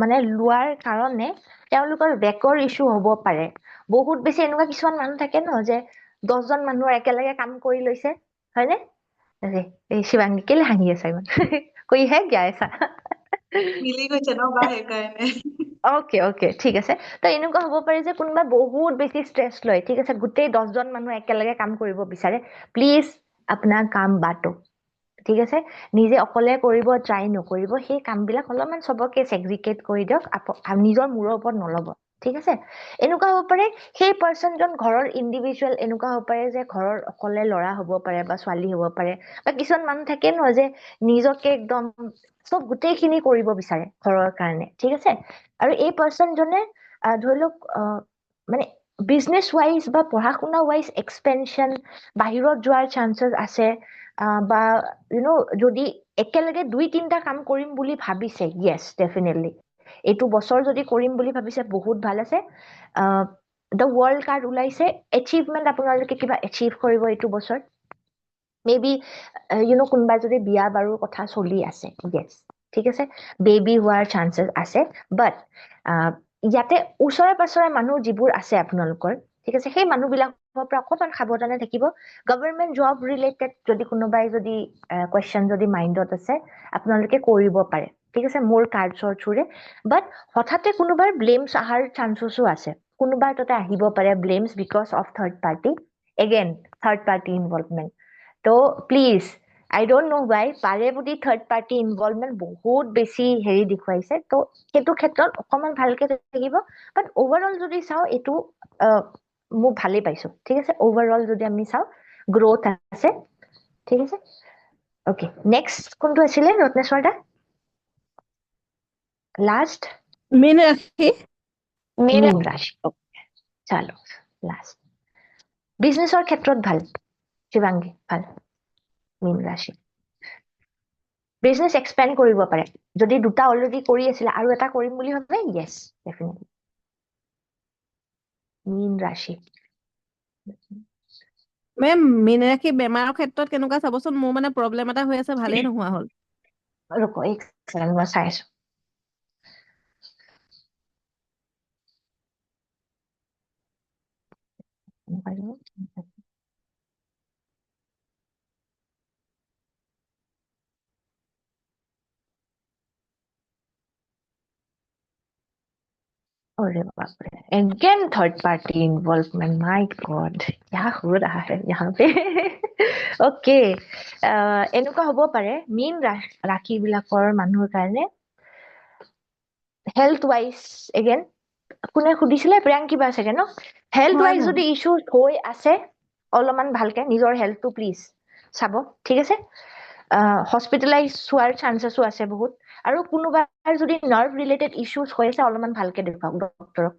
মানে লোৱাৰ কাৰণে তেওঁলোকৰ বেকৰ ইছ্যু হ'ব পাৰে বহুত বেছি এনেকুৱা কিছুমান মানুহ থাকে ন যে 10জন মানুহৰ একেলগে কাম কৰি লৈছে হয়নে এই শিৱাংগী কেলে হাঁহি আছে ইমান কৈ হে গিয়া এছা মিলি গৈছে ন বা সেইকাৰণে অকে অকে ঠিক আছে তো এনেকুৱা হ'ব পাৰে যে কোনোবা বহুত বেছি ষ্ট্ৰেছ লয় ঠিক আছে গোটেই 10জন মানুহ একেলগে কাম কৰিব বিচাৰে প্লিজ আপোনাৰ কাম বাটো ঠিক আছে নিজে অকলে কৰিব ট্ৰাই নকৰিব সেই কামবিলাক অলপমান চবকে ছেগ্ৰিগেট কৰি দিয়ক নিজৰ মূৰৰ ওপৰত নল'ব ঠিক আছে এনেকুৱা হ'ব পাৰে সেই পাৰ্চনজন ঘৰৰ ইণ্ডিভিজুৱেল এনেকুৱা হ'ব পাৰে যে ঘৰৰ অকলে ল'ৰা হ'ব পাৰে বা ছোৱালী হ'ব পাৰে বা কিছুমান মানুহ থাকে ন যে নিজকে একদম চব গোটেইখিনি কৰিব বিচাৰে ঘৰৰ কাৰণে ঠিক আছে আৰু এই পাৰ্চনজনে ধৰি লওক মানে বিজনেছ ৱাইজ বা পঢ়া শুনা ৱাইজ এক্সপেনশ্যন বাহিৰত যোৱাৰ চান্সেছ আছে বা যদি একেলগে 2-3টা কাম কৰিম বুলি ভাবিছে য়েছ ডেফিনেটলি এইটো বছৰ যদি কৰিম বুলি ভাবিছে বহুত ভাল আছে দ্য ৱৰ্ল্ড কাৰ্ড ওলাইছে এচিভমেণ্ট আপোনালোকে কিবা এচিভ কৰিব এইটো বছৰ মেবি কোনোবা যদি বিয়া বাৰুৰ কথা চলি আছে য়েছ ঠিক আছে বেবী হোৱাৰ চান্সেছ আছে বাট ইয়াতে ওচৰে পাছৰে মানুহ যিবোৰ আছে আপোনালোকৰ ঠিক আছে সেই মানুহবিলাকৰ পৰা অকণমান সাৱধানে থাকিব গভৰ্ণমেণ্ট জব ৰিলেটেড যদি কোনোবাই যদি কুৱেশ্যন যদি মাইণ্ডত আছে আপোনালোকে কৰিব পাৰে ঠিক আছে মোৰ কাৰ্ডছৰ থ্ৰুৰে বাট হঠাতে কোনোবাৰ ব্লেমছ অহাৰ চান্সেছো আছে কোনোবাৰ তাতে আহিব পাৰে blames because of third party again third party involvement তো please I don't know why পাৰে বুলি থাৰ্ড পাৰ্টি ইনভলভমেণ্ট বহুত বেছি হেৰি দেখুৱাইছে তো সেইটো ক্ষেত্ৰত অকণমান ভালকে থাকিব বাট অভাৰঅল যদি চাওঁ এইটো মই ভালেই পাইছো ঠিক আছে অভাৰঅল যদি আমি চাওঁ গ্ৰথ আছে ঠিক আছে ওকে নেক্সট কোনটো আছিলে ৰত্নেশ্বৰ দা লাষ্ট মীন ৰাশি মীন ৰাশি চালো লাষ্ট বিজনেছৰ ক্ষেত্ৰত ভাল শিৱাংগী ভাল মীন ৰাশি বিজনেছ এক্সপেণ্ড কৰিব পাৰে যদি দুটা অলৰেডি কৰি আছিলে আৰু এটা কৰিম বুলি ভাবে য়েছ ডেফিনেটলি মীন ৰাশি মেম মীন ৰাশি বেমাৰৰ ক্ষেত্ৰত কেনেকুৱা চাবচোন মোৰ মানে প্ৰব্লেম এটা হৈ আছে ভালেই নোহোৱা হ'ল ৰ'ব এক ছেকেণ্ড মই চাই আছো अरे बाप रे again third party involvement my God क्या हो रहा है यहाँ पे ओके এনেকুৱা হ'ব পাৰে মীন ৰাশি বিলাকৰ মানুহৰ কাৰণে হেল্থ ৱাইজ এগেইন কোনে সুধিছিলে প্ৰিয়াংকি বা চাগে ন হেল্থ হয় ৱাইজ মেম যদি ইছ্যু হৈ আছে অলপমান ভালকে নিজৰ হেল্থটো প্লিজ চাব ঠিক আছে হস্পিটেলাইজ হোৱাৰ চান্সেছো আছে বহুত আৰু কোনোবাৰ যদি নাৰ্ভ ৰিলেটেড ইছ্যুজ হৈ আছে অলপমান ভালকে দেখুৱাওক ডক্টৰক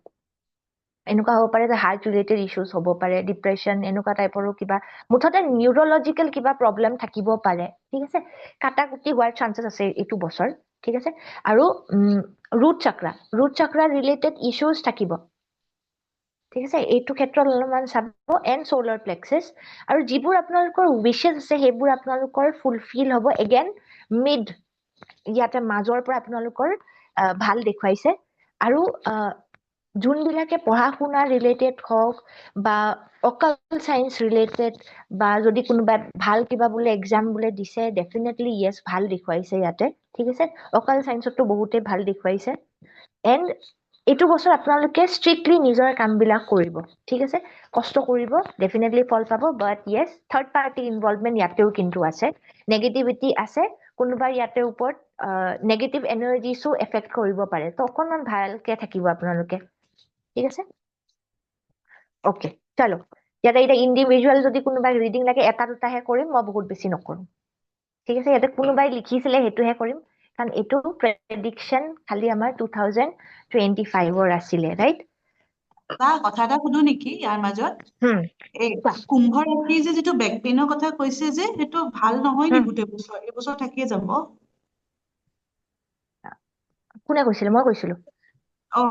এনেকুৱা হ'ব পাৰে যে হাৰ্ট ৰিলেটেড ইছ্যুজ হ'ব পাৰে ডিপ্ৰেশ্যন এনেকুৱা টাইপৰো কিবা মুঠতে নিউৰলজিকেল কিবা প্ৰব্লেম থাকিব পাৰে ঠিক আছে কাটাকুটি হোৱাৰ চান্সেছ আছে এইটো বছৰ ঠিক আছে আৰু ৰুট চাক্ৰা ৰিলেটেড ইছ্যুজ থাকিব ঠিক আছে এইটো ক্ষেত্ৰত অলপমান চাব এণ্ড চ'লাৰ প্লেক্সিছ আৰু যিবোৰ আপোনালোকৰ উইচেছ আছে সেইবোৰ আপোনালোকৰ ফুলফিল হ'ব এগেইন মিড ইয়াতে মাজৰ পৰা আপোনালোকৰ ভাল দেখুৱাইছে আৰু যোনবিলাকে পঢ়া শুনা ৰিলেটেড হওক বা অকাল চাইন্স ৰিলেটেড বা যদি কোনোবাই ভাল কিবা বোলে এক্সাম বোলে দিছে ডেফিনেটলি য়েছ ভাল দেখুৱাইছে ইয়াতে ঠিক আছে অকাল চাইন্সতো বহুতেই ভাল দেখুৱাইছে এণ্ড এইটো বছৰ আপোনালোকে ষ্ট্ৰিক্টলি নিজৰ কামবিলাক কৰিব ঠিক আছে কষ্ট কৰিব ডেফিনেটলি ফল পাব বাট য়েছ থাৰ্ড পাৰ্টি ইনভলভমেণ্ট ইয়াতেও কিন্তু আছে নেগেটিভিটি আছে কোনোবাৰ ইয়াতে ওপৰত নেগেটিভ এনাৰ্জিছো এফেক্ট কৰিব পাৰে তো অকণমান ভালকে থাকিব আপোনালোকে ঠিক আছে অকে চলো ইয়াতে এতিয়া ইণ্ডিভিজুৱেল যদি কোনোবাই ৰিডিং লাগে এটা দুটাহে কৰিম মই বহুত বেছি নকৰোঁ ঠিক আছে ইয়াতে কোনোবাই লিখিছিলে সেইটোহে কৰিম কাৰণ এইটো প্ৰেডিকশ্যন খালি আমাৰ 2025 আছিলে ৰাইট বা কথা এটা সুধো নেকি ইয়াৰ মাজত হুম এই কোৱা। কুম্ভ ৰাশি যে যিটো বেক পেইনৰ কথা কৈছে যে সেইটো ভাল নহয় নি হুম গোটেই বছৰ এইবছৰ থাকিয়ে যাব কোনে কৈছিলে? মই কৈছিলো। অ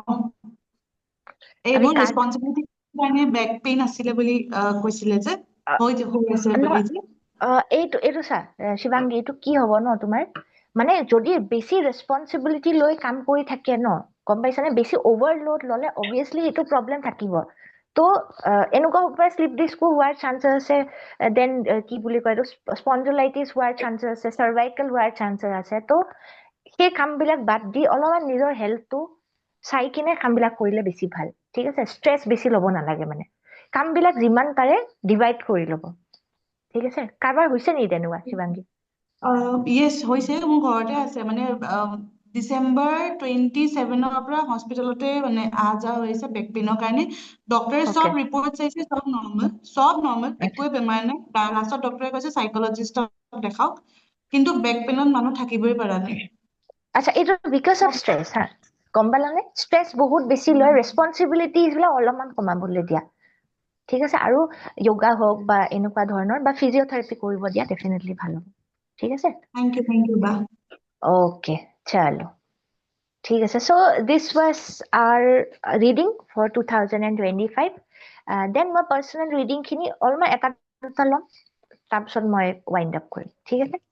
এই আমি মোৰ কাৰ্ড ৰেচপন্সিবিলিটি কাৰণে বেক পেইন আছিলে বুলি কৈছিলে যে হৈ আছে বুলি যে এইটো চা শিৱাংগী, এইটো কি হব ন তোমাৰ, মানে যদি বেছি ৰেচপন্সিবিলিটি লৈ কাম কৰি থাকে ন, গম পাইছানে, বেছি অভাৰলোড ললে অবভিয়াছলি এইটো প্ৰব্লেম থাকিব। তো এনেকুৱা হ'ব পাৰে শ্লিপ ডিস্কো হোৱাৰ চান্সেছ আছে, দেন কি বুলি কয় এইটো স্পঞ্জলাইটিছ হোৱাৰ চান্সেছ আছে, চাৰ্ভাইকেল হোৱাৰ চান্সেছ আছে। তো সেই কামবিলাক বাদ দি অলপমান নিজৰ হেল্থটো চাই কিনে কামবিলাক কৰিলে বেছি ভাল। ঠিক আছে, ষ্ট্ৰেছ বেছি ল'ব নালাগে, মানে কামবিলাক যিমান পাৰে ডিভাইড কৰি ল'ব। ঠিক আছে, কাৰোবাৰ হৈছে নেকি তেনেকুৱা শিৱাংগী? য়েছ হৈছে মোৰ ঘৰতে আছে মানে ডিচেম্বৰ 27ৰ পৰা হস্পিটেলতে মানে আহ যাহ হৈছে বেক পেইনৰ কাৰণে ডক্টৰে অকে চব ৰিপৰ্ট চাইছে চব নৰ্মেল একোৱে বেমাৰ নাই লাষ্টত ডক্টৰে কৈছে চাইকলজিষ্টক দেখাওক কিন্তু বেক পেইনত মানুহ থাকিবই পৰা নাই আচ্ছা, এইটো বিকজ অফ ষ্ট্ৰেছ, হা, গম পালানে? ষ্ট্ৰেছ বহুত বেছি লয়, ৰেচপন্সিবিলিটিজ বিলাক অলপমান কমাবলৈ দিয়া। ঠিক আছে, আৰু য়োগা হওক বা এনেকুৱা ধৰণৰ বা ফিজিঅথেৰাপি কৰিব দিয়া, ডেফিনেটলি ভাল হ'ব। ঠিক আছে, থেংক ইউ বা অকে, চলো, ঠিক আছে। So' this was our reading for 2025। Then মই পাৰ্চনেল ৰিডিংখিনি অলপমান এটা দুটা ল'ম, তাৰপিছত মই ৱাইণ্ড আপ কৰিম। ঠিক আছে।